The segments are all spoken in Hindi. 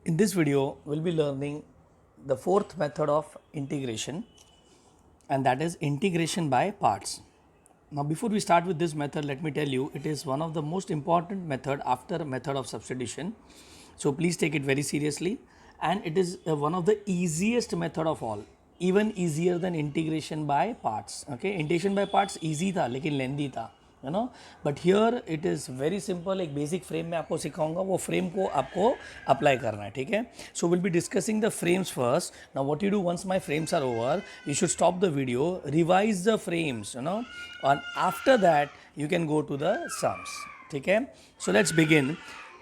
In this video, we'll be learning the fourth method of integration, and that is integration by parts. Now, before we start with this method, let me tell you, it is one of the most important method after method of substitution. So please take it very seriously, and it is one of the easiest method of all, even easier than integration by parts. Okay, integration by parts easy था लेकिन lengthy था, you know, but here it is very simple. एक basic frame में आपको सिखाऊंगा, वो frame को आपको apply करना है, ठीक है. So we'll be discussing the frames first. Now what you do once my frames are over, you should stop the video, revise the frames, you know, and after that you can go to the sums, ठीक है. So let's begin.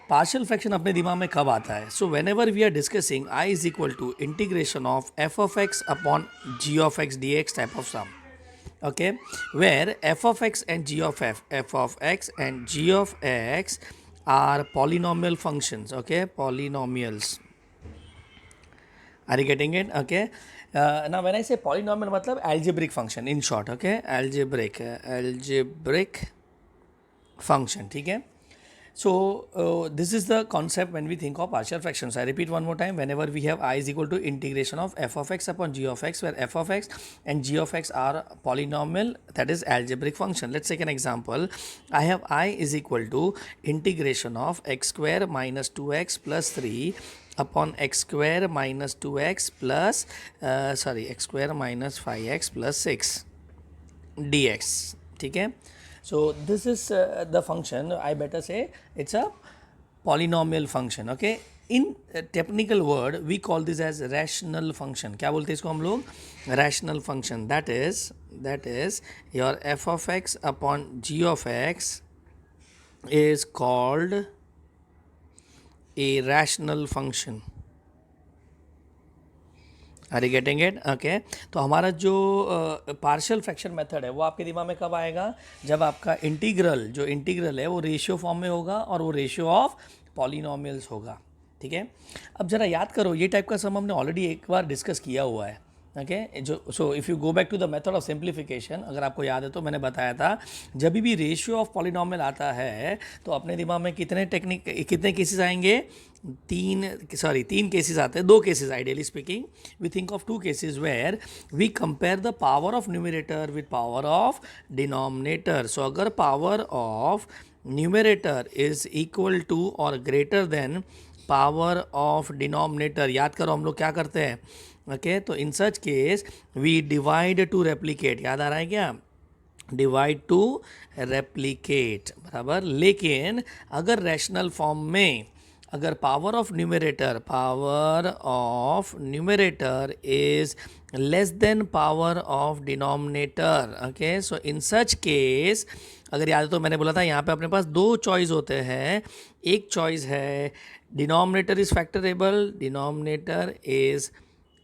Partial fraction अपने दिमाग में कब आता है? So whenever we are discussing I is equal to integration of f of x upon g of x D x type of sum. Okay, where f of x and g of f of x and g of x are polynomial functions. Okay, polynomials. Are you getting it? Okay, now when I say polynomial matlab algebraic function in short. Okay, algebraic function, ठीक है. So this is the concept when we think of partial fractions. I repeat one more time. Whenever we have I is equal to integration of f of x upon g of x, where f of x and g of x are polynomial, that is algebraic function. Let's take an example. I have I is equal to integration of x square minus 2x plus 3 upon x square minus 2x plus x square minus 5x plus 6 dx, ठीक है. So this is the function. I better say it's a polynomial function. Okay. In technical word we call this as rational function. क्या बोलते हैं इसको हम लोग? Rational function. That is your f of x upon g of x is called a rational function. Are you getting it? Okay, तो हमारा जो पार्शियल फ्रैक्शन मेथड है वो आपके दिमाग में कब आएगा? जब आपका इंटीग्रल है वो रेशियो फॉर्म में होगा और वो रेशियो ऑफ पॉलिनोमियल्स होगा, ठीक है. अब ज़रा याद करो, ये टाइप का सम हमने ऑलरेडी एक बार डिस्कस किया हुआ है. ओके, जो so if you go back to the method of simplification, अगर आपको याद है तो मैंने बताया था जब भी रेशियो ऑफ पॉलिनोमियल आता है तो अपने दिमाग में कितने केसेस आएंगे? तीन केसेस आते हैं. दो cases ideally speaking. We think of two cases where we compare the power of numerator with power of denominator. So अगर power of numerator is equal to और greater than power of denominator, याद करो हम लोग क्या करते हैं. ओके, तो in such case we divide to replicate. याद आ रहा है क्या? डिवाइड टू रेप्लीकेट, बराबर. लेकिन अगर रैशनल फॉर्म में अगर power of numerator is less than power of denominator. Okay, so in such case अगर याद है तो मैंने बोला था यहाँ पे अपने पास दो चॉइस होते हैं. एक चॉइस है डिनोमिनेटर इज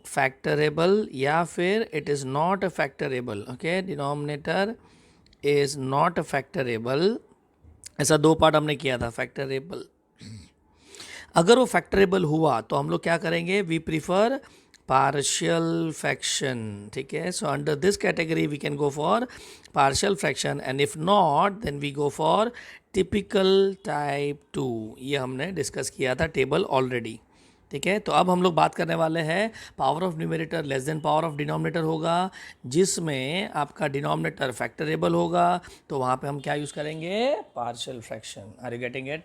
फैक्टरेबल या फिर it is not factorable. Okay, denominator is not factorable. ऐसा दो पार्ट हमने किया था. फैक्टरेबल, अगर वो फैक्टरेबल हुआ तो हम लोग क्या करेंगे? वी प्रीफर पार्शियल फ्रैक्शन, ठीक है. So under this category we can go for partial fraction, and if not then we go for typical type 2. ये हमने डिस्कस किया था टेबल ऑलरेडी, ठीक है. तो अब हम लोग बात करने वाले हैं power of numerator less than power of denominator होगा, जिसमें आपका डिनोमिनेटर फैक्टरेबल होगा, तो वहाँ पे हम क्या यूज़ करेंगे? Partial fraction. Are you getting it?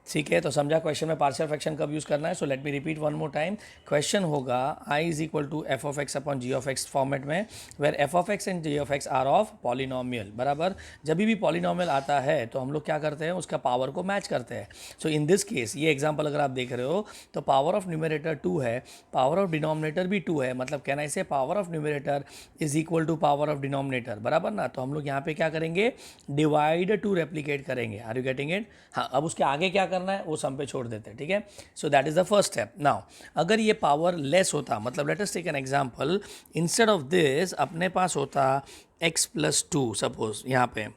ठीक है, तो समझा क्वेश्चन में पार्शियल फ्रैक्शन कब यूज़ करना है. So let me repeat one more time. Question होगा I is equal to f of x upon g of x format में, where f of x and g of x are of polynomial, बराबर. जब भी पॉलिनोमियल आता है तो हम लोग क्या करते हैं? उसका पावर को मैच करते हैं. सो इन दिस केस ये एग्जाम्पल अगर आप देख रहे हो तो पावर ऑफ न्यूमरेटर 2 है, पावर ऑफ डिनोमिनेटर भी 2 है, मतलब can I say power of numerator is equal to power of denominator, बराबर ना. तो हम लोग यहाँ पे क्या करेंगे? डिवाइड टू रेप्लीकेट करेंगे. Are you getting it? हाँ, अब उसके आगे क्या करना है वो सम पे छोड़ देते हैं, ठीक है. So that is the first step. Now अगर ये पावर लेस होता, मतलब let us take an example, instead of this अपने पास होता x प्लस 2 सपोज यहाँ पे.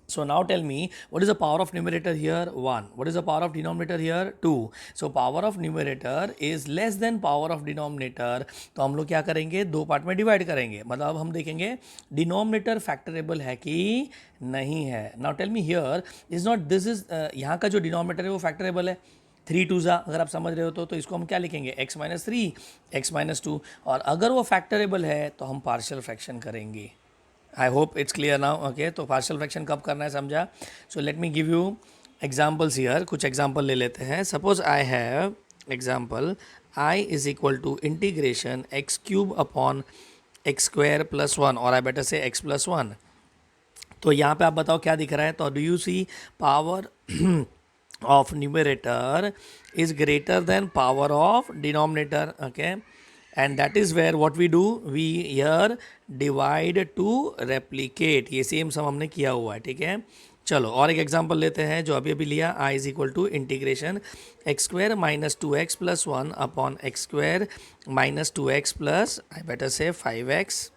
So now tell me, what is the power of numerator here? 1. What is the power of denominator here? 2. So power of numerator is less than power of denominator. तो हम लोग क्या करेंगे? दो पार्ट में डिवाइड करेंगे. मतलब अब हम देखेंगे डिनोमिनेटर फैक्टरेबल है कि नहीं है. Now tell me here is not this is यहाँ का जो डिनोमिनेटर है वो फैक्टरेबल है. 3 टू ज़ा, अगर आप समझ रहे हो तो इसको हम क्या लिखेंगे, x माइनस 3 x माइनस 2, और अगर वो फैक्टरेबल है तो हम पार्शियल फ्रैक्शन करेंगे। I hope it's clear now. Okay, तो पार्शियल फ्रैक्शन कब करना है समझा। So let me give you examples here, कुछ एग्जाम्पल ले लेते हैं। Suppose I have example I is equal to integration x cube upon x square plus 1, और I better say x plus 1। तो यहाँ पे आप बताओ क्या दिख रहा है। तो do you see power of numerator is greater than power of denominator, okay, and that is where what we do, we here divide to replicate। ये सेम सम हमने किया हुआ है, ठीक है। चलो और एक एग्जांपल लेते हैं जो अभी अभी लिया, i is equal to integration x square minus 2x plus 1 upon x square minus 2x plus I better say 5x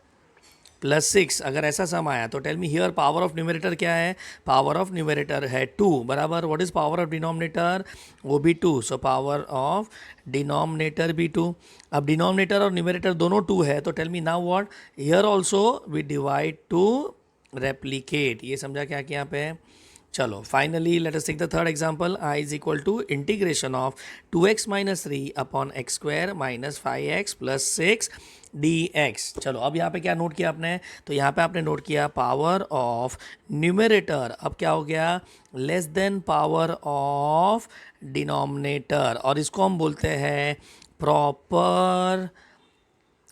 plus 6। अगर ऐसा सम आया तो tell me here power of numerator क्या है। पावर ऑफ न्यूमरेटर है 2 बराबर। What is power of denominator, वो भी 2। सो पावर ऑफ डिनोमिनेटर भी 2। अब डिनोमिनेटर और न्यूमरेटर दोनों 2 है, तो tell me now what, here also we divide to replicate. ये समझा क्या यहाँ पे। चलो finally let us take the third example, i is equal to integration of 2x minus 3 upon x square minus 5x plus 6 dx। चलो अब यहाँ पे क्या नोट किया आपने, तो यहाँ पे आपने नोट किया पावर ऑफ न्यूमरेटर अब क्या हो गया, less than power of denominator, और इसको हम बोलते हैं प्रॉपर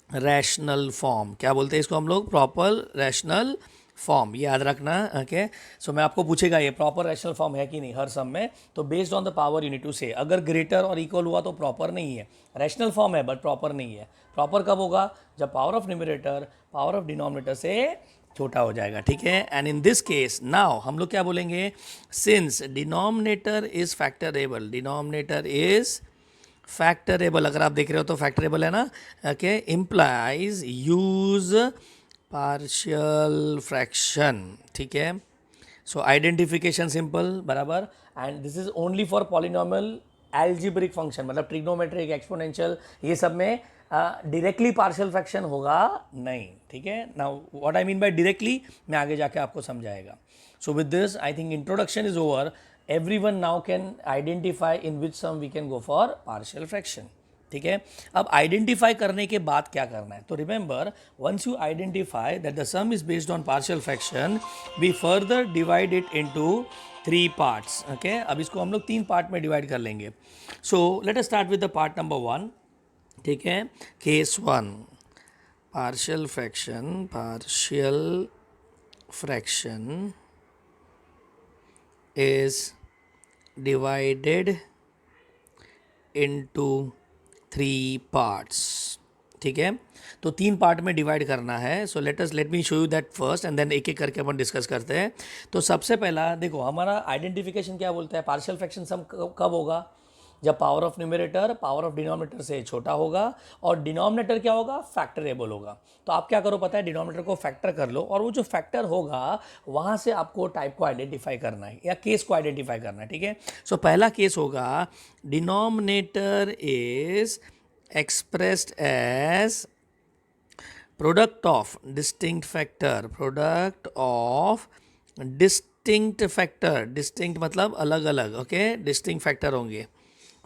रैशनल फॉर्म। क्या बोलते हैं इसको हम लोग, प्रॉपर रैशनल फॉर्म, याद रखना। ओके, सो मैं आपको पूछेगा ये प्रॉपर रैशनल फॉर्म है कि नहीं हर सम में, तो based on the power unit to से, अगर ग्रेटर और इक्वल हुआ तो प्रॉपर नहीं है, रैशनल फॉर्म है बट प्रॉपर नहीं है। प्रॉपर कब होगा, जब power of numerator power of denominator से छोटा हो जाएगा, ठीक है। And in this case now हम लोग क्या बोलेंगे, since denominator is factorable, denominator is factorable, अगर आप देख रहे हो तो फैक्टरेबल है ना, okay, implies use partial fraction, ठीक है। सो आइडेंटिफिकेशन सिंपल बराबर, and this is only for polynomial एल्जिब्रिक function, मतलब ट्रिग्नोमेट्रिक एक्सपोनेंशियल ये सब में डायरेक्टली पार्शियल फ्रैक्शन होगा नहीं, ठीक है। Now what I mean by directly मैं आगे जाके आपको समझाएगा। So with this I think introduction is over, everyone now can identify in which sum we can go for partial fraction, ठीक है। अब आइडेंटिफाई करने के बाद क्या करना है, तो remember once you identify that the sum is based on partial fraction, we further divide it into 3 parts, okay. अब इसको हम लोग 3 पार्ट में डिवाइड कर लेंगे। सो let us start with the part number 1, ठीक है। Case 1, partial fraction, partial fraction is divided into 3 parts, ठीक है। तो 3 पार्ट में डिवाइड करना है। So let me show you that first and then एक एक करके अपन डिस्कस करते हैं। तो सबसे पहला देखो हमारा आइडेंटिफिकेशन क्या बोलता है, पार्शियल फ्रैक्शन सम कब होगा, जब power of numerator power of denominator से छोटा होगा और डिनोमिनेटर क्या होगा, फैक्टरेबल होगा। तो आप क्या करो पता है, डिनोमिनेटर को फैक्टर कर लो और वो जो फैक्टर होगा वहाँ से आपको टाइप को आइडेंटिफाई करना है या केस को आइडेंटिफाई करना है, ठीक है। सो पहला केस होगा denominator is expressed as product of distinct factor, product of distinct factor, distinct मतलब अलग अलग, ओके, डिस्टिंक्ट फैक्टर होंगे,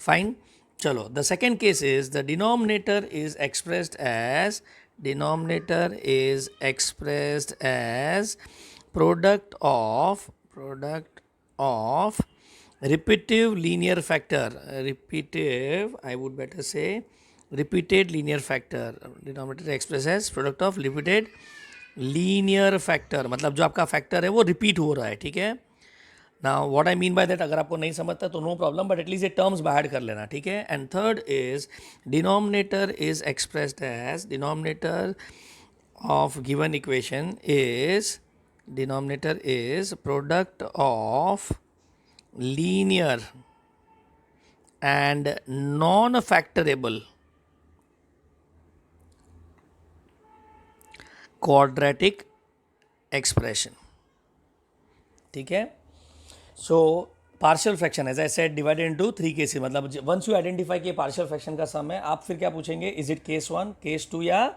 फाइन। चलो the second case is the denominator is expressed as, denominator is expressed as product of repetitive linear factor, repetitive I would better say repeated linear factor, denominator express as product of repeated linear factor, मतलब जो आपका फैक्टर है वो रिपीट हो रहा है, ठीक है। Now what I mean by that, अगर आपको नहीं समझता तो नो प्रॉब्लम, बट एटलीस्ट ये टर्म्स बाहर कर लेना, ठीक है। And third is denominator is expressed as, denominator of given equation is, denominator is product of linear and non factorable quadratic expression, ठीक है। So partial fraction as I said divided into 3 cases, मतलब वंस यू आइडेंटिफाई कि पार्शियल फ्रैक्शन का सम है, आप फिर क्या पूछेंगे, इज इट केस 1, केस 2 या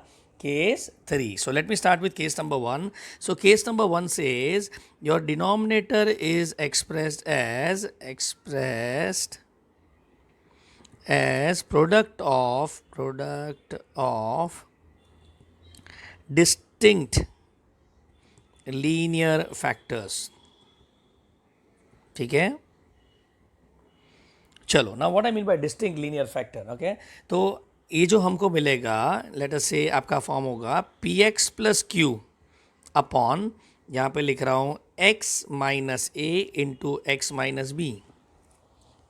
case 3। So let me start with case number 1। So case number 1 says your denominator is expressed as product of distinct linear factors. ठीक है, चलो ना what I mean bye distinct linear factor. Okay, तो ये जो हमको मिलेगा, लेट अस से आपका फॉर्म होगा P x plus Q upon, यहाँ पे लिख रहा हूँ एक्स माइनस ए इंटू एक्स माइनस बी.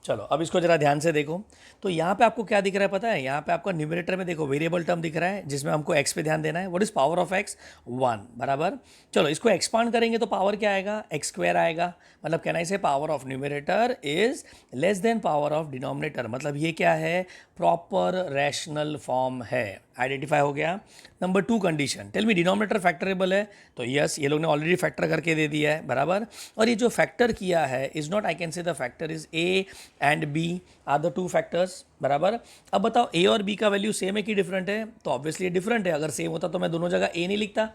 चलो अब इसको जरा ध्यान से देखो. तो यहाँ पे आपको क्या दिख रहा है पता है, यहाँ पे आपको न्यूमरेटर में देखो वेरिएबल टर्म दिख रहा है जिसमें हमको x पे ध्यान देना है. What is power of x? 1. बराबर. चलो इसको एक्सपांड करेंगे तो पावर क्या आएगा? एक्स स्क्वायर आएगा. मतलब कहना इसे power of numerator is less than power of denominator. मतलब ये क्या है? प्रॉपर रैशनल फॉर्म है. आइडेंटिफाई हो गया. Number 2 condition, tell me denominator factorable है? तो यस, ये लोग ने ऑलरेडी फैक्टर करके दे दिया है. बराबर. और ये जो फैक्टर किया है is not, I can say the factor is A and B are the 2 factors. बराबर. अब बताओ ए और बी का वैल्यू सेम है कि डिफरेंट है? तो ऑब्वियसली डिफरेंट है. अगर सेम होता तो मैं दोनों जगह ए नहीं लिखता.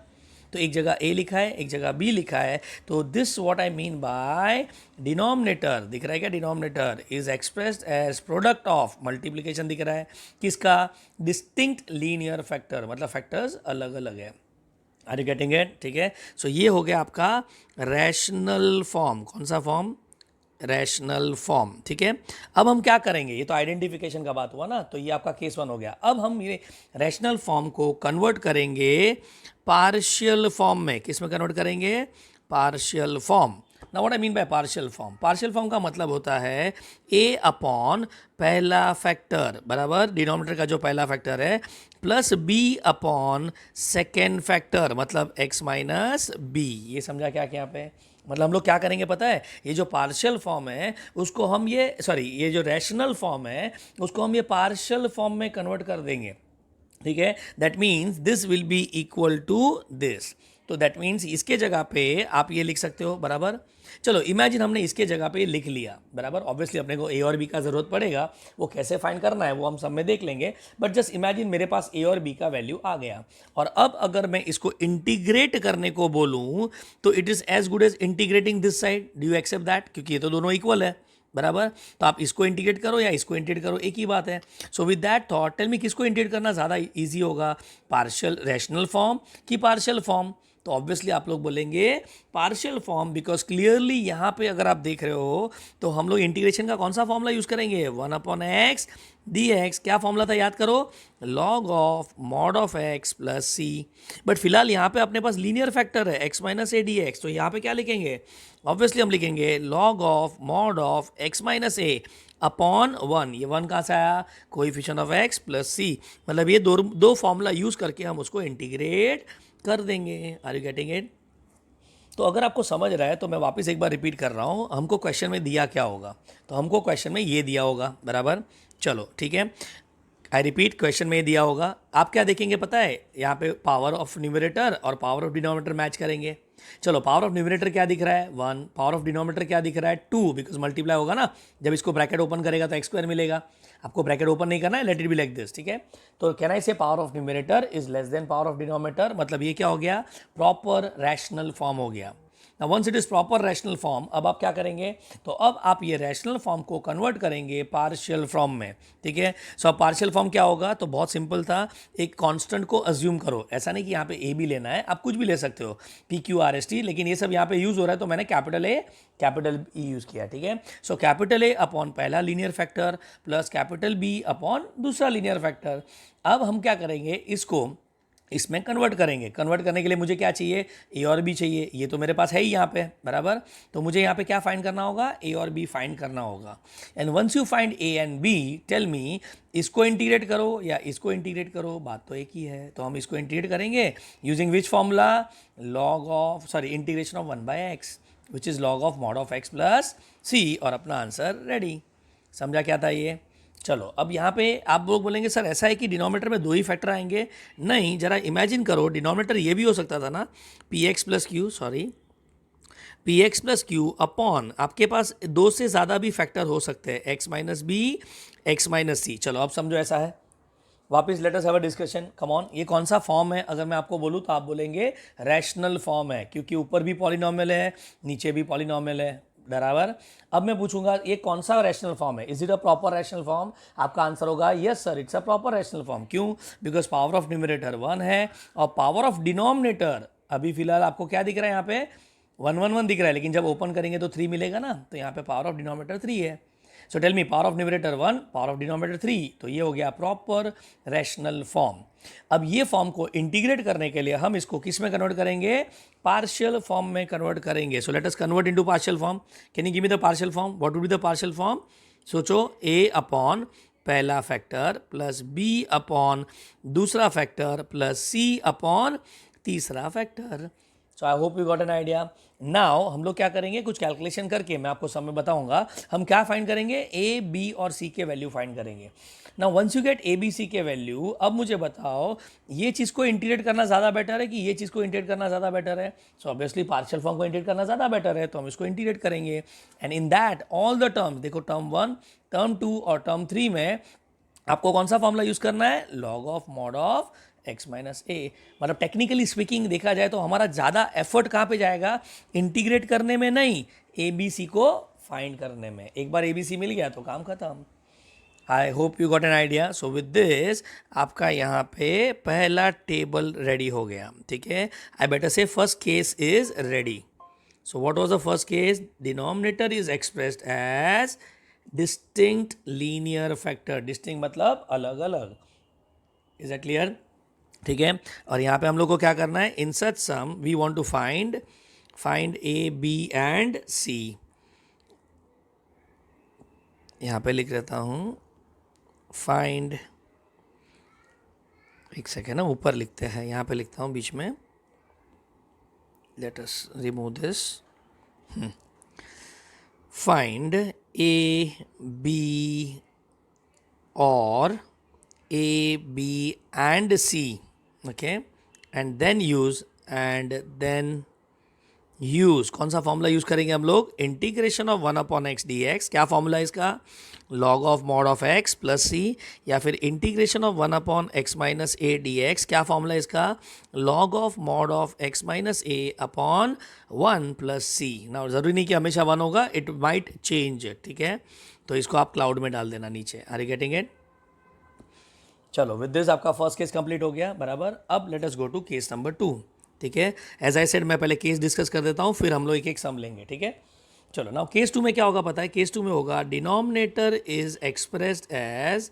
तो एक जगह ए लिखा है, एक जगह बी लिखा है. तो this what I mean by denominator, दिख रहा है क्या? Denominator is expressed as product of, multiplication दिख रहा है किसका? Distinct linear factor. मतलब फैक्टर्स अलग अलग है. Are you getting it? ठीक है, सो ये हो गया आपका रैशनल फॉर्म. कौन सा फॉर्म? Rational form. ठीक है, अब हम क्या करेंगे? ये तो आइडेंटिफिकेशन का बात हुआ ना, तो ये आपका केस 1 हो गया. अब हम ये रैशनल फॉर्म को कन्वर्ट करेंगे पार्शियल फॉर्म में. किस में कन्वर्ट करेंगे? Partial form. ना what I mean by partial form? Partial form का मतलब होता है ए अपॉन पहला फैक्टर, बराबर, डिनोमिनेटर का जो पहला फैक्टर है, plus B upon second factor, मतलब एक्स माइनस बी. ये समझा क्या क्या पे? मतलब हम लोग क्या करेंगे पता है? ये जो पार्शियल फॉर्म है उसको हम ये जो रैशनल फॉर्म है उसको हम ये पार्शियल फॉर्म में कन्वर्ट कर देंगे. ठीक है, that means this will be equal to this. तो दैट मीन्स इसके जगह पे आप ये लिख सकते हो. बराबर. चलो इमेजिन हमने इसके जगह पे लिख लिया. बराबर. ऑब्वियसली अपने को ए और बी का ज़रूरत पड़ेगा, वो कैसे फाइंड करना है वो हम सब में देख लेंगे. बट जस्ट इमेजिन मेरे पास ए और बी का वैल्यू आ गया. और अब अगर मैं इसको इंटीग्रेट करने को बोलूँ तो it is as good as integrating this side. Do you accept that? क्योंकि ये तो दोनों इक्वल है. बराबर. तो आप इसको इंटीग्रेट करो या इसको इंटीग्रेट करो, एक ही बात है. So with that thought tell me किसको इंटीग्रेट करना ज़्यादा ईजी होगा? पार्शियल रैशनल फॉर्म कि पार्शियल फॉर्म? तो ऑब्वियसली आप लोग बोलेंगे पार्शियल फॉर्म, बिकॉज क्लियरली यहाँ पे अगर आप देख रहे हो तो हम लोग इंटीग्रेशन का कौन सा फॉर्मूला यूज़ करेंगे? 1/x dx. क्या फॉर्मूला था याद करो? log of mod of x plus C. But फिलहाल यहाँ पे अपने पास लीनियर फैक्टर है x minus A D x. तो यहाँ पे क्या लिखेंगे? ऑब्वियसली हम लिखेंगे log of mod of x minus A upon 1. ये 1 कहाँ से आया? Coefficient of x plus C. मतलब ये दो फॉर्मूला यूज़ करके हम उसको इंटीग्रेट कर देंगे. Are you getting it? तो अगर आपको समझ रहा है तो मैं वापस एक बार रिपीट कर रहा हूँ. हमको क्वेश्चन में दिया क्या होगा? तो हमको क्वेश्चन में ये दिया होगा. बराबर. चलो ठीक है, आई रिपीट, क्वेश्चन में ये दिया होगा. आप क्या देखेंगे पता है? यहाँ पे पावर ऑफ न्यूमरेटर और पावर ऑफ डिनोमिनेटर मैच करेंगे. चलो पावर ऑफ न्यूमरेटर क्या दिख रहा है? 1. पावर ऑफ डिनोमिनेटर क्या दिख रहा है? 2, बिकॉज मल्टीप्लाई होगा ना. जब इसको ब्रैकेट ओपन करेगा तो एक्स स्क्वायर मिलेगा. आपको ब्रैकेट ओपन नहीं करना है, let it be like this. ठीक है, तो कहना इसे power of numerator is less than power of denominator. मतलब ये क्या हो गया? प्रॉपर रैशनल फॉर्म हो गया. ना once it is proper rational form, अब आप क्या करेंगे? तो अब आप ये रैशनल फॉर्म को कन्वर्ट करेंगे पार्शियल फॉर्म में. ठीक है, सो अब पार्शियल फॉर्म क्या होगा? तो बहुत सिंपल था. एक कांस्टेंट को अज्यूम करो. ऐसा नहीं कि यहाँ पे ए भी लेना है, आप कुछ भी ले सकते हो, P Q R S T, लेकिन ये सब यहाँ पे यूज हो रहा है तो मैंने capital A capital E use किया. ठीक है, सो कैपिटल ए अपॉन पहला linear factor plus capital B upon दूसरा लीनियर फैक्टर. अब हम क्या करेंगे? इसको इसमें कन्वर्ट करेंगे. कन्वर्ट करने के लिए मुझे क्या चाहिए? ए और बी चाहिए. ये तो मेरे पास है ही यहाँ पे. बराबर. तो मुझे यहाँ पे क्या फाइंड करना होगा? ए और बी फाइंड करना होगा. And once you find A and B, tell me इसको इंटीग्रेट करो या इसको इंटीग्रेट करो, बात तो एक ही है. तो हम इसको इंटीग्रेट करेंगे using which formula? Integration of 1/x which is log of mod of x plus C. और अपना आंसर रेडी. समझा क्या था ये? चलो अब यहाँ पे आप लोग बोलेंगे सर ऐसा है कि डिनोमिनेटर में 2 ही फैक्टर आएंगे. नहीं, जरा इमेजिन करो, डिनोमिनेटर ये भी हो सकता था ना, P x plus Q upon आपके पास 2 से ज़्यादा भी फैक्टर हो सकते हैं, x minus b, x minus c. चलो अब समझो ऐसा है. वापस let us have a discussion. Come on, ये कौन सा फॉर्म है? अगर मैं आपको बोलूँ तो आप बोलेंगे रैशनल फॉर्म है, क्योंकि ऊपर भी पॉलिनॉमियल है, नीचे भी पॉलिनॉमियल है. बराबर। अब मैं पूछूंगा ये कौन सा रैशनल फॉर्म है, is it a proper rational form? आपका आंसर होगा yes sir it's a proper rational form. क्यों? बिकॉज पावर ऑफ न्यूमरेटर 1 है और पावर ऑफ डिनोमिनेटर अभी फिलहाल आपको क्या दिख रहा है यहाँ पे 1 1 1 दिख रहा है, लेकिन जब ओपन करेंगे तो 3 मिलेगा ना, तो यहाँ पे पावर ऑफ डिनोमिनेटर 3 है। So tell me power of numerator 1 power of denominator 3, तो ये हो गया प्रॉपर रैशनल फॉर्म। अब ये फॉर्म को इंटीग्रेट करने के लिए हम इसको किस में कन्वर्ट करेंगे? पार्शियल फॉर्म में कन्वर्ट करेंगे। सो let us convert into partial form. Can you give me the partial form? What would be the partial form? सोचो, a अपॉन पहला फैक्टर प्लस b अपॉन दूसरा फैक्टर प्लस c अपॉन तीसरा factor. So I hope you got an idea. Now हम लोग क्या करेंगे, कुछ कैलकुलेशन करके मैं आपको समय बताऊंगा हम क्या फाइंड करेंगे, ए बी और सी के वैल्यू फाइंड करेंगे। Now once you get A B C के वैल्यू, अब मुझे बताओ ये चीज़ को इंटीग्रेट करना ज़्यादा बेटर है कि ये चीज़ को इंटीग्रेट करना ज़्यादा बेटर है? सो ऑब्वियसली पार्शियल फॉर्म को इंटीग्रेट करना ज़्यादा बेटर है, तो हम इसको इंटीग्रेट करेंगे। And in that all the terms, देखो टर्म 1 टर्म 2 और टर्म 3 में आपको कौन सा फॉर्मूला यूज़ करना है? Log of mod of x minus a. मतलब टेक्निकली स्पीकिंग देखा जाए तो हमारा ज़्यादा एफर्ट कहाँ पे जाएगा? इंटीग्रेट करने में नहीं, ए बी सी को फाइंड करने में। एक बार ए बी सी मिल गया तो काम खत्म। आई hope you got an idea. So with this आपका यहाँ पे पहला टेबल रेडी हो गया, ठीक है। I better say first case is ready. So what was the first case? Denominator is expressed as distinct linear factor. Distinct मतलब अलग अलग। Is that clear? ठीक है। और यहाँ पे हम लोग को क्या करना है? In such sum we want to find A B and c. यहाँ पे लिख लेता हूँ फाइंड, एक सेकेंड ना, ऊपर लिखते हैं, यहाँ पे लिखता हूँ बीच में। Let us remove this. Find A B और A, B and C, okay, and then use कौन सा फॉर्मूला यूज करेंगे हम लोग? Integration of 1 upon x D x. क्या फॉर्मूला है इसका? Log of mod of x plus c. या फिर integration of 1 upon x minus A D x. क्या फॉर्मूला है इसका? Log of mod of x minus A upon 1 plus c. ना ज़रूरी नहीं कि हमेशा 1 होगा, इट माइट चेंज, ठीक है। तो इसको आप क्लाउड में डाल देना नीचे। Are you getting it? चलो विद दिस आपका फर्स्ट केस कंप्लीट हो गया, बराबर। अब let us go to case number 2, ठीक है। एज आई सेड मैं पहले केस डिस्कस कर देता हूँ, फिर हम लोग एक एक सम लेंगे, ठीक है। चलो नाउ केस 2 में क्या होगा पता है? केस 2 में होगा denominator is expressed as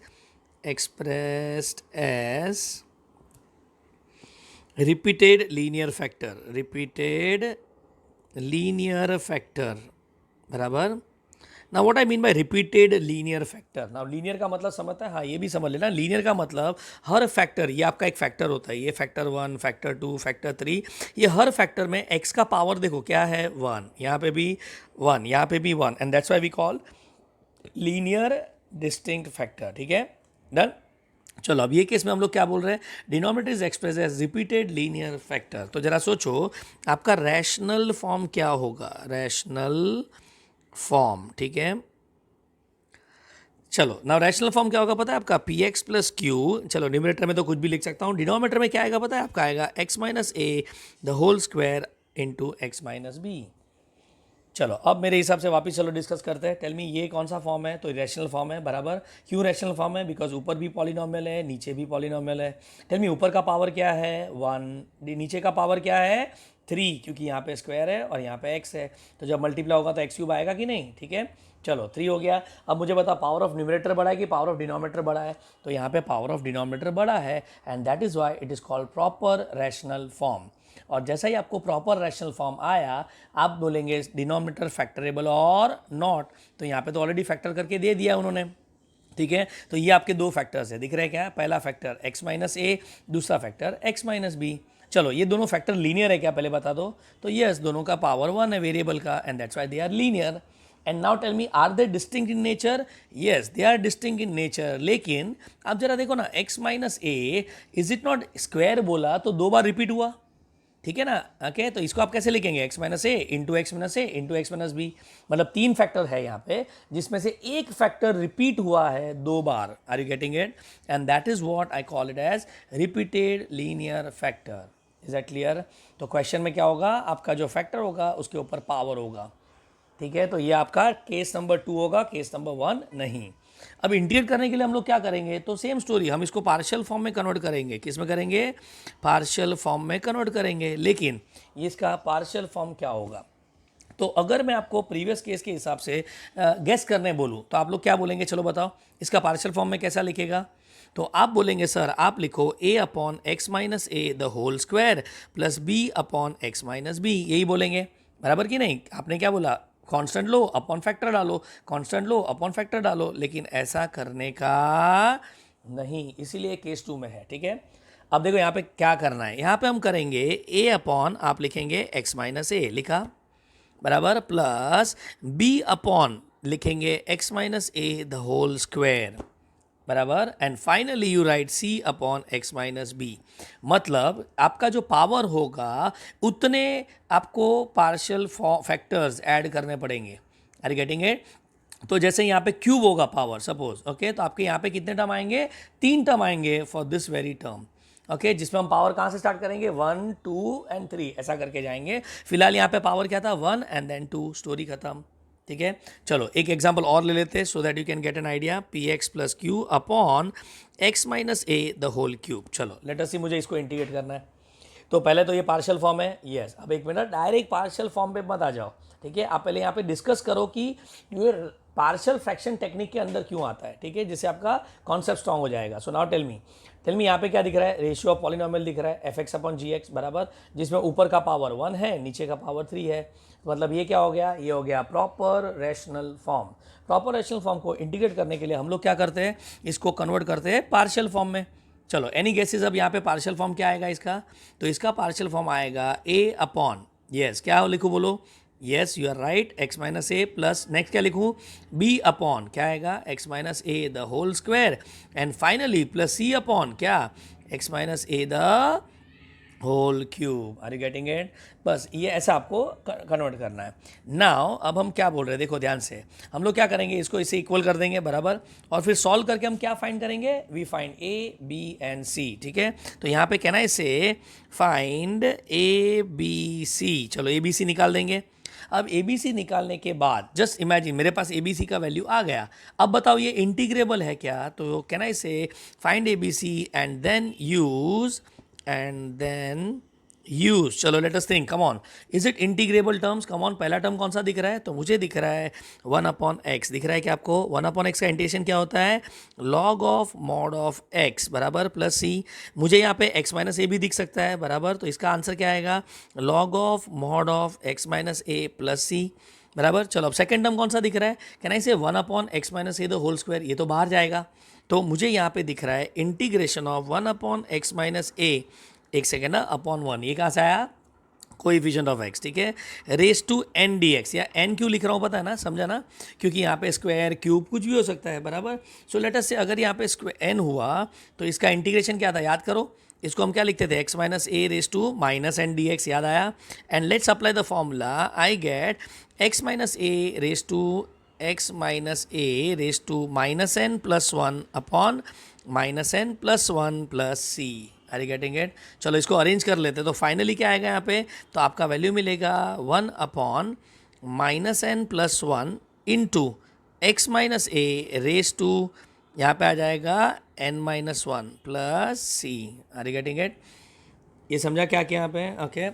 repeated linear factor, बराबर। ना what I mean by repeated linear factor? ना लीनियर का मतलब समझता है, हाँ ये भी समझ लेना। लीनियर का मतलब हर फैक्टर, ये आपका एक फैक्टर होता है, ये फैक्टर 1, फैक्टर 2, फैक्टर 3, ये हर फैक्टर में x का पावर देखो क्या है? 1, यहाँ पे भी 1, यहाँ पे भी 1, and that's why we call linear distinct factor, ठीक है। डन। चलो अब ये केस में हम लोग क्या बोल रहे हैं? Denominator is express as repeated linear factor. तो जरा सोचो आपका रैशनल फॉर्म क्या होगा? रैशनल फॉर्म, ठीक है। चलो नाउ रैशनल फॉर्म क्या होगा पता है आपका? P x plus Q. चलो न्यूमरेटर में तो कुछ भी लिख सकता हूँ, डिनोमिनेटर में क्या आएगा पता है आपका? आएगा x minus A the whole square into x minus B. चलो अब मेरे हिसाब से वापस चलो डिस्कस करते हैं। टेल मी ये कौन सा फॉर्म है? तो रैशनल फॉर्म है, बराबर। क्यों रैशनल फॉर्म है? बिकॉज ऊपर भी पॉलिनोमियल है, नीचे भी पॉलिनोमियल है। टेल मी ऊपर का पावर क्या है? 1, नीचे का पावर क्या है? 3, क्योंकि यहाँ पे स्क्वायर है और यहाँ पे x है, तो जब मल्टीप्लाई होगा तो एक्स क्यूब आएगा कि नहीं? ठीक है। चलो 3 हो गया। अब मुझे बता पावर ऑफ न्यूमरेटर बड़ा है कि पावर ऑफ डिनोमिनेटर बड़ा है? तो यहाँ पे पावर ऑफ डिनोमिनेटर बड़ा है, and that is why it is called proper rational form. और जैसा ही आपको प्रॉपर रैशनल फॉर्म आया, आप बोलेंगे डिनोमिनेटर फैक्टरेबल और नॉट। तो यहाँ पे तो ऑलरेडी फैक्टर करके दे दिया उन्होंने, ठीक है। तो ये आपके दो फैक्टर्स है, दिख रहे हैं क्या? पहला फैक्टर x माइनस ए, दूसरा फैक्टर x माइनस बी। चलो ये दोनों फैक्टर लीनियर है क्या पहले बता दो? तो यस, दोनों का पावर 1 है वेरिएबल का, and that's why they are linear. And now tell me, are they distinct in nature? Yes, they are distinct in nature. लेकिन आप जरा देखो ना, x minus A is it not square बोला तो 2 बार रिपीट हुआ, ठीक है ना? ओके, तो इसको आप कैसे लिखेंगे? x माइनस ए इंटू एक्स माइनस ए इंटू एक्स माइनस बी। मतलब 3 फैक्टर है यहाँ पे, जिसमें से एक फैक्टर रिपीट हुआ है 2 बार। Are you getting it? And that is what I call it as repeated linear factor. Is that clear? तो क्वेश्चन में क्या होगा? आपका जो फैक्टर होगा उसके ऊपर पावर होगा। ठीक है, तो ये आपका केस नंबर 2 होगा, केस नंबर 1 नहीं। अब इंटीग्रेट करने के लिए हम लोग क्या करेंगे, तो सेम स्टोरी, हम इसको पार्शियल फॉर्म में कन्वर्ट करेंगे। किस में करेंगे, पार्शियल फॉर्म में कन्वर्ट करेंगे। लेकिन इसका पार्शियल फॉर्म क्या होगा, तो अगर मैं आपको प्रीवियस केस के हिसाब से गेस करने बोलूं तो आप लोग क्या बोलेंगे, चलो बताओ इसका पार्शियल फॉर्म में कैसा लिखेगा। तो आप बोलेंगे सर आप लिखो a upon x minus A the whole square plus b upon x minus B, यही बोलेंगे, बराबर कि नहीं। आपने क्या बोला, कांस्टेंट लो अपॉन फैक्टर डालो, कांस्टेंट लो अपॉन फैक्टर डालो, लेकिन ऐसा करने का नहीं, इसीलिए केस 2 में है। ठीक है, अब देखो यहाँ पे क्या करना है, यहाँ पे हम करेंगे a अपॉन, आप लिखेंगे एक्स माइनस ए, लिखा बराबर, प्लस b अपॉन लिखेंगे x minus A the whole square बराबर, and finally you write c upon x minus b. मतलब आपका जो पावर होगा उतने आपको पार्शियल फैक्टर्स ऐड करने पड़ेंगे। Are you getting it. तो जैसे यहाँ पे क्यूब होगा पावर सपोज, ओके, तो आपके यहाँ पे कितने टर्म आएंगे, 3 टर्म आएंगे for this very term, okay, जिसमें हम पावर कहाँ से स्टार्ट करेंगे, 1 2 एंड 3 ऐसा करके जाएंगे। फिलहाल यहाँ पे पावर क्या था, 1 एंड देन 2, स्टोरी खत्म। ठीक है, चलो एक एग्जांपल और ले लेते हैं so that you can get an idea. P x plus Q upon x minus A the whole cube. चलो लेट अस सी, मुझे इसको इंटीग्रेट करना है। तो पहले तो ये पार्शियल फॉर्म है, यस। अब एक मिनट, डायरेक्ट पार्शियल फॉर्म पे मत आ जाओ, ठीक है। आप पहले यहाँ पे डिस्कस करो कि ये पार्शियल फ्रैक्शन टेक्निक के अंदर क्यों आता है, ठीक है, जिससे आपका कॉन्सेप्ट स्ट्रॉन्ग हो जाएगा। सो नाउ टेल मी यहाँ पे क्या दिख रहा है, रेशियो ऑफ पॉलिनोमियल दिख रहा है एफ एक्स अपॉन जी एक्स बराबर, जिसमें ऊपर का पावर 1 है नीचे का पावर 3 है। मतलब ये क्या हो गया, ये हो गया proper rational form. Proper rational form को इंटीग्रेट करने के लिए हम लोग क्या करते हैं, इसको कन्वर्ट करते हैं पार्शियल फॉर्म में। चलो एनी गेसेस, अब यहाँ पे पार्शियल फॉर्म क्या आएगा इसका, तो इसका पार्शियल फॉर्म आएगा a अपॉन, यस क्या लिखूँ बोलो, yes you are right, x minus A plus next क्या लिखूँ, b अपॉन क्या आएगा, x minus A the whole square, and finally plus c upon क्या, x minus A the whole cube. Are you getting it. बस ये ऐसा आपको कन्वर्ट करना है। नाउ अब हम क्या बोल रहे हैं, देखो ध्यान से, हम लोग क्या करेंगे, इसको इसे इक्वल कर देंगे बराबर, और फिर सॉल्व करके हम क्या फाइंड करेंगे, we find A B and सी। ठीक है, तो यहाँ पे कहना है इसे फाइंड ए बी सी। चलो ए बी सी निकाल देंगे। अब ए बी सी निकालने के बाद जस्ट इमेजिन मेरे पास ए बी सी का वैल्यू आ गया। अब बताओ ये इंटीग्रेबल है क्या, तो कहना है इसे find A B C and then use use. चलो let us think, come on, is it integrable terms, come on. पहला टर्म कौन सा दिख रहा है, तो मुझे दिख रहा है 1 अपॉन एक्स, दिख रहा है क्या आपको, 1 अपॉन एक्स का इंटीग्रेशन क्या होता है, log of mod of x बराबर प्लस सी। मुझे यहाँ पे एक्स माइनस ए भी दिख सकता है बराबर, तो इसका आंसर क्या आएगा, log of mod of x minus A plus c बराबर। चलो अब सेकंड टर्म कौन सा दिख रहा है, कहना इसे 1 upon x minus A the whole square, ये तो बाहर जाएगा, तो मुझे यहाँ पे दिख रहा है integration of 1 upon x minus a, एक सेकेंड ना, अपॉन 1, ये कहाँ से आया, कोएफिशिएंट ऑफ एक्स, ठीक है, raise to n d x. या एन क्यों लिख रहा हूँ पता है ना, समझा ना, क्योंकि यहाँ पे स्क्वायर क्यूब कुछ भी हो सकता है बराबर। सो लेट अस से अगर यहाँ पे स्क्वायर एन हुआ तो इसका इंटीग्रेशन क्या था, याद करो, इसको हम क्या लिखते थे, x minus A raise to minus n d x, याद आया। And let's apply the formula, I get x minus A raise to x minus A raise to minus n plus 1 upon minus n plus 1 plus C. Are you getting it. चलो इसको अरेंज कर लेते हैं, तो फाइनली क्या आएगा यहाँ पे, तो आपका वैल्यू मिलेगा 1 upon minus n plus 1 into x minus A raise to, यहाँ पे आ जाएगा n minus 1 plus C. Are you getting it. ये समझा क्या किया यहाँ पे, ओके।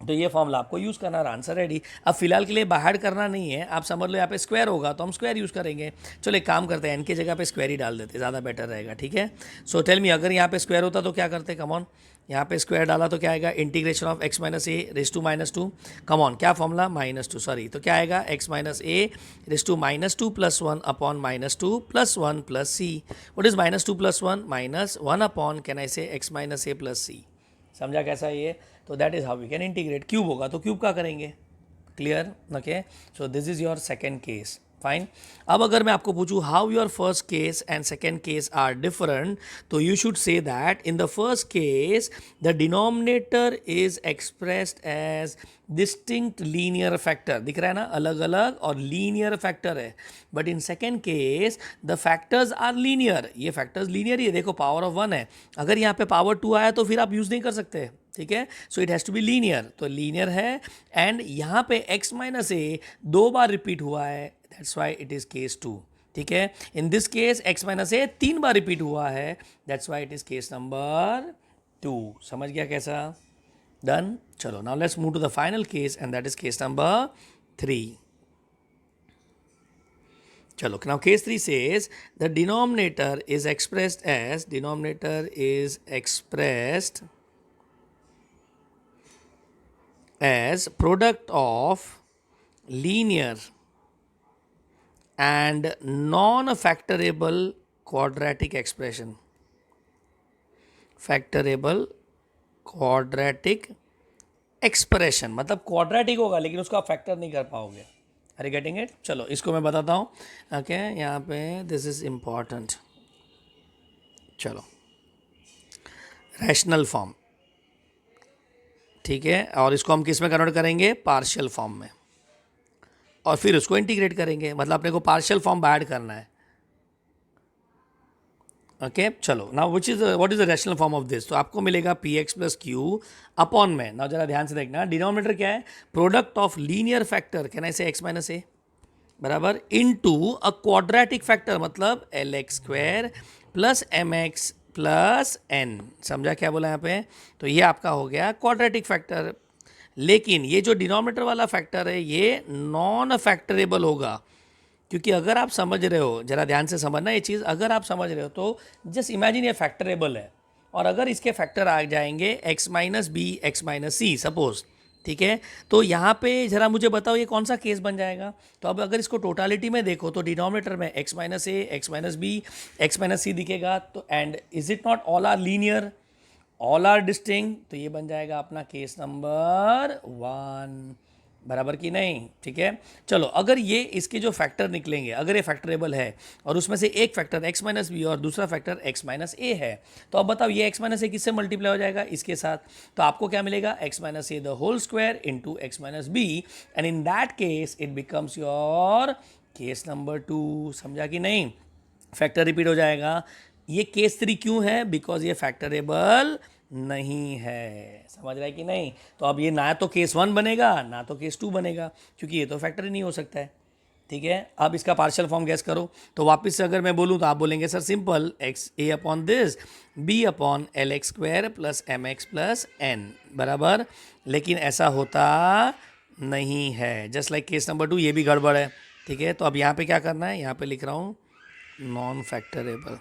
तो ये फॉर्मूला आपको यूज़ करना है, आंसर रेडी। अब फिलहाल के लिए बाहर करना नहीं है, आप समझ लो यहाँ पे स्क्वायर होगा तो हम स्क्वायर यूज़ करेंगे। चलो एक काम करते हैं, एन की जगह पे स्क्वायर ही डाल देते, ज़्यादा बेटर रहेगा, ठीक है। सो टेल मी, अगर यहाँ पे स्क्वायर होता तो क्या करते, कम ऑन, यहाँ पे स्क्वायर डाला तो क्या आएगा, integration of x minus A raise to minus 2, come on, क्या फॉर्मूला, -2, सॉरी, तो क्या आएगा, x minus A raise to -2 plus 1 upon -2 plus 1 plus C. What is -2 plus 1, -1 upon, can I say x minus A plus C. समझा कैसा है ये, तो that is how we can integrate. Cube होगा तो क्यूब का करेंगे, clear, okay. So this is your second case, fine. अब अगर मैं आपको पूछूं how your first case and second case are different, तो you should say that in the first case the denominator is expressed as distinct linear factor, दिख रहा है ना, अलग अलग और लीनियर फैक्टर है। But in second case the factors are linear, ये फैक्टर्स लीनियर ही है, देखो पावर ऑफ 1 है, अगर यहाँ पे पावर 2 आया तो फिर आप यूज़ नहीं कर सकते, ठीक है, so it has to be linear, तो लीनियर है एंड यहाँ पे x माइनस ए 2 बार रिपीट हुआ है, that's why it is case 2। ठीक है, in this case x minus A 3 बार रिपीट हुआ है, that's why it is case number 2। समझ गया कैसा? डन। चलो now let's move to the final case and that is case number 3. चलो, now case 3 says the denominator is expressed as product of linear and non-factorable quadratic expression. Factorable quadratic expression मतलब क्वाड्रेटिक होगा लेकिन उसको आप फैक्टर नहीं कर पाओगे। Are you getting it? चलो इसको मैं बताता हूँ। ओके, यहाँ पे दिस इज इम्पॉर्टेंट। चलो, रैशनल फॉर्म, ठीक है, और इसको हम किस में कन्वर्ट करेंगे? पार्शियल फॉर्म में, और फिर उसको इंटीग्रेट करेंगे, मतलब अपने को पार्शियल फॉर्म बाय ऐड करना है। ओके, चलो now what is the rational form of this? तो आपको मिलेगा P x plus Q upon में, नाउ जरा ध्यान से देखना, डिनोमिनेटर क्या है? Product of linear factor, can I say x minus A बराबर इनटू अ क्वाड्रेटिक फैक्टर, मतलब L x square plus M x plus N. समझा क्या बोला यहाँ पे? तो ये आपका हो गया क्वाड्रेटिक फैक्टर, लेकिन ये जो डिनोमिनेटर वाला फैक्टर है ये नॉन फैक्टरेबल होगा, क्योंकि अगर आप समझ रहे हो, जरा ध्यान से समझना ये चीज़, अगर आप समझ रहे हो तो जस्ट इमेजिन ये फैक्टरेबल है, और अगर इसके फैक्टर आ जाएंगे x minus b x minus c suppose, ठीक है, तो यहाँ पे जरा मुझे बताओ ये कौन सा केस बन जाएगा? तो अब अगर इसको टोटालिटी में देखो तो डिनोमिनेटर में एक्स माइनस ए x minus b x minus c दिखेगा, तो and is it not all are linear, all are distinct, तो ये बन जाएगा अपना केस नंबर 1, बराबर की नहीं? ठीक है, चलो अगर ये इसके जो फैक्टर निकलेंगे, अगर ये फैक्टरेबल है और उसमें से एक फैक्टर एक्स माइनस बी और दूसरा फैक्टर एक्स माइनस ए है, तो अब बताओ ये एक्स माइनस ए किससे मल्टीप्लाई हो जाएगा? इसके साथ, तो आपको क्या मिलेगा? X minus A the whole square into x minus B, and in that case it becomes your case number 2। समझा कि नहीं? फैक्टर रिपीट हो जाएगा। ये केस 3 क्यों है? बिकॉज ये फैक्टरेबल नहीं है। समझ रहा है कि नहीं? तो अब ये ना तो केस 1 बनेगा ना तो केस 2 बनेगा, क्योंकि ये तो फैक्टर ही नहीं हो सकता है। ठीक है, अब इसका पार्शियल फॉर्म गैस करो। तो वापस से अगर मैं बोलूँ तो आप बोलेंगे sir simple, x A upon this B upon L x square plus M x plus N, बराबर, लेकिन ऐसा होता नहीं है। जस्ट लाइक केस नंबर 2 ये भी गड़बड़ है। ठीक है, तो अब यहाँ पे क्या करना है? यहाँ पे लिख रहा हूँ नॉन फैक्टरेबल।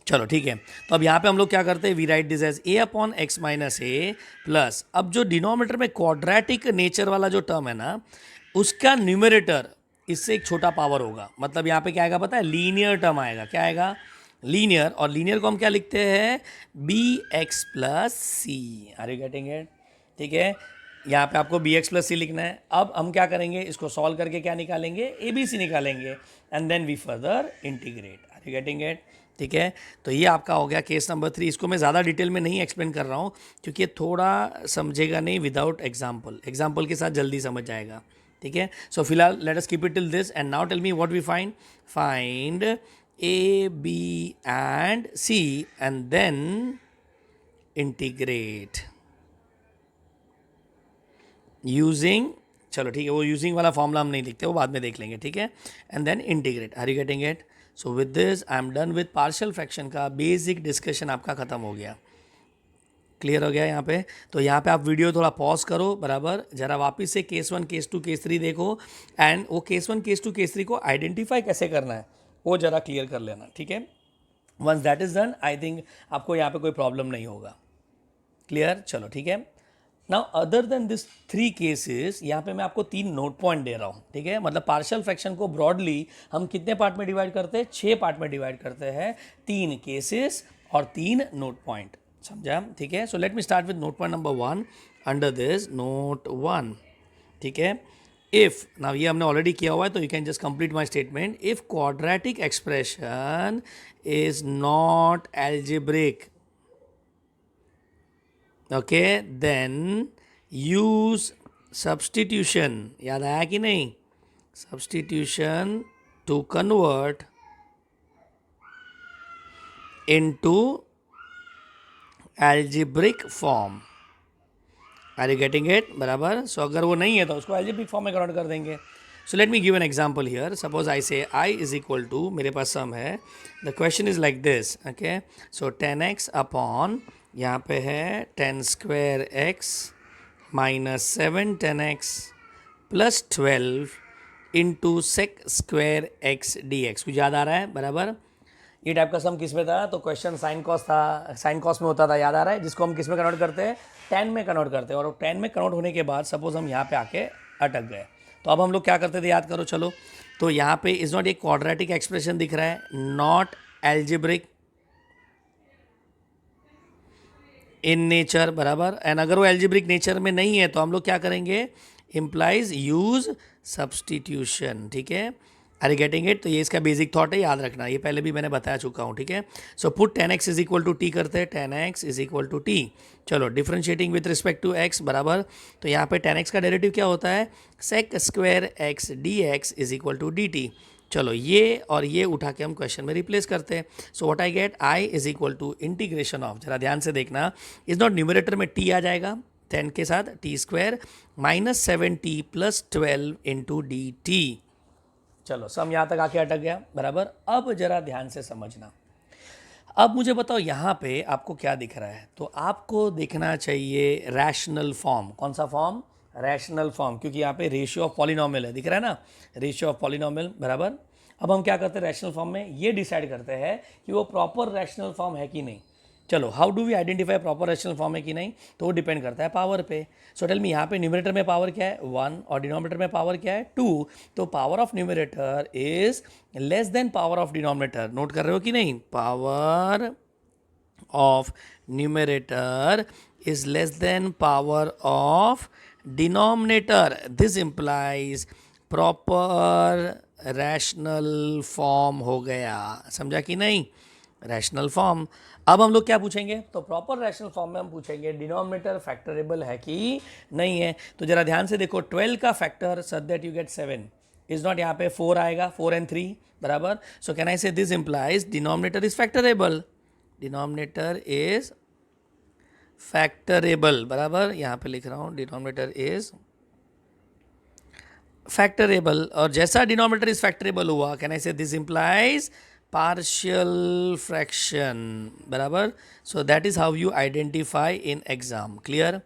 चलो ठीक है, तो अब यहाँ पे हम लोग क्या करते हैं? We write this as A upon x minus A plus, अब जो डिनोमिनेटर में क्वाड्रेटिक नेचर वाला जो टर्म है ना, उसका न्यूमरेटर इससे एक छोटा पावर होगा, मतलब यहाँ पे क्या आएगा पता है? लीनियर टर्म आएगा। क्या आएगा? लीनियर, और लीनियर को हम क्या लिखते हैं? B x plus C. Are you getting it? ठीक है, यहाँ पे आपको बी एक्स प्लस सी लिखना है। अब हम क्या करेंगे? इसको सॉल्व करके क्या निकालेंगे? ए बी सी निकालेंगे, and then we further integrate. Are you getting it? ठीक है, तो ये आपका हो गया केस नंबर 3। इसको मैं ज़्यादा डिटेल में नहीं एक्सप्लेन कर रहा हूँ, क्योंकि ये थोड़ा समझेगा नहीं विदाउट एग्जाम्पल, एग्जाम्पल के साथ जल्दी समझ जाएगा। ठीक है, सो फिलहाल let us keep it till this, and now tell me what we find A B and C and then integrate using, चलो ठीक है, वो यूजिंग वाला फॉर्मूला हम नहीं लिखते, वो बाद में देख लेंगे। ठीक है, and then integrate. Are you getting it? So with this I am done with partial fraction का बेसिक डिस्कशन, आपका खत्म हो गया। क्लियर हो गया यहाँ पे? तो यहाँ पे आप वीडियो थोड़ा पॉज करो, बराबर, जरा वापस से केस 1 केस 2 केस 3 देखो, एंड वो केस 1 केस 2 केस 3 को आइडेंटिफाई कैसे करना है वो जरा क्लियर कर लेना। ठीक है, once that is done I think आपको यहाँ पे कोई प्रॉब्लम नहीं होगा। क्लियर? चलो ठीक है, now other than this 3 cases, यहाँ पे मैं आपको 3 नोट पॉइंट दे रहा हूँ। ठीक है, मतलब पार्शियल फ्रैक्शन को ब्रॉडली हम कितने पार्ट में डिवाइड करते हैं? 6 पार्ट में डिवाइड करते हैं, 3 केसेस और 3 नोट पॉइंट। समझा? ठीक है, so let me start with note point number 1 under this note 1। ठीक है, इफ, नाउ ये हमने ऑलरेडी किया हुआ है तो you can just complete my statement. If quadratic expression is not algebraic, okay, then use substitution। याद आया कि नहीं? substitution to convert into algebraic form. Are you getting it? बराबर। सो अगर वो नहीं है तो उसको एल्जेब्रिक फॉर्म में कन्वर्ट कर देंगे। So let me give an example here. Suppose I say I is equal to, मेरे पास सम है, the question is like this, okay. So 10x upon, यहाँ पे है 10 square X minus 7 10x plus 12 into sec square X D X. कुछ याद आ रहा है? बराबर। ये टाइप का सम किस में था? तो क्वेश्चन साइन कॉस था, साइन कॉस में होता था, याद आ रहा है? जिसको हम किस में कन्वर्ट करते हैं? टेन में कन्वर्ट करते हैं। और टेन में कन्वर्ट होने के बाद सपोज हम यहाँ पे आके अटक गए, तो अब हम लोग क्या करते थे? याद करो चलो। तो यहाँ पे इज नॉट एक क्वाड्रेटिक एक्सप्रेशन दिख रहा है, नॉट एल्जेब्रिक इन नेचर, बराबर। एंड अगर वो एल्जेब्रिक नेचर में नहीं है तो हम लोग क्या करेंगे? इम्प्लाइज यूज सब्सटीट्यूशन, ठीक है। Are you getting it? तो ये इसका बेसिक थॉट है, याद रखना। ये पहले भी मैंने बताया चुका हूँ, ठीक है। So put 10x is equal to t करते हैं, 10x is equal to t. चलो differentiating with respect to x, बराबर। तो यहाँ पे 10x का डेरिवेटिव क्या होता है? Sec square X D X is equal to D T. चलो ये और ये उठा के हम क्वेश्चन में रिप्लेस करते हैं। So what I get? I is equal to integration of, जरा ध्यान से देखना, इज नॉट न्यूमरेटर में टी आ जाएगा 10 के साथ, T square minus 7t plus 12 into D T. चलो सम यहाँ तक आके अटक गया, बराबर। अब जरा ध्यान से समझना। अब मुझे बताओ यहाँ पे आपको क्या दिख रहा है? तो आपको दिखना चाहिए रैशनल फॉर्म। कौन सा फॉर्म? रैशनल फॉर्म, क्योंकि यहाँ पे रेशियो ऑफ पॉलिनोमियल है, दिख रहा है ना? रेशियो ऑफ पॉलिनोमियल, बराबर। अब हम क्या करते हैं रैशनल फॉर्म में? ये डिसाइड करते हैं कि वो प्रॉपर रैशनल फॉर्म है कि नहीं। चलो how do we identify proper rational form है कि नहीं? तो वो डिपेंड करता है पावर पे। सो टेल मी, यहाँ पे न्यूमरेटर में पावर क्या है? 1 और डिनोमिनेटर में पावर क्या है? 2। तो power of numerator is less than power of denominator. Note कर रहे हो कि नहीं? Power of numerator is less than power of denominator. This implies proper rational form हो गया। समझा कि नहीं? Rational form. अब हम लोग क्या पूछेंगे? तो प्रॉपर रैशनल फॉर्म में हम पूछेंगे डिनोमिनेटर फैक्टरेबल है कि नहीं है। तो जरा ध्यान से देखो, 12 का factor such that you gate 7 is not, यहाँ पे 4 आएगा, 4 and 3, बराबर। सो can I say this implies denominator is factorable, denominator is factorable, बराबर। यहाँ पे लिख रहा हूँ डिनोमिनेटर इज फैक्टरेबल। और जैसा डिनोमिनेटर इज फैक्टरेबल हुआ, can I say this implies partial fraction, बराबर। सो that is how you identify in exam. Clear?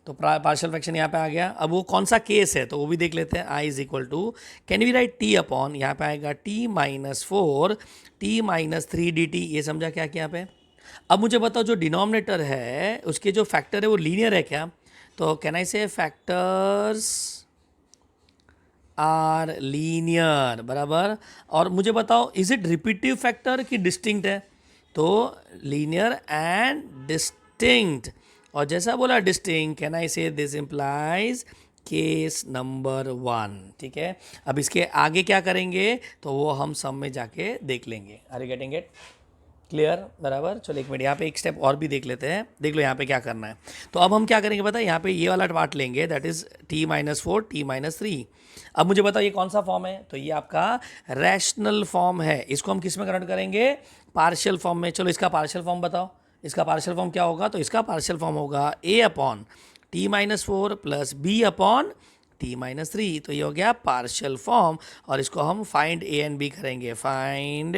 तो पार्शियल फ्रैक्शन यहाँ पे आ गया। अब वो कौन सा केस है तो वो भी देख लेते हैं। I is equal to, can we write t upon, यहाँ पे आएगा t minus 4 t minus 3 d t. ये समझा क्या क्या पे? अब मुझे बताओ जो डिनोमिनेटर है उसके जो फैक्टर है वो लीनियर है क्या? तो कैन आई से फैक्टर्स आर लीनियर, बराबर। और मुझे बताओ इज इट रिपीटिव फैक्टर कि डिस्टिंक्ट है? तो लीनियर एंड डिस्टिंक्ट। और जैसा बोला distinct, can I say this implies case number 1, ठीक है। अब इसके आगे क्या करेंगे तो वो हम सम में जाके देख लेंगे। Are you getting it? Clear, बराबर। चलो एक मिनट, यहाँ पे एक स्टेप और भी देख लेते हैं। देख लो यहाँ पे क्या करना है। तो अब हम क्या करेंगे पता है? यहाँ पे ये वाला पार्ट लेंगे, that is t minus 4 t minus 3। अब मुझे बताओ ये कौन सा फॉर्म है? तो ये आपका रैशनल फॉर्म है। इसको हम किस में कन्वर्ट करेंगे? पार्शियल फॉर्म में। चलो इसका पार्शियल फॉर्म बताओ। इसका पार्शियल फॉर्म क्या होगा? तो इसका पार्शियल फॉर्म होगा a upon t minus 4 plus b upon t minus 3। तो ये हो गया पार्शियल फॉर्म। और इसको हम फाइंड a एंड b करेंगे, फाइंड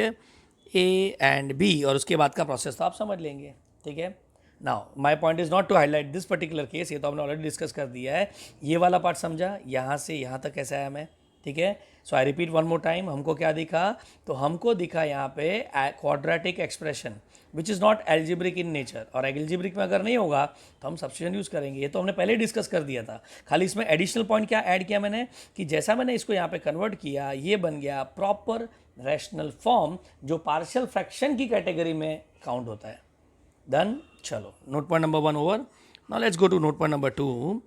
ए एंड बी, और उसके बाद का प्रोसेस तो आप समझ लेंगे, ठीक है। Now my point is not to highlight this particular case, ये तो हमने ऑलरेडी डिस्कस कर दिया है। ये वाला पार्ट समझा, यहाँ से यहाँ तक कैसे आया मैं, ठीक है। So I repeat one more time, हमको क्या दिखा? तो हमको दिखा यहाँ पे quadratic expression which is not algebraic in nature. और एल्जेब्रिक में अगर नहीं होगा तो हम सब्स्टिट्यूशन यूज़ करेंगे। ये तो हमने पहले डिस्कस कर दिया था। खाली इसमें एडिशनल पॉइंट क्या ऐड किया मैंने कि जैसा मैंने इसको यहाँ पे कन्वर्ट किया, ये बन गया प्रॉपर रैशनल फॉर्म जो पार्शियल फ्रैक्शन की कैटेगरी में काउंट होता है। डन। चलो note point number 1 over. Now let's go to note point number 2।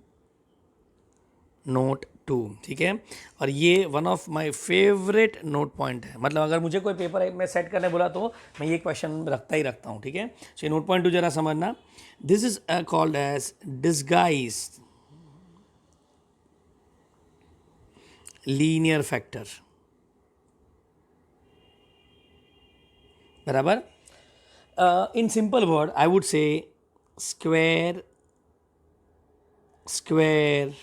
Note 2, ठीक है। और ये one of my favourite note point है। मतलब अगर मुझे कोई पेपर में सेट करने बोला तो मैं ये क्वेश्चन रखता ही रखता हूँ, ठीक है। सो नोट पॉइंट 2 जरा समझना। This is called as disguise linear factor, बराबर। In simple word I would say square square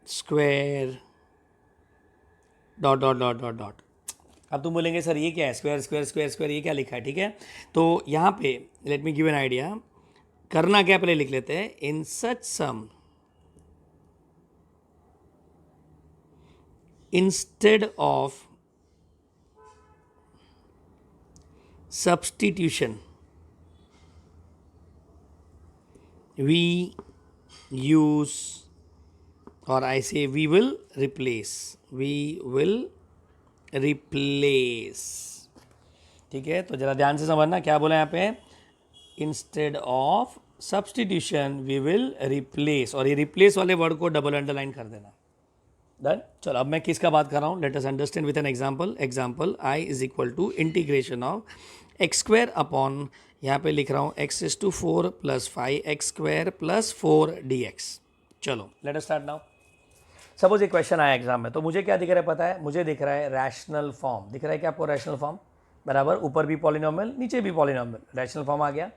square dot dot dot dot dot. अब तुम बोलेंगे सर ये क्या है, स्क्वायर स्क्वायर स्क्वायर स्क्वायर ये क्या लिखा है, ठीक है। तो यहाँ पे let me give an idea, करना क्या पहले लिख लेते हैं, in such sum instead of substitution we use, or I say we will replace, ठीक है। तो जरा ध्यान से समझना क्या बोला यहाँ पे, instead of substitution we will replace, और ये रिप्लेस वाले वर्ड को डबल अंडरलाइन कर देना। डन। चलो अब मैं किसका बात कर रहा हूँ, let us understand with an example. Example I is equal to integration of x square upon, यहाँ पे लिख रहा हूँ X is to 4 + 5x square + 4 dx। चलो let us start now. Suppose एक क्वेश्चन आया एग्जाम में, तो मुझे क्या दिख रहा है पता है, मुझे दिख रहा है रैशनल फॉर्म, दिख रहा है क्या आपको, रैशनल फॉर्म बराबर, ऊपर भी पॉलिनोमियल नीचे भी पॉलिनोमियल, रैशनल फॉर्म आ गया।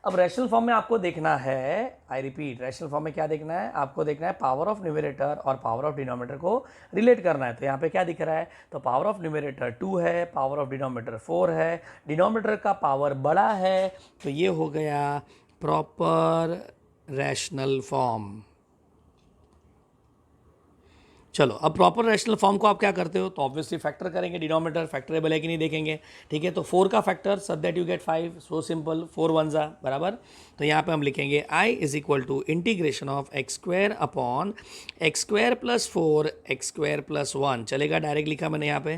अब रैशनल फॉर्म में आपको देखना है, आई रिपीट, रैशनल फॉर्म में क्या देखना है आपको, देखना है पावर ऑफ न्यूमरेटर और पावर ऑफ डिनोमिनेटर को रिलेट करना है। तो यहाँ पे क्या दिख रहा है, तो पावर ऑफ न्यूमरेटर 2 है, पावर ऑफ डिनोमिनेटर 4 है, डिनोमिनेटर का पावर बड़ा है, तो ये हो गया प्रॉपर रैशनल फॉर्म। चलो अब प्रॉपर रैशनल फॉर्म को आप क्या करते हो, तो ऑब्वियसली फैक्टर करेंगे, डिनोमिनेटर फैक्टरेबल है कि नहीं देखेंगे, ठीक है। तो 4 का factor so that you get 5, so simple, 4 1 बराबर। तो यहाँ पे हम लिखेंगे आई is equal to integration of x square upon x square + 4 x square + 1, चलेगा, डायरेक्ट लिखा मैंने यहाँ पे,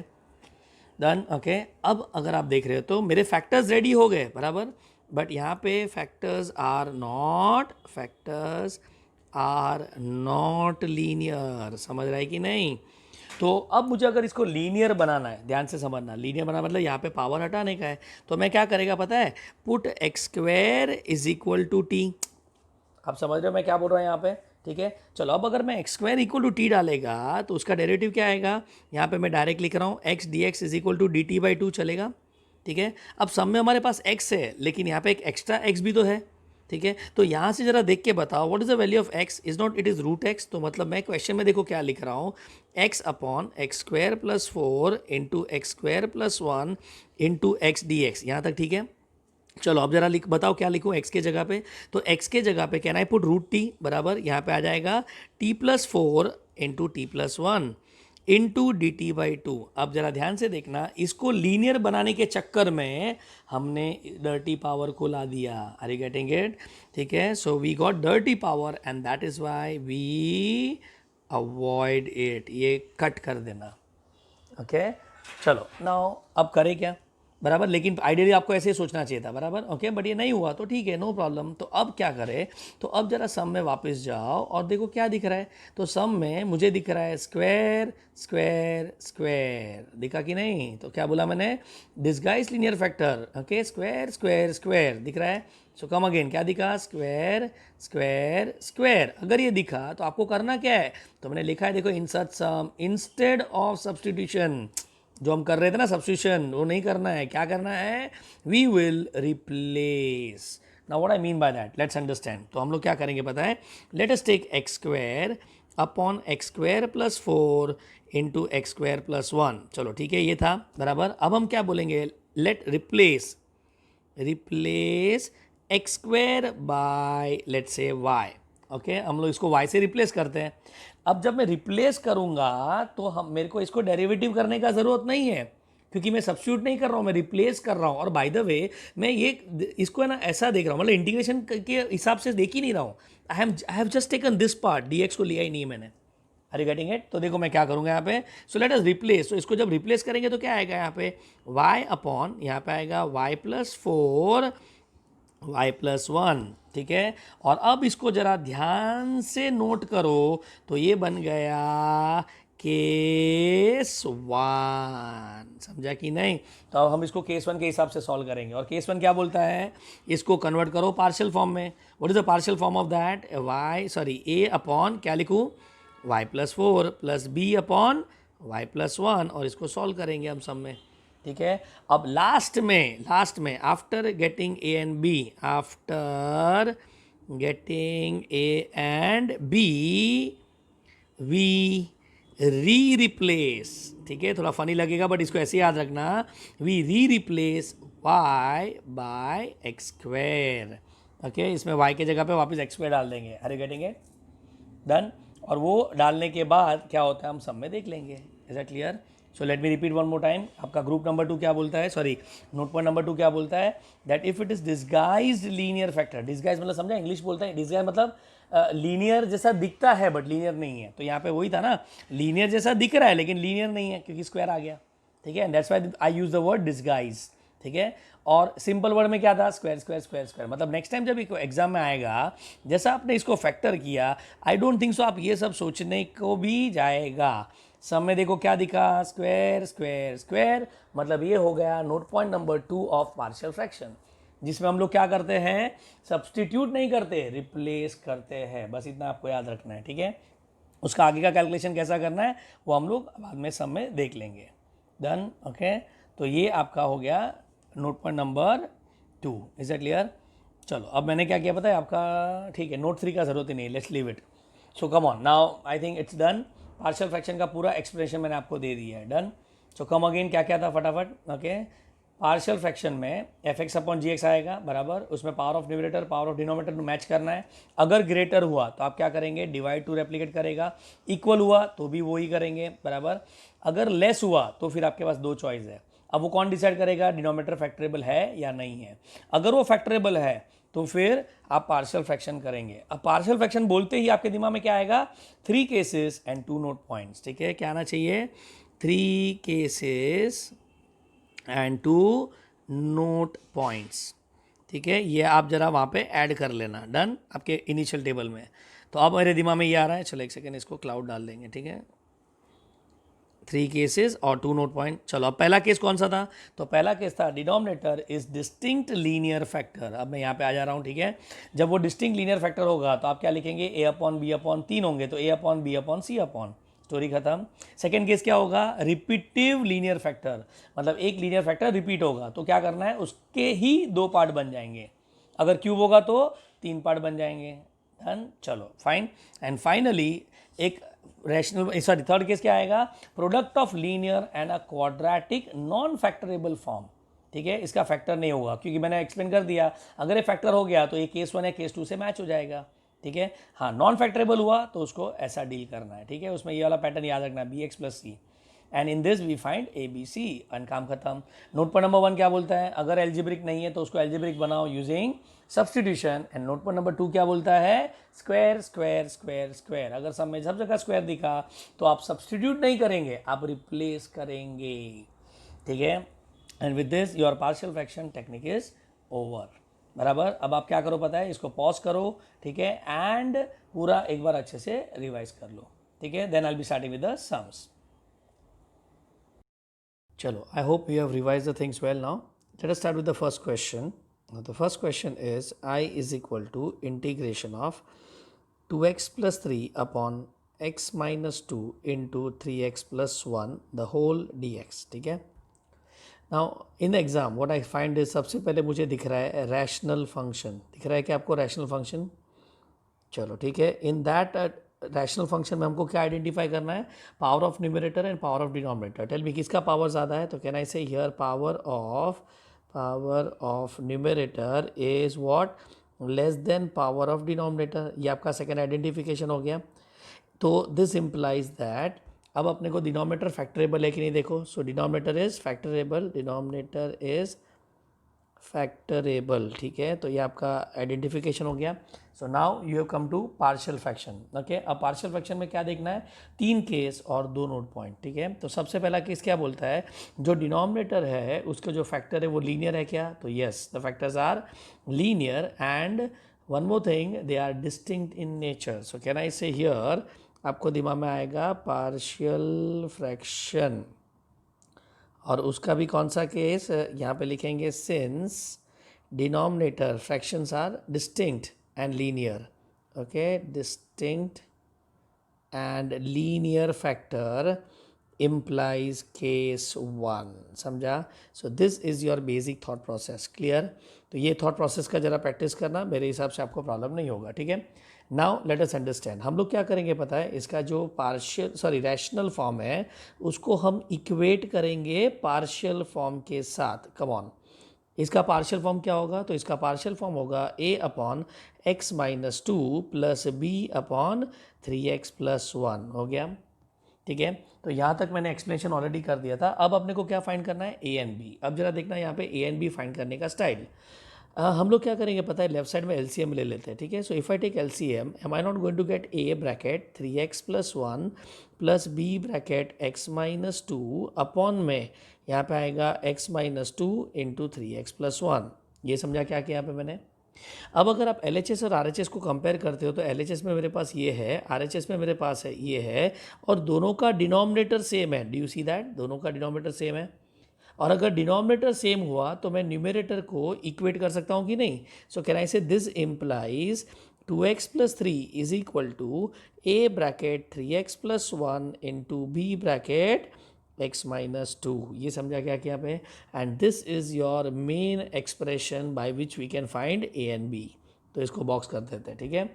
डन, ओके। अब अगर आप देख रहे हो तो मेरे फैक्टर्स रेडी हो गए बराबर, बट यहाँ पे फैक्टर्स आर नॉट लीनियर, समझ रहा है कि नहीं। तो अब मुझे अगर इसको लीनियर बनाना है, ध्यान से समझना, लीनियर बनाना मतलब यहाँ पे पावर हटाने का है, तो मैं क्या करेगा पता है, put X square is equal to T. आप समझ रहे हो मैं क्या बोल रहा हूँ यहाँ पे, ठीक है। चलो अब अगर मैं X square equal to T डालेगा तो उसका डेरिवेटिव क्या आएगा, यहाँ पे मैं डायरेक्ट लिख रहा हूँ X D X is equal to D T by 2, चलेगा, ठीक है। अब सब में हमारे पास एक्स है, लेकिन यहाँ पे एक एक्स्ट्रा एक्स भी तो है, ठीक है। तो यहाँ से जरा देख के बताओ what is the value of X, is not, it is root X. तो मतलब मैं क्वेश्चन में देखो क्या लिख रहा हूँ, x upon x square + 4 into X square + 1 into x D x, यहाँ तक ठीक है। चलो अब जरा लिख बताओ क्या लिखूँ एक्स के जगह पे, तो एक्स के जगह पे can I put root T बराबर, यहाँ पे आ जाएगा t+4 into t+1 into D T by 2। अब जरा ध्यान से देखना, इसको लीनियर बनाने के चक्कर में हमने डर्टी पावर को ला दिया, आर यू गेटिंग इट, ठीक है। So we got dirty power and that is why we avoid it, ये कट कर देना, ओके। चलो नाउ अब करें क्या बराबर, लेकिन आइडियली आपको ऐसे ही सोचना चाहिए था बराबर, ओके, बट ये नहीं हुआ तो ठीक है, नो प्रॉब्लम। तो अब क्या करें, तो अब जरा सम में वापस जाओ और देखो क्या दिख रहा है, तो सम में मुझे दिख रहा है स्क्वायर स्क्वायर स्क्वायर, दिखा कि नहीं, तो क्या बोला मैंने, disguise linear factor, okay, square square square दिख रहा है। सो कम अगेन, क्या दिखा, स्क्वायर स्क्वायर स्क्वायर। अगर ये दिखा तो आपको करना क्या है, तो मैंने लिखा है देखो, insert sum instead of substitution, जो हम कर रहे थे ना सब्स्टिट्यूशन, वो नहीं करना है, क्या करना है, we will replace. Now what I mean by that, let's understand. तो हम लोग क्या करेंगे पता है, let us take X square upon x square + 4 into X square + 1, चलो ठीक है, ये था बराबर। अब हम क्या बोलेंगे, let replace X square by let's say Y, okay, हम लोग इसको y से रिप्लेस करते हैं। अब जब मैं रिप्लेस करूंगा तो हम, मेरे को इसको डेरिवेटिव करने का ज़रूरत नहीं है, क्योंकि मैं सब्स्टिट्यूट नहीं कर रहा हूँ, मैं रिप्लेस कर रहा हूँ। और बाय द वे मैं ये इसको है ना ऐसा देख रहा हूँ, मतलब इंटीग्रेशन के हिसाब से देख ही नहीं रहा हूँ, I have just taken this part, dx को लिया ही नहीं है मैंने, आर यू गेटिंग इट। तो देखो मैं क्या करूँगा यहाँ पे, सो लेट अस रिप्लेस, तो इसको जब रिप्लेस करेंगे तो क्या आएगा यहाँ पे, y अपॉन, यहाँ पे आएगा y + 4 y + 1, ठीक है। और अब इसको जरा ध्यान से नोट करो, तो ये बन गया केस 1, समझा कि नहीं। तो अब हम इसको केस 1 के हिसाब से सॉल्व करेंगे, और केस 1 क्या बोलता है, इसको कन्वर्ट करो पार्शियल फॉर्म में। What is the partial form of that, a upon क्या लिखूँ, y + 4 + b अपॉन y + 1, और इसको सॉल्व करेंगे हम सब में, ठीक है। अब लास्ट में after getting A and B, after getting A and B we replace, ठीक है, थोड़ा फनी लगेगा बट इसको ऐसे याद रखना, we replace y by X square. Okay, इसमें y के जगह पे वापस एक्स स्क्वेयर डाल देंगे। Are you getting it? Done. और वो डालने के बाद क्या होता है हम सब में देख लेंगे। Is that clear? So let me repeat one more time. आपका ग्रुप नंबर 2 क्या बोलता है, सॉरी नोट पॉइंट नंबर 2 क्या बोलता है, that if it is disguised linear factor, disguise मतलब समझा, इंग्लिश बोलते हैं डिस्गाइज मतलब लीनियर जैसा दिखता है बट लीनियर नहीं है। तो यहाँ पे वही था ना, लीनियर जैसा दिख रहा है लेकिन लीनियर नहीं है क्योंकि स्क्वायर आ गया, ठीक है। That's why I use the word disguise, ठीक है। और सिंपल वर्ड में क्या था, स्क्वायर स्क्वायर स्क्वायर स्क्वायर। मतलब नेक्स्ट टाइम जब एग्जाम में आएगा, जैसा आपने इसको फैक्टर किया, आई डोंट थिंक सो आप ये सब सोचने को भी जाएगा। सब में देखो क्या दिखा, स्क्वायर स्क्वायर स्क्वायर, मतलब ये हो गया note point number 2 of partial fraction, जिसमें हम लोग क्या करते हैं, सब्सटीट्यूट नहीं करते, रिप्लेस करते हैं। बस इतना आपको याद रखना है, ठीक है। उसका आगे का कैलकुलेशन कैसा करना है वो हम लोग बाद में सब में देख लेंगे। Done, okay. तो ये आपका हो गया note point number 2। Is that clear? चलो अब मैंने क्या किया पता है आपका, ठीक है, नोट 3 का जरूरत ही नहीं, let's leave it. So come on now, I think it's done. Partial fraction का पूरा एक्सप्लेनेशन मैंने आपको दे दिया है। डन। सो कम अगेन, क्या क्या था फटाफट। ओके, पार्शियल फ्रैक्शन में एफ एक्स अपॉन जी एक्स आएगा बराबर, उसमें power of numerator power of denominator को मैच करना है। अगर ग्रेटर हुआ तो आप क्या करेंगे, डिवाइड टू रेप्लिकेट करेगा। इक्वल हुआ तो भी वो ही करेंगे बराबर। अगर लेस हुआ तो फिर आपके पास दो चॉइस है। अब वो कौन डिसाइड करेगा, डिनोमिनेटर फैक्टरेबल है या नहीं है। अगर वो फैक्टरेबल है तो फिर आप पार्शियल फ्रैक्शन करेंगे। अब पार्शियल फ्रैक्शन बोलते ही आपके दिमाग में क्या आएगा, 3 केसेस एंड 2 नोट पॉइंट्स, ठीक है। क्या आना चाहिए, 3 केसेस एंड 2 नोट पॉइंट्स, ठीक है। ये आप जरा वहाँ पे ऐड कर लेना। डन, आपके इनिशियल टेबल में। तो अब मेरे दिमाग में ये आ रहा है, चलो एक सेकेंड, इसको क्लाउड डाल देंगे, ठीक है। 3 केसेस और 2 नोट पॉइंट। चलो अब पहला केस कौन सा था, तो पहला केस था denominator is distinct linear factor. अब मैं यहाँ पे आ जा रहा हूँ, ठीक है। जब वो डिस्टिंक्ट लीनियर फैक्टर होगा तो आप क्या लिखेंगे, ए अपॉन बी अपॉन 3 होंगे, तो ए अपॉन बी अपॉन सी अपॉन, स्टोरी खत्म। सेकेंड केस क्या होगा, रिपीटिव लीनियर फैक्टर, मतलब एक लीनियर फैक्टर रिपीट होगा तो क्या करना है, उसके ही 2 पार्ट बन जाएंगे। अगर क्यूब होगा तो 3 पार्ट बन जाएंगे। डन, चलो फाइन। एंड फाइनली एक रैशनल, सॉरी थर्ड केस क्या आएगा, product of linear and a quadratic non factorable form, ठीक है। इसका फैक्टर नहीं होगा क्योंकि मैंने एक्सप्लेन कर दिया, अगर ये फैक्टर हो गया तो ये केस 1 है केस 2 से मैच हो जाएगा, ठीक है। हाँ, नॉन फैक्टरेबल हुआ तो उसको ऐसा डील करना है, ठीक है। उसमें ये वाला पैटर्न याद रखना है, B x plus C, and in this we find A B C, and काम खत्म। नोट पर नंबर 1 क्या बोलता है, अगर एल्जेब्रिक नहीं है तो उसको एल्जेब्रिक बनाओ यूजिंग सब्सटीट्यूशन। एंड नोट पर नंबर 2 क्या बोलता है, स्क्वायर स्क्वायर स्क्वायर स्क्वायर। अगर सब में सब जगह स्क्वायर दिखा तो आप सब्सटीट्यूट नहीं करेंगे, आप रिप्लेस करेंगे, ठीक है। And with this your partial fraction technique is over, बराबर। अब आप क्या करो पता है, इसको पॉज करो, ठीक है, एंड पूरा एक बार अच्छे से रिवाइज कर लो, ठीक है। Then I will be starting with the sums. Chalo, I hope you have revised the things well now. Let us start with the first question. Now, the first question is I is equal to integration of 2x plus 3 upon x minus 2 into 3x plus 1 the whole dx, ठीक है। Now, in the exam, what I find is सबसे पहले मुझे दिख रहा है rational function, दिख रहा है क्या आपको rational function? चलो ठीक है, इन दैट रैशनल फंक्शन में हमको क्या आइडेंटिफाई करना है, power of numerator and power of denominator. Tell me किसका पावर ज़्यादा है, तो can I say here power of numerator is what, less than power of denominator. ये आपका सेकेंड आइडेंटिफिकेशन हो गया। तो दिस इम्प्लाइज दैट अब अपने को डिनोमिनेटर फैक्टरेबल है कि नहीं देखो, so denominator is factorable, denominator is factorable, ठीक है। तो ये आपका आइडेंटिफिकेशन हो गया। So now you have come to partial fraction, okay. अब पार्शियल फ्रैक्शन में क्या देखना है, 3 केस और 2 नोट पॉइंट, ठीक है। तो सबसे पहला केस क्या बोलता है, जो डिनोमिनेटर है उसका जो फैक्टर है वो लीनियर है क्या, तो yes the factors are linear, and one more thing they are distinct in nature. So can I say here, आपको दिमाग में आएगा पार्शियल फ्रैक्शन, और उसका भी कौन सा केस यहाँ पे लिखेंगे, since denominator fractions are distinct and linear, okay, distinct and linear factor implies case 1. समझा? So this is your basic thought process. Clear? तो ये thought process का जरा प्रैक्टिस करना, मेरे हिसाब से आपको प्रॉब्लम नहीं होगा. ठीक है. Now let us understand. हम लोग क्या करेंगे पता है, इसका जो रैशनल फॉर्म है उसको हम इक्वेट करेंगे पार्शियल फॉर्म के साथ. Come on. इसका पार्शियल फॉर्म क्या होगा? तो इसका पार्शियल फॉर्म होगा a upon x minus 2 plus b upon 3x plus 1. हो गया. ठीक है. तो यहाँ तक मैंने एक्सप्लेनेशन ऑलरेडी कर दिया था. अब अपने को क्या फाइंड करना है? a and b. अब जरा देखना यहाँ पे a एंड b फाइंड करने का स्टाइल. हम लोग क्या करेंगे पता है, लेफ्ट साइड में एलसीएम ले लेते हैं. ठीक है. So if I take LCM, am I not going to get a bracket 3x plus 1 plus b bracket x minus 2 upon में यहाँ पे आएगा x minus 2 into 3x plus 1. ये समझा क्या किया यहाँ पे मैंने? अब अगर आप LHS और RHS को कंपेयर करते हो तो LHS में मेरे पास ये है, RHS में मेरे पास है ये है, और दोनों का डिनोमिनेटर सेम है. Do you see that? दोनों का डिनोमिनेटर सेम है. और अगर डिनोमिनेटर सेम हुआ तो मैं न्यूमरेटर को इक्वेट कर सकता हूँ कि नहीं? सो can I say this implies 2x plus 3 is equal to a bracket 3x plus 1 into b bracket x minus 2. ये समझा क्या यहाँ पे? And this is your main expression by which we can find a and b. तो इसको बॉक्स कर देते हैं. ठीक है.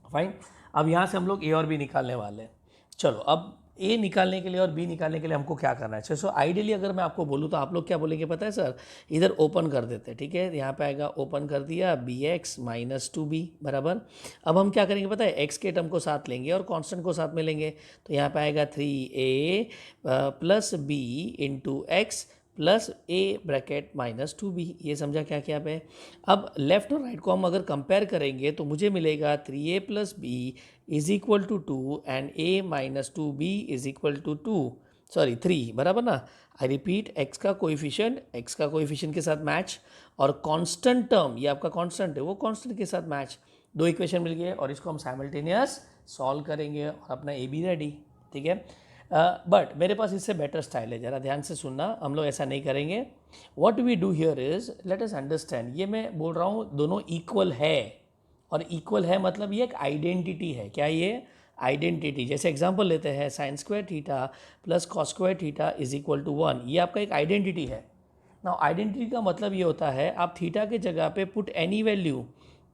फाइन. अब यहाँ से हम लोग a और b निकालने वाले हैं. चलो, अब a निकालने के लिए और b निकालने के लिए हमको क्या करना है? सो आइडियली अगर मैं आपको बोलूँ तो आप लोग क्या बोलेंगे पता है सर? इधर ओपन कर देते हैं. ठीक है. यहाँ पे आएगा, ओपन कर दिया, bx माइनस 2b बराबर. अब हम क्या करेंगे पता है? x के टर्म को साथ लेंगे और कांस्टेंट को साथ में लेंगे. तो यहाँ पे आएगा 3a plus b into x plus a bracket minus 2b. ये समझा क्या क्या पे? अब लेफ्ट और राइट को हम अगर कंपेयर करेंगे तो मुझे मिलेगा 3a plus b is equal to 2 and a minus 2b is equal to 3 बराबर ना. आई रिपीट, x का कोएफिशिएंट के साथ मैच, और कांस्टेंट टर्म, ये आपका कांस्टेंट है, वो कांस्टेंट के साथ मैच. दो इक्वेशन मिल गए और इसको हम साइमल्टेनियस सॉल्व करेंगे और अपना a b रेडी. ठीक है. बट मेरे पास इससे बेटर स्टाइल है, ज़रा ध्यान से सुनना. हम लोग ऐसा नहीं करेंगे. What we do here is, let us understand. ये मैं बोल रहा हूँ दोनों इक्वल है, और इक्वल है मतलब ये एक आइडेंटिटी है. क्या ये? आइडेंटिटी. जैसे एग्जांपल लेते हैं, sine square theta plus cos square theta is equal to 1. ये आपका एक आइडेंटिटी है. नाउ आइडेंटिटी का मतलब ये होता है, आप थीटा के जगह पे put any value,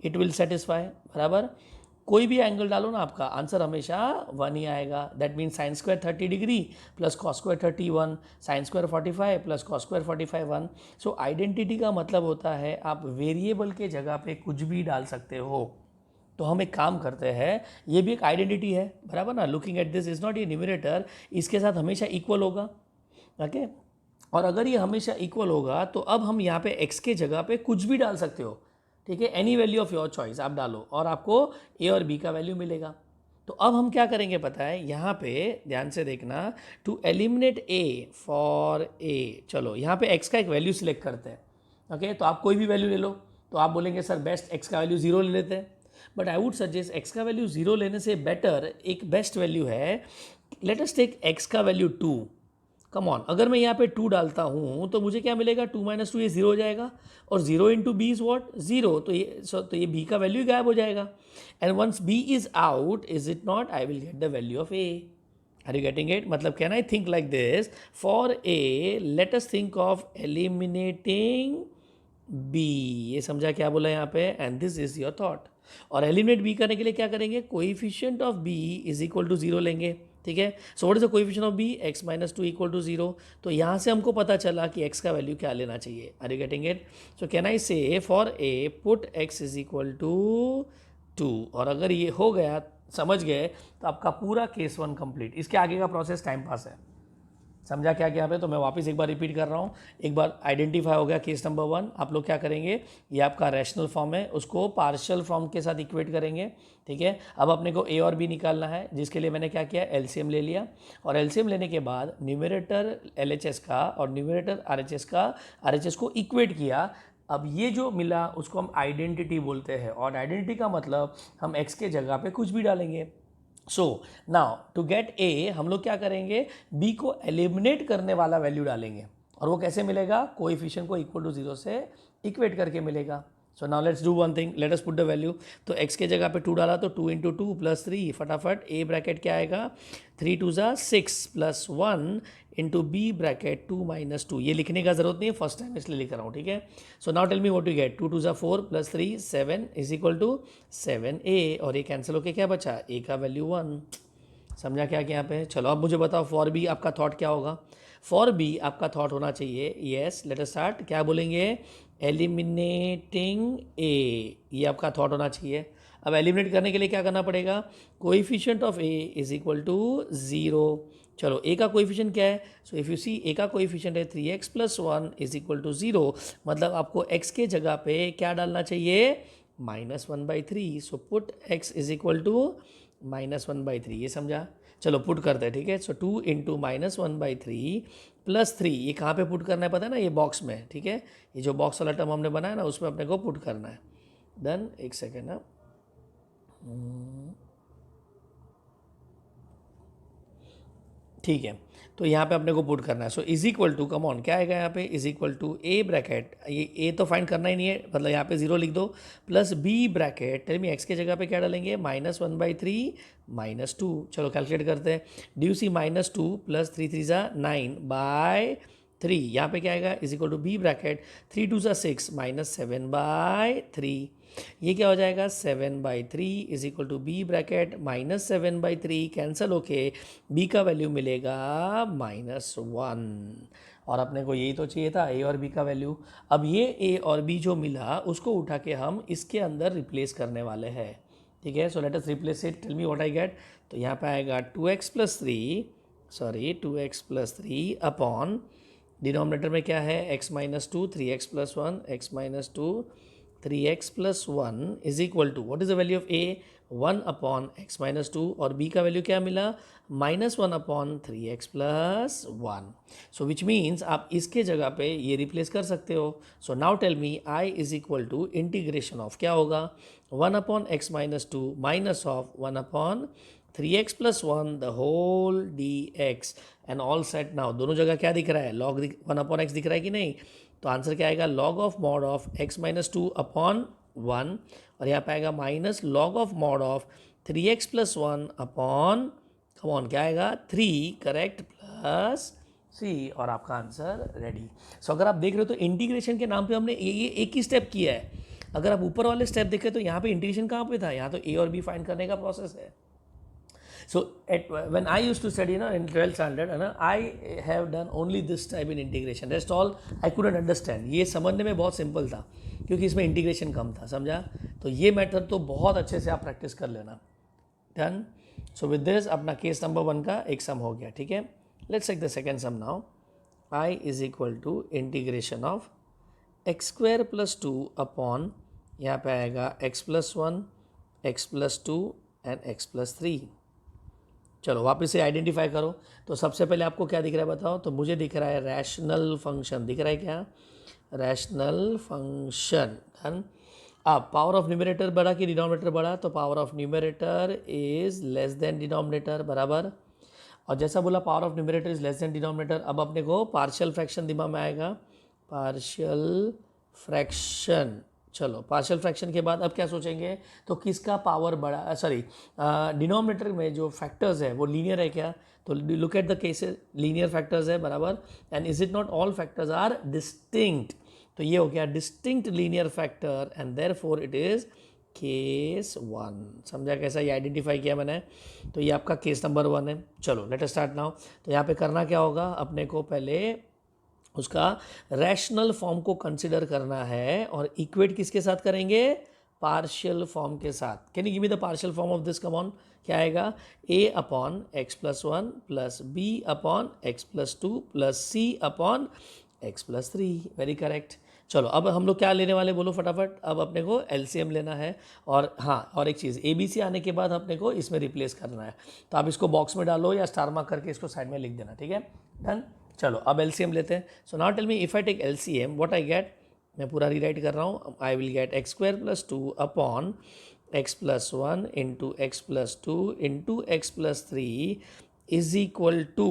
it will satisfy. बराबर. कोई भी एंगल डालो ना, आपका आंसर हमेशा 1 ही आएगा. That means sine square 30 degree plus cos square 31, sine square 45 plus cos square 45 1. So identity का मतलब होता है आप वेरिएबल के जगह पे कुछ भी डाल सकते हो. तो हम एक काम करते हैं, ये भी एक आइडेंटिटी है, बराबर ना. Looking at this is not ये न्यूमरेटर, इसके साथ हमेशा इक्वल होगा. ओके. और अगर ये हमेशा इक्वल होगा तो अब हम यहाँ पे x के जगह पे कुछ भी डाल सकते हो. ठीक है. Any value of your choice आप डालो और आपको a और b का वैल्यू मिलेगा. तो अब हम क्या करेंगे पता है? यहाँ पे ध्यान से देखना, to eliminate a for a, चलो यहाँ पे x का एक वैल्यू सिलेक्ट करते हैं. ओके. तो आप कोई भी वैल्यू ले लो. तो आप बोलेंगे सर बेस्ट x का वैल्यू 0 ले लेते हैं. But I would suggest x का वैल्यू 0 लेने से बेटर एक बेस्ट वैल्यू है. लेट अस टेक x का वैल्यू 2. Come on. अगर मैं यहाँ पे 2 डालता हूँ तो मुझे क्या मिलेगा? 2 माइनस 2, ये 0 हो जाएगा. और 0 इंटू बी इज वॉट? 0. तो ये b का वैल्यू गायब हो जाएगा. And once b is out, is it not, I will get the value of a. Are you getting it? मतलब can I think like this? For a let us think of eliminating b. ये समझा क्या बोला यहाँ पे? And this is your thought. और एलिमिनेट b करने के लिए क्या करेंगे? Coefficient of b is equal to 0 लेंगे. ठीक है. So what is the coefficient of b? x minus 2 equal to 0. तो यहाँ से हमको पता चला कि x का वैल्यू क्या लेना चाहिए. Are you getting it? So can I say for a put x is equal to 2. और अगर ये हो गया, समझ गए, तो आपका पूरा केस 1 कंप्लीट. इसके आगे का प्रोसेस टाइम पास है. समझा क्या क्या पे? तो मैं वापस एक बार रिपीट कर रहा हूँ. एक बार आइडेंटिफाई हो गया केस नंबर 1. आप लोग क्या करेंगे? ये आपका रैशनल फॉर्म है, उसको पार्शियल फॉर्म के साथ इक्वेट करेंगे. ठीक है. अब अपने को a और b निकालना है, जिसके लिए मैंने क्या किया? एलसीएम ले लिया. और एलसीएम लेने के बाद न्यूमरेटर LHS का और न्यूमरेटर RHS को इक्वेट किया. अब ये जो मिला उसको हम आइडेंटिटी बोलते हैं. और आइडेंटिटी का मतलब हम x के जगह पे कुछ भी डालेंगे. So now to get a हम लोग क्या करेंगे? b को एलिमिनेट करने वाला वैल्यू डालेंगे. और वो कैसे मिलेगा? कोएफिशिएंट को इक्वल टू 0 से इक्वेट करके मिलेगा. So now let's do one thing, let us put the value. तो x के जगह पे 2 डाला तो 2 इंटू 2 प्लस 3, फटाफट a ब्रैकेट क्या आएगा, 3 2 ज़ा 6 plus 1 into b bracket 2 minus 2. ये लिखने का जरूरत नहीं है, फर्स्ट टाइम इसलिए लिख रहा हूँ, ठीक है. So now tell me what you get, 2 2 ज़ा 4 plus 3 7 is equal to 7a. और ये कैंसिल होके क्या बचा, a का वैल्यू 1. समझा क्या कि यहाँ पे. चलो अब मुझे बताओ फॉर बी आपका थॉट क्या होगा. फॉर बी आपका थॉट होना चाहिए, येस लेट अस स्टार्ट, क्या बोलेंगे, एलिमिनेटिंग ए. ये आपका थॉट होना चाहिए. अब एलिमिनेट करने के लिए क्या करना पड़ेगा, coefficient of A is equal to 0. चलो ए का कोएफिशिएंट क्या है, सो इफ़ यू सी ए का कोएफिशिएंट है 3x plus 1 is equal to 0. मतलब आपको x के जगह पे क्या डालना चाहिए, -1/3. So put x is equal to -1/3. ये समझा. चलो पुट करते हैं, ठीक है. सो 2 इंटू -1/3 प्लस 3, ये कहाँ पे पुट करना है पता है ना, ये बॉक्स में, ठीक है. ये जो बॉक्स वाला टर्म हमने बनाया ना उसमें अपने को पुट करना है. डन, एक सेकेंड ना. ठीक है, तो यहाँ पे अपने को पुट करना है. So is equal to, come on, क्या आएगा यहाँ पे, is equal to A bracket, ये ए तो फाइंड करना ही नहीं है, मतलब यहाँ पे 0 लिख दो, plus B bracket, tell me X के जगह पे क्या डालेंगे, -1/3 -2. चलो कैलकुलेट करते हैं. ड्यू सी -2 प्लस 3 3 ज़ा 9/3. यहाँ पे क्या आएगा, is equal to B bracket 3 2 ज़ा 6 -7/3. ये क्या हो जाएगा, 7/3 is equal to B bracket -7/3. Cancel होके बी का वैल्यू मिलेगा -1. और अपने को यही तो चाहिए था, ए और बी का वैल्यू. अब ये ए और बी जो मिला उसको उठा के हम इसके अंदर रिप्लेस करने वाले हैं, ठीक है. So let us replace it, tell me what I get. तो यहाँ पे आएगा 2x प्लस 3 अपॉन, डिनोमिनेटर में क्या है, x minus 2 3x plus 1, x minus 2 3x plus 1 is equal to, what is the value of a, 1 upon x minus 2. और b का वैल्यू क्या मिला, -1 upon 3x plus 1. So which means आप इसके जगह पे ये रिप्लेस कर सकते हो. So now tell me i is equal to integration of, क्या होगा, 1 upon x minus 2 minus of 1 upon 3x plus 1 the whole dx and all set. Now दोनों जगह क्या दिख रहा है, लॉग 1 अपॉन x दिख रहा है कि नहीं. तो आंसर क्या आएगा, log of mod of x minus 2 upon 1. और यहाँ पे आएगा minus log of mod of 3x plus 1 upon, come on, क्या आएगा, 3, करेक्ट, प्लस c. और आपका आंसर रेडी. सो अगर आप देख रहे हो तो इंटीग्रेशन के नाम पे हमने ये एक ही स्टेप किया है. अगर आप ऊपर वाले स्टेप देखें तो यहाँ पे इंटीग्रेशन कहाँ पे था, यहाँ तो a और b फाइंड करने का प्रोसेस है. So when I used to study in 12th standard, I have done only this type in integration. Rest all I couldn't understand. ये समझने में बहुत सिंपल था क्योंकि इसमें इंटीग्रेशन कम था, समझा. तो ये मेथड तो बहुत अच्छे से आप प्रैक्टिस कर लेना. डन. सो विद दिस अपना केस नंबर 1 का एक सम हो गया, ठीक है. Let's take the second sum now. I is equal to integration of x² plus 2 upon, यहाँ पे आएगा x plus 1, x plus 2 and x plus 3. चलो वापस से आइडेंटिफाई करो. तो सबसे पहले आपको क्या दिख रहा है बताओ. तो मुझे दिख रहा है रैशनल फंक्शन, दिख रहा है क्या, रैशनल फंक्शन. डन. अब पावर ऑफ न्यूमरेटर बड़ा कि डिनोमिनेटर बड़ा, तो power of numerator is less than denominator, बराबर. और जैसा बोला power of numerator is less than denominator, अब अपने को पार्शियल फ्रैक्शन दिमाग में आएगा, पार्शियल फ्रैक्शन. चलो पार्शियल फ्रैक्शन के बाद अब क्या सोचेंगे, तो किसका पावर बड़ा, सॉरी डिनोमिनेटर में जो फैक्टर्स है वो लीनियर है क्या. तो look at the cases, linear factors है, बराबर. And is it not all factors are distinct. तो ये हो गया distinct linear factor and therefore it is case 1. समझा कैसा ये आइडेंटिफाई किया मैंने. तो ये आपका केस नंबर 1 है. चलो लेट अस स्टार्ट नाउ. तो यहाँ पे करना क्या होगा, अपने को पहले उसका रैशनल फॉर्म को कंसिडर करना है और इक्वेट किसके साथ करेंगे, पार्शियल फॉर्म के साथ. Can you give me the partial form of this, come on. क्या आएगा, a upon x plus 1 plus b upon x plus 2 plus c upon x plus 3. Very correct. चलो अब हम लोग क्या लेने वाले बोलो फटाफट. अब अपने को एलसीएम लेना है. और हाँ, और एक चीज़, ABC आने के बाद अपने को इसमें रिप्लेस करना है. तो आप इसको बॉक्स में डालो या स्टार मार्क करके इसको साइड में लिख देना, ठीक है. डन. चलो अब एलसीएम लेते हैं. So now tell me if I take LCM what I get. मैं पूरा रीराइट कर रहा हूँ. I will get x² plus 2 upon x plus 1 into x plus 2 into x plus 3 is equal to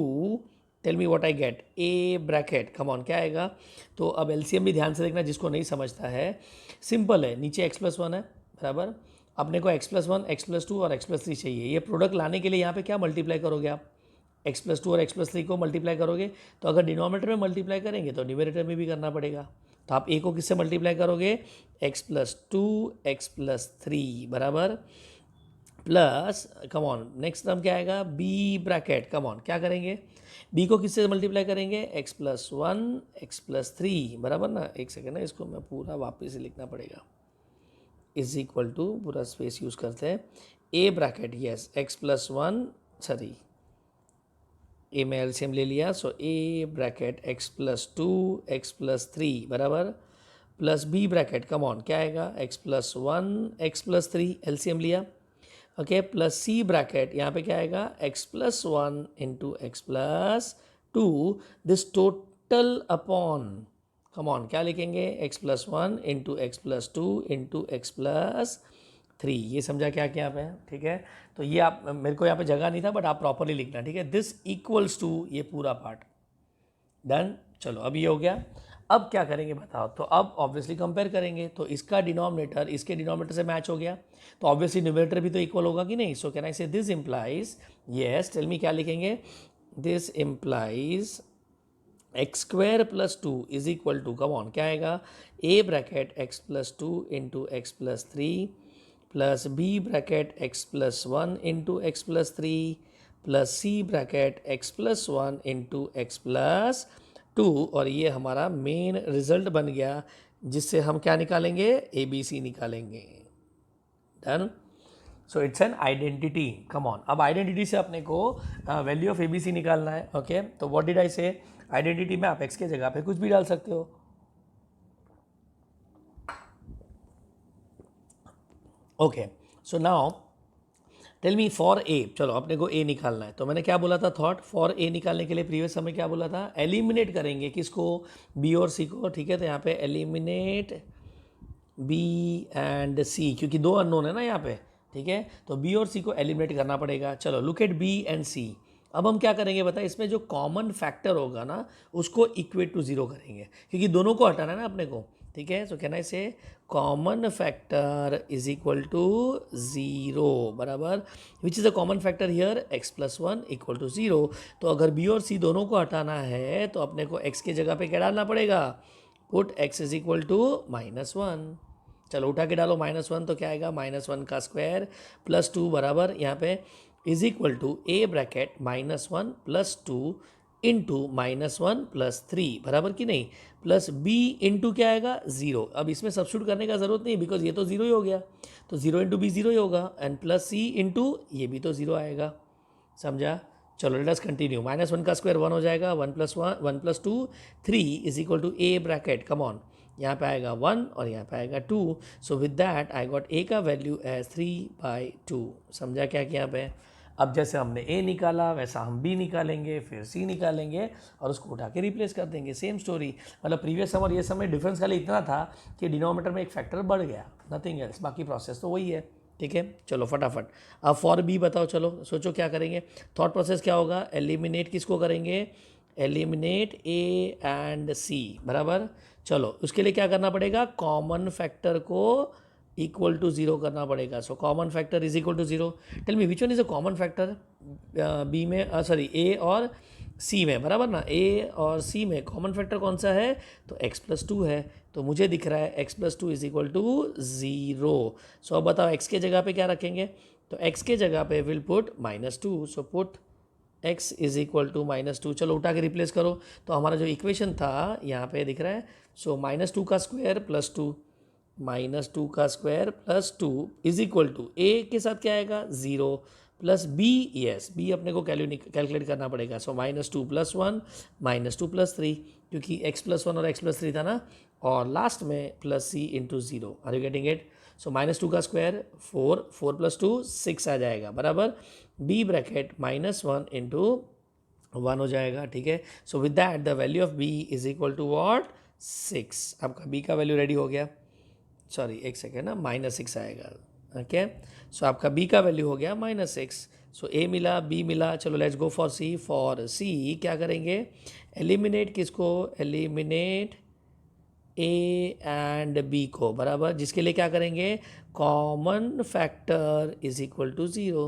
tell me what I get, A bracket, come on, क्या आएगा? तो अब एलसीएम भी ध्यान से देखना, जिसको नहीं समझता है, सिंपल है, नीचे x+1 है बराबर, अपने को x+1 x+2 और x+3 चाहिए। ये प्रोडक्ट लाने के लिए यहाँ पे क्या मल्टीप्लाई करोगे आप? x+2 और x+3 को मल्टीप्लाई करोगे, तो अगर डिनोमिनेटर में मल्टीप्लाई करेंगे तो न्यूमरेटर में भी करना पड़ेगा। तो आप a को किससे मल्टीप्लाई करोगे? x+2 x+3 बराबर, plus, come on, next term क्या आएगा? b ब्रैकेट, कम ऑन, क्या करेंगे? b को किससे मल्टीप्लाई करेंगे? x+1 x+3 बराबर ना। एक सेकेंड ना, इसको मैं पूरा वापस से लिखना पड़ेगा, इज इक्वल टू, पूरा स्पेस यूज करते हैं, a bracket, yes, x+1, sorry a में एलसीएम ले लिया, सो ए ब्रैकेट x+2 x+3 बराबर, plus B bracket, come on, क्या आएगा? x+1 x+3 एलसीएम लिया, ओके, प्लस सी ब्रैकेट, यहाँ पे क्या आएगा? x+1 into x+2, this total upon, come on, क्या लिखेंगे? x+1 into x+2 into x+3। ये समझा क्या क्या पे? ठीक है, तो ये आप, मेरे को यहाँ पे जगह नहीं था, बट आप प्रॉपरली लिखना, ठीक है, दिस इक्वल्स टू ये पूरा पार्ट, डन। चलो अब ये हो गया, अब क्या करेंगे बताओ? तो अब ऑब्वियसली कंपेयर करेंगे, तो इसका डिनोमिनेटर इसके डिनोमिनेटर से मैच हो गया, तो ऑब्वियसली न्यूमरेटर भी तो इक्वल होगा कि नहीं? सो can I say this implies, yes, tell me क्या लिखेंगे? This implies x² + 2 is equal to, come on, क्या आएगा? a bracket x+2 into x+3 plus b bracket x+1 into x+3 plus c bracket x+1 into x+2, और ये हमारा मेन रिजल्ट बन गया, जिससे हम क्या निकालेंगे? ABC निकालेंगे, done. So it's an identity, come on. अब आइडेंटिटी से अपने को वैल्यू ऑफ ABC निकालना है, ओके। तो व्हाट डिड आई से? आइडेंटिटी में आप x के जगह पे कुछ भी डाल सकते हो, okay. So now tell me for A, चलो अपने को ए निकालना है, तो मैंने क्या बोला था? थॉट फॉर ए निकालने के लिए प्रीवियस समय क्या बोला था? एलिमिनेट करेंगे किसको? बी और सी को, ठीक है। तो यहाँ पे एलिमिनेट बी एंड सी, क्योंकि दो अननोन है ना यहाँ पे, ठीक है। तो बी और सी को एलिमिनेट करना पड़ेगा। चलो लुक एट बी एंड सी। अब हम क्या करेंगे बताए? इसमें जो कॉमन फैक्टर होगा ना, उसको इक्वेट टू जीरो करेंगे, क्योंकि दोनों को हटाना है ना अपने को, ठीक है। सो can I say common factor is equal to zero बराबर, which is a common factor here? x+1 equal to zero. तो अगर बी और सी दोनों को हटाना है, तो अपने को x के जगह पे क्या डालना पड़ेगा? Put x is equal to -1। चलो उठा के डालो -1, तो क्या आएगा? -1 का स्क्वायर प्लस 2 बराबर, यहाँ पे is equal to a bracket -1 + 2 into -1 + 3 बराबर कि नहीं, प्लस b इंटू क्या आएगा? 0। अब इसमें सब्स्टिट्यूट करने का जरूरत नहीं, बिकॉज ये तो 0 ही हो गया, तो 0 इंटू बी 0 ही होगा, एंड प्लस c इंटू ये भी तो 0 आएगा, समझा? चलो लेट अस कंटिन्यू। -1 का स्क्वायर 1 हो जाएगा, 1 + 1 1 + 2 3 is equal to a bracket, come on, यहाँ पे आएगा 1 और यहाँ पे आएगा 2। So with that I got a का वैल्यू एज 3/2। समझा क्या क्या यहाँ पे? अब जैसे हमने a निकाला, वैसा हम b निकालेंगे, फिर c निकालेंगे, और उसको उठा के रिप्लेस कर देंगे। सेम स्टोरी, मतलब प्रीवियस सम और ये समय डिफरेंस खाली इतना था कि डिनोमिनेटर में एक फैक्टर बढ़ गया, नथिंग एल्स, बाकी प्रोसेस तो वही है, ठीक है। चलो फटाफट अब फॉर बी बताओ, चलो सोचो क्या करेंगे। थॉट प्रोसेस क्या होगा? एलिमिनेट किसको करेंगे? एलिमिनेट ए एंड सी बराबर। चलो उसके लिए क्या करना पड़ेगा? कॉमन फैक्टर को इक्वल टू जीरो करना पड़ेगा। So common factor is equal to zero. Tell me which one is a common factor B में, सॉरी ए और सी में, बराबर ना। ए और सी में कॉमन फैक्टर कौन सा है? तो x+2 है, तो मुझे दिख रहा है x+2 इज इक्वल टू 0। सो अब बताओ x के जगह पे क्या रखेंगे? तो x के जगह पे will put -2। So put x is equal to -2। चलो उठा के रिप्लेस करो, तो हमारा जो इक्वेशन था यहाँ पे दिख रहा है। सो -2 का स्क्वायर प्लस 2, -2 का square plus 2 is equal to a के साथ क्या आएगा? 0 प्लस b, यस b अपने को कैलकुलेट करना पड़ेगा। सो -2 + 1 -2 + 3, क्योंकि x+1 और x+3 था ना, और लास्ट में plus c into 0। Are you getting it? So -2 का स्क्वायर 4, 4 + 2 6 आ जाएगा बराबर, b ब्रैकेट -1 इंटू 1 हो जाएगा, ठीक है। So with that the value of b is equal to what? 6। आपका b का वैल्यू रेडी हो गया, सॉरी एक सेकेंड ना, -6 आएगा, ओके। सो आपका b का वैल्यू हो गया -6। सो ए मिला, बी मिला, चलो let's go for c. For c क्या करेंगे, एलिमिनेट किसको, एलिमिनेट ए एंड बी को, बराबर, जिसके लिए क्या करेंगे, common factor is equal to zero,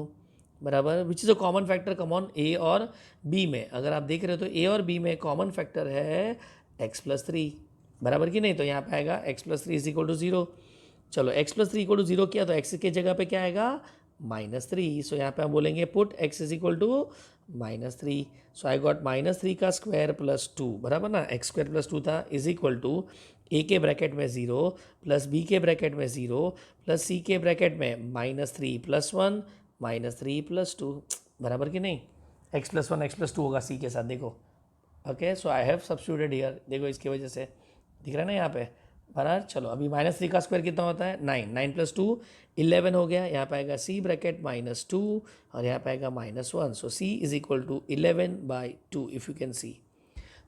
बराबर, which is a common factor common a और बी में. अगर आप देख रहे हो तो ए और बी में कॉमन फैक्टर है एक्स प्लस थ्री, बराबर कि नहीं. तो यहाँ पे आएगा x plus three is equal to zero. चलो x plus three equal to zero किया तो एक्स के जगह पे क्या आएगा, -3. सो यहाँ पे हम बोलेंगे put x is equal to -3. So I got -3 का स्क्वायर प्लस 2, बराबर ना, एक्स स्क्वायर प्लस 2 था, इज इक्वल टू ए के ब्रैकेट में 0 प्लस बी के ब्रैकेट में 0 प्लस सी के ब्रैकेट में -3 प्लस 1 -3 प्लस 2, बराबर कि नहीं. एक्स प्लस 1 एक्स प्लस 2 होगा सी के साथ, देखो. Okay, so I have substituted here, देखो इसकी वजह से दिख रहा है ना यहाँ पे, बराबर. चलो अभी -3 का स्क्वायर कितना होता है, 9, 9 प्लस 2 11 हो गया. यहाँ पे आएगा सी ब्रैकेट -2 और यहाँ पे आएगा -1. So c is equal to 11/2 if you can see.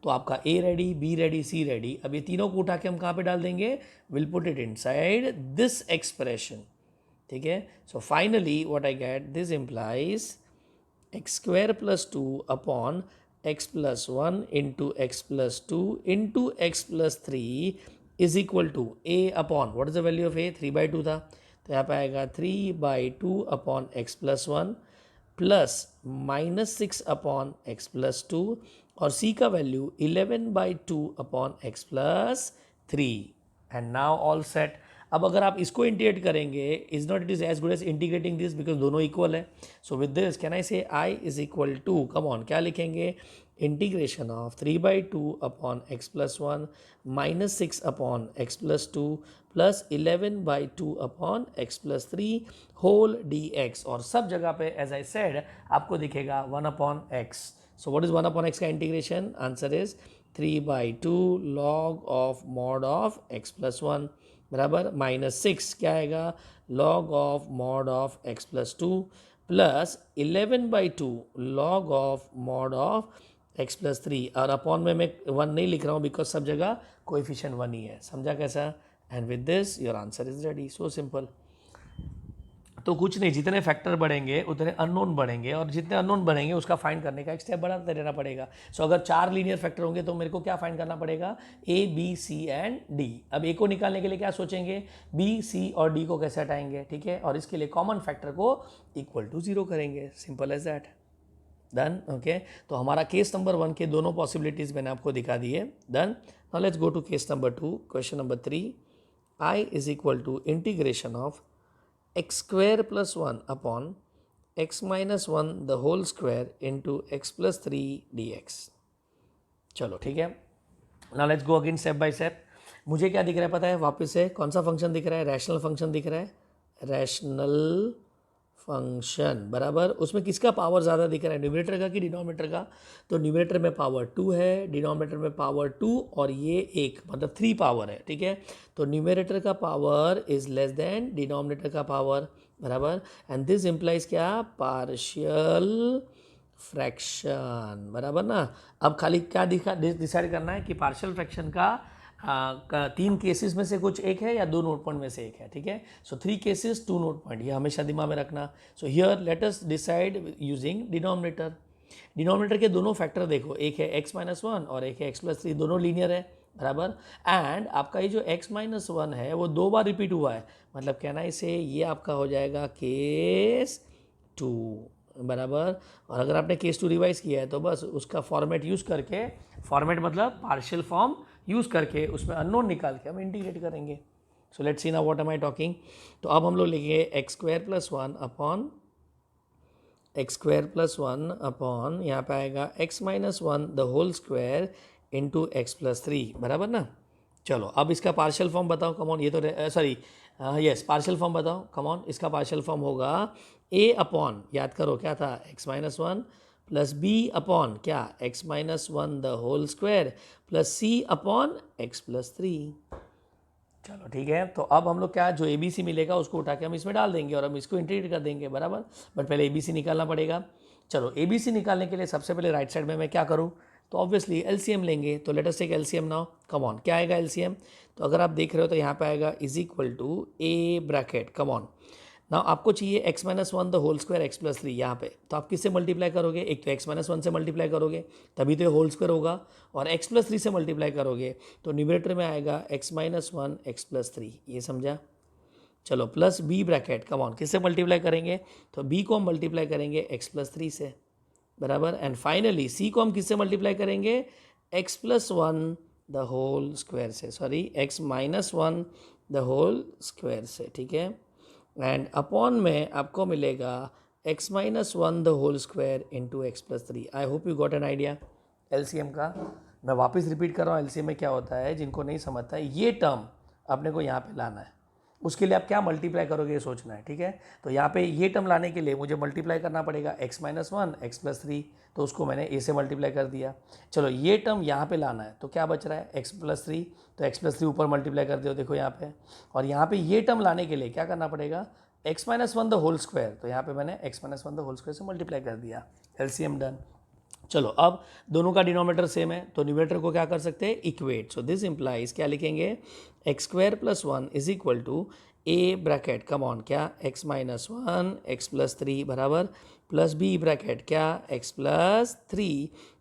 तो आपका a ready, b ready, C ready. अब ये तीनों को उठा के हम कहाँ पे डाल देंगे, will put it inside this expression, ठीक है. So finally what I gate, this implies x square plus 2 upon x plus 1 into x plus 2 into x plus 3 is equal to a upon, what is the value of a, 3/2 था, तो यहाँ पे आएगा 3/2 upon x plus 1 plus -6 upon x plus 2 और c का value 11/2 upon x plus 3. And now all set. अब अगर आप इसको इंटीग्रेट करेंगे, is not it is as good as integrating this because दोनों इक्वल है. So with this can I say I is equal to, come on, क्या लिखेंगे, integration of 3/2 upon x plus 1 -6 upon x plus 2 plus 11/2 upon x plus 3 whole d x. और सब जगह पे एज आई सेड आपको दिखेगा 1 upon x. So what is 1 upon x का integration, answer is 3/2 log of mod of x plus 1, बराबर, -6 क्या आएगा, log of mod of x plus 2 plus 11/2 log of mod of x plus 3. और अपॉन में मैं 1 नहीं लिख रहा हूँ बिकॉज सब जगह कोएफिशिएंट 1 ही है. समझा कैसा. And with this your answer is ready. So simple. तो कुछ नहीं, जितने फैक्टर बढ़ेंगे उतने अननोन बढ़ेंगे और जितने अननोन बढ़ेंगे उसका फाइंड करने का एक स्टेप बढ़ाते रहना पड़ेगा. सो अगर 4 लीनियर फैक्टर होंगे तो मेरे को क्या फाइंड करना पड़ेगा, A B C and D. अब ए को निकालने के लिए क्या सोचेंगे, बी सी और डी को कैसे हटाएंगे, ठीक है, और इसके लिए कॉमन फैक्टर को इक्वल टू 0 करेंगे. Simple as that. Done. Okay, तो हमारा केस नंबर 1 के दोनों पॉसिबिलिटीज़ मैंने आपको दिखा दी है. Done. Now let's go to case number 2. Question number 3, I is equal to integration of x square plus 1 upon x minus 1 the whole square into x plus 3 dx. चलो ठीक है. Now let's go again step by step. मुझे क्या दिख रहा है पता है, वापस से कौन सा फंक्शन दिख रहा है, रैशनल फंक्शन दिख रहा है, रैशनल फंक्शन, बराबर. उसमें किसका पावर ज़्यादा दिख रहा है, न्यूमरेटर का कि डिनोमिनेटर का. तो न्यूमरेटर में पावर 2 है, डिनोमिनेटर में पावर 2 और ये 1 मतलब 3 पावर है, ठीक है. तो न्यूमरेटर का power is less than denominator का पावर, बराबर. एंड दिस इम्प्लाइज क्या, पार्शियल फ्रैक्शन, बराबर ना. अब खाली क्या डिसाइड करना है कि पार्शियल फ्रैक्शन का 3 केसेस में से कुछ एक है या 2 नोट पॉइंट में से एक है, ठीक है. सो 3 केसेस 2 नोट पॉइंट, ये हमेशा दिमाग में रखना. So here let us decide using denominator. Denominator के दोनों फैक्टर देखो, एक है x - 1 और एक है x + 3, दोनों लीनियर है, बराबर. एंड आपका ये जो x - 1 है वो 2 बार रिपीट हुआ है, मतलब कहना इसे ये आपका हो जाएगा केस 2, बराबर. और अगर आपने केस 2 रिवाइज किया है तो बस उसका फॉर्मेट यूज़ करके, फॉर्मेट मतलब पार्शियल फॉर्म यूज़ करके उसमें अननोन निकाल के हम इंटीग्रेट करेंगे. So let's see now what am I talking. तो अब हम लोग लिखेंगे x² + 1 अपॉन x² + 1 अपॉन यहाँ पे आएगा x - 1 the whole square into x + 3, बराबर ना. चलो अब इसका पार्शियल फॉर्म बताओ, कमॉन. ये तो सॉरी यस, पार्शियल फॉर्म बताओ, कमॉन. इसका पार्शियल फॉर्म होगा a अपॉन, याद करो क्या था, x - 1 प्लस b अपॉन क्या, x - 1 the whole square plus c upon x + 3. चलो ठीक है. तो अब हम लोग क्या, जो ए बी सी मिलेगा उसको उठा के हम इसमें डाल देंगे और हम इसको इंटीग्रेट कर देंगे, बराबर. बट पहले ए बी सी निकालना पड़ेगा. चलो ए बी सी निकालने के लिए सबसे पहले राइट साइड में मैं क्या करूँ, तो ऑब्वियसली एलसीएम लेंगे. तो let us take LCM now. Come on, क्या आएगा एलसीएम. तो अगर आप देख रहे हो तो यहाँ पे आएगा is equal to A bracket, come on, ना आपको चाहिए x minus one the whole square x plus three यहाँ पे, तो आप किससे मल्टीप्लाई करोगे, एक तो एक्स माइनस वन से मल्टीप्लाई करोगे तभी तो ये होल स्क्वायर होगा, और एक्स प्लस थ्री से मल्टीप्लाई करोगे तो न्यूमरेटर में आएगा x minus one x plus three, ये समझा। चलो plus B bracket, come on, किससे मल्टीप्लाई करेंगे, तो बी को हम मल्टीप्लाई करेंगे एक्स प्लस थ्री से, बराबर। एंड फाइनली सी को हम किससे मल्टीप्लाई करेंगे, x plus one the whole square से, sorry x minus one the whole square से, ठीक है। एंड अपॉन में आपको मिलेगा x minus one the whole square into x plus three. I hope you got an idea LCM का। मैं वापस रिपीट कर रहा हूँ, एलसीएम में क्या होता है, जिनको नहीं समझता है ये टर्म अपने को यहाँ पे लाना है, उसके लिए आप क्या मल्टीप्लाई करोगे ये सोचना है, ठीक है। तो यहाँ पे ये टर्म लाने के लिए मुझे मल्टीप्लाई करना पड़ेगा x minus one x plus three, तो उसको मैंने ए से मल्टीप्लाई कर दिया। चलो ये टर्म यहाँ पे लाना है, तो क्या बच रहा है एक्स प्लस थ्री, तो एक्स प्लस थ्री ऊपर मल्टीप्लाई कर दो, देखो यहाँ पे। और यहाँ पे ये टर्म लाने के लिए क्या करना पड़ेगा, x minus one the whole square, तो यहाँ पे मैंने x minus one the whole square से मल्टीप्लाई कर दिया, एलसीएम डन। चलो अब दोनों का डिनोमिनेटर सेम है, तो न्यूमरेटर को क्या कर सकते हैं, इक्वेट। सो दिस इंप्लाइज, क्या लिखेंगे, x square plus one is equal to A bracket, come on, क्या, x minus one x plus three बराबर, प्लस बी ब्रैकेट, क्या, x plus three,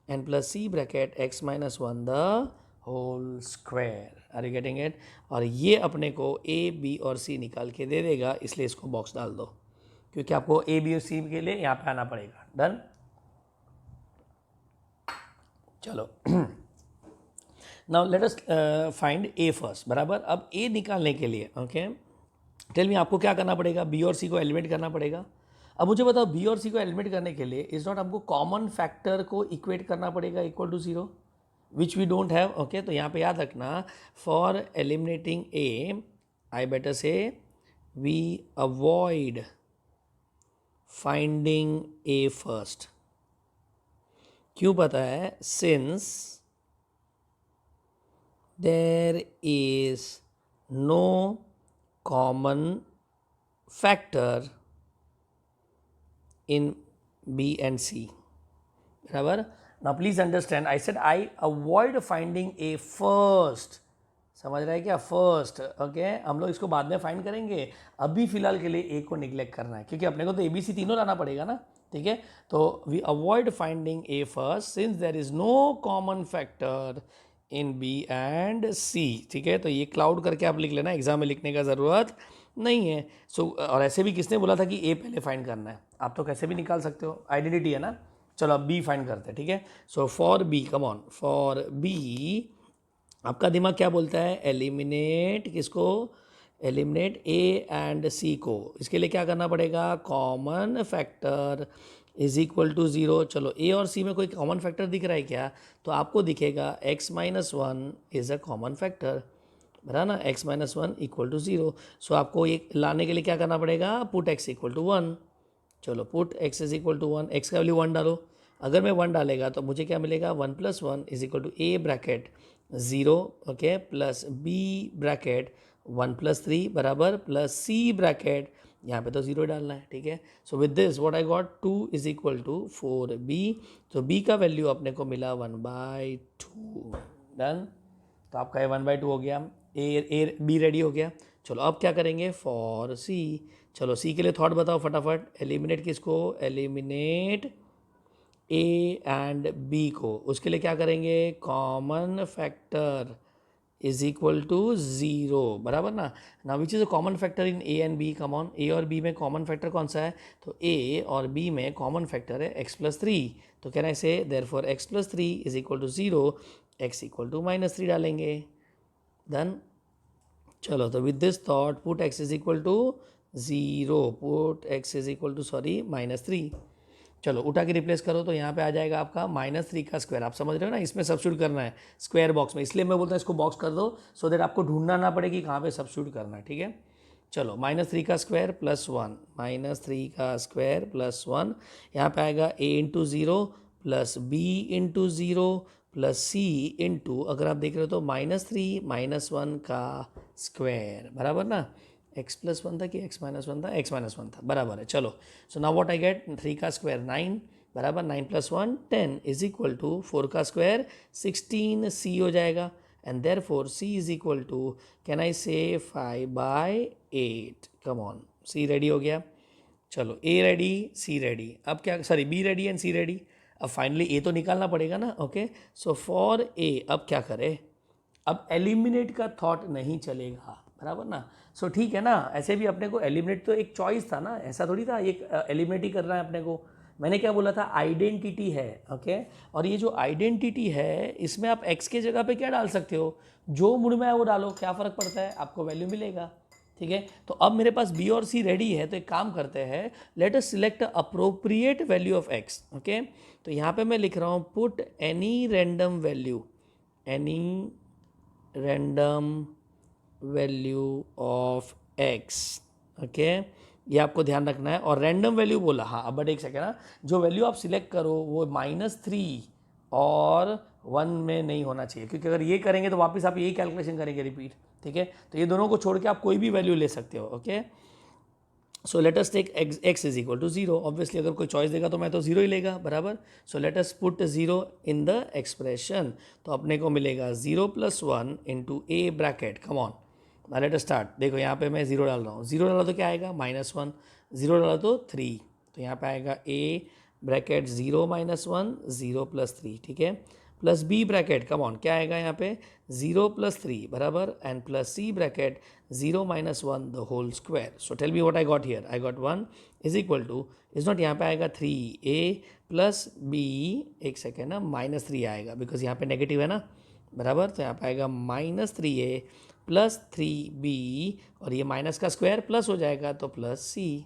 and plus C bracket x minus one the whole square. Are you getting it. और ये अपने को ए बी और सी निकाल के दे देगा, इसलिए इसको बॉक्स डाल दो, क्योंकि आपको ए बी और सी के लिए यहाँ पे आना पड़ेगा। डन। चलो नाउ लेट अस फाइंड ए फर्स्ट, बराबर। अब ए निकालने के लिए, ओके, टेल मी आपको क्या करना पड़ेगा, बी और सी को एलिमिनेट करना पड़ेगा। अब मुझे बताओ, बी और सी को एलिमिनेट करने के लिए इज नॉट हमको कॉमन फैक्टर को इक्वेट करना पड़ेगा equal to zero, which we don't have, okay. तो यहाँ पे याद रखना, for eliminating a, I better say we avoid finding A first. क्यों पता है, since there is no common factor in B and c, बराबर। Now please understand, I said I avoid finding A first, समझ रहे हैं क्या, फर्स्ट, ओके। हम लोग इसको बाद में फाइंड करेंगे, अभी फिलहाल के लिए ए को निग्लेक्ट करना है, क्योंकि अपने को तो ए बी सी तीनों लाना पड़ेगा ना, ठीक है। तो we avoid finding A first since there is no common factor in B and सी, ठीक है। तो ये क्लाउड करके आप लिख लेना, एग्जाम में लिखने का ज़रूरत नहीं है। सो और ऐसे भी किसने बोला था कि ए पहले फाइंड करना है, आप तो कैसे भी निकाल सकते हो, आइडेंटिटी है ना। चलो अब बी फाइंड करते हैं, ठीक है। So for B, come on, for B आपका दिमाग क्या बोलता है, एलिमिनेट किसको, एलिमिनेट ए एंड सी को। इसके लिए क्या करना पड़ेगा, common factor is equal to zero. चलो ए और सी में कोई कॉमन फैक्टर दिख रहा है क्या, तो आपको दिखेगा X minus one is a common factor, बरा ना, X minus one equal to zero. So आपको ये लाने के लिए क्या करना पड़ेगा, put X equal to one. चलो put x is equal to one, X का वैल्यू वन डालो, अगर मैं वन डालेगा तो मुझे क्या मिलेगा, one plus one is equal to A bracket zero, okay, plus B bracket one plus three बराबर, प्लस सी ब्रैकेट, यहाँ पे तो ज़ीरो डालना है, ठीक है। So with this what I got, two is equal to four B, तो बी का वैल्यू अपने को मिला वन बाई टू। डन। तो आपका ये वन बाई टू हो गया, ए बी रेडी हो गया। चलो अब क्या करेंगे, फॉर सी। चलो सी के लिए थॉट बताओ फटाफट, एलिमिनेट किसको, एलिमिनेट ए एंड बी को। उसके लिए क्या करेंगे, common factor is equal to zero, बराबर ना। ना which is a common factor in A and B, come on, A और बी में कॉमन फैक्टर कौन सा है, तो ए और बी में कॉमन फैक्टर है एक्स प्लस थ्री। तो can I say there for x plus three is equal to zero, x equal to minus three डालेंगे। डन। चलो तो with this thought put x is equal to zero, put x is equal to sorry minus three. चलो उठा के रिप्लेस करो, तो यहाँ पे आ जाएगा आपका माइनस थ्री का स्क्वायर। आप समझ रहे हो ना, इसमें सब्स्टिट्यूट करना है स्क्वायर बॉक्स में, इसलिए मैं बोलता हूँ इसको बॉक्स कर दो, सो दैट आपको ढूंढना ना पड़े कि कहाँ पे सब्स्टिट्यूट करना है, ठीक है। चलो माइनस थ्री का square plus one, minus three का स्क्वायर प्लस वन, यहाँ पे आएगा A into zero plus B into zero plus C into, अगर आप देख रहे हो तो माइनस थ्री माइनस वन का स्क्वायर, बराबर ना। एक्स प्लस वन था कि एक्स माइनस वन था, एक्स माइनस वन था, बराबर है। चलो so now what I get, three का स्क्वायर नाइन, बराबर, nine plus one ten is equal to four का स्क्वायर सिक्सटीन, सी हो जाएगा, and therefore c is equal to, can I say 5 by 8, come on, C ready हो गया, चलो ए रेडी, सी रेडी, अब क्या, sorry B ready and C ready, अब फाइनली ए तो निकालना पड़ेगा ना, ओके। सो फॉर ए अब क्या करें, अब एलिमिनेट का थॉट नहीं चलेगा, बराबर ना। सो ठीक है ना, ऐसे भी अपने को एलिमिनेट तो एक चॉइस था ना, ऐसा थोड़ी था एक एलिमिनेट ही करना है अपने को। मैंने क्या बोला था, आइडेंटिटी है, ओके। और ये जो आइडेंटिटी है इसमें आप एक्स के जगह पे क्या डाल सकते हो, जो मूड में है वो डालो, क्या फ़र्क पड़ता है, आपको वैल्यू मिलेगा, ठीक है। तो अब मेरे पास बी और सी रेडी है, तो एक काम करते हैं, let us select appropriate value of x, okay. तो यहाँ पे मैं लिख रहा हूँ put any random value, any random value of x, okay. ये आपको ध्यान रखना है, और रैंडम वैल्यू बोला, हाँ अब बट एक सेकेंड ना, जो वैल्यू आप सिलेक्ट करो वो -3 और 1 में नहीं होना चाहिए, क्योंकि अगर ये करेंगे तो वापस आप यही कैलकुलेशन करेंगे रिपीट, ठीक है। तो ये दोनों को छोड़ के आप कोई भी वैल्यू ले सकते हो, okay. So let us take x is equal to 0, obviously अगर कोई चॉइस देगा तो मैं तो 0 ही लेगा, बराबर। सो let us put 0 in the expression, तो अपने को मिलेगा 0 + 1 into A bracket, come on ना, लेट अस स्टार्ट। देखो यहाँ पे मैं 0 डाल रहा हूँ, 0 डाला तो क्या आएगा -1, 0 डाला तो 3, तो यहाँ पे आएगा ए ब्रैकेट 0 - 1 0 + 3, ठीक है, plus B bracket, come on क्या आएगा यहाँ पे 0 + 3 बराबर, and plus C bracket 0 - 1 the whole square. So tell me what I got here, I got 1 is equal to, is not, यहाँ पे आएगा 3a प्लस बी, एक सेकेंड ना, -3 आएगा बिकॉज यहाँ पे नेगेटिव है ना, बराबर। तो यहाँ पे आएगा -3a प्लस 3b, और ये माइनस का स्क्वायर प्लस हो जाएगा तो +c।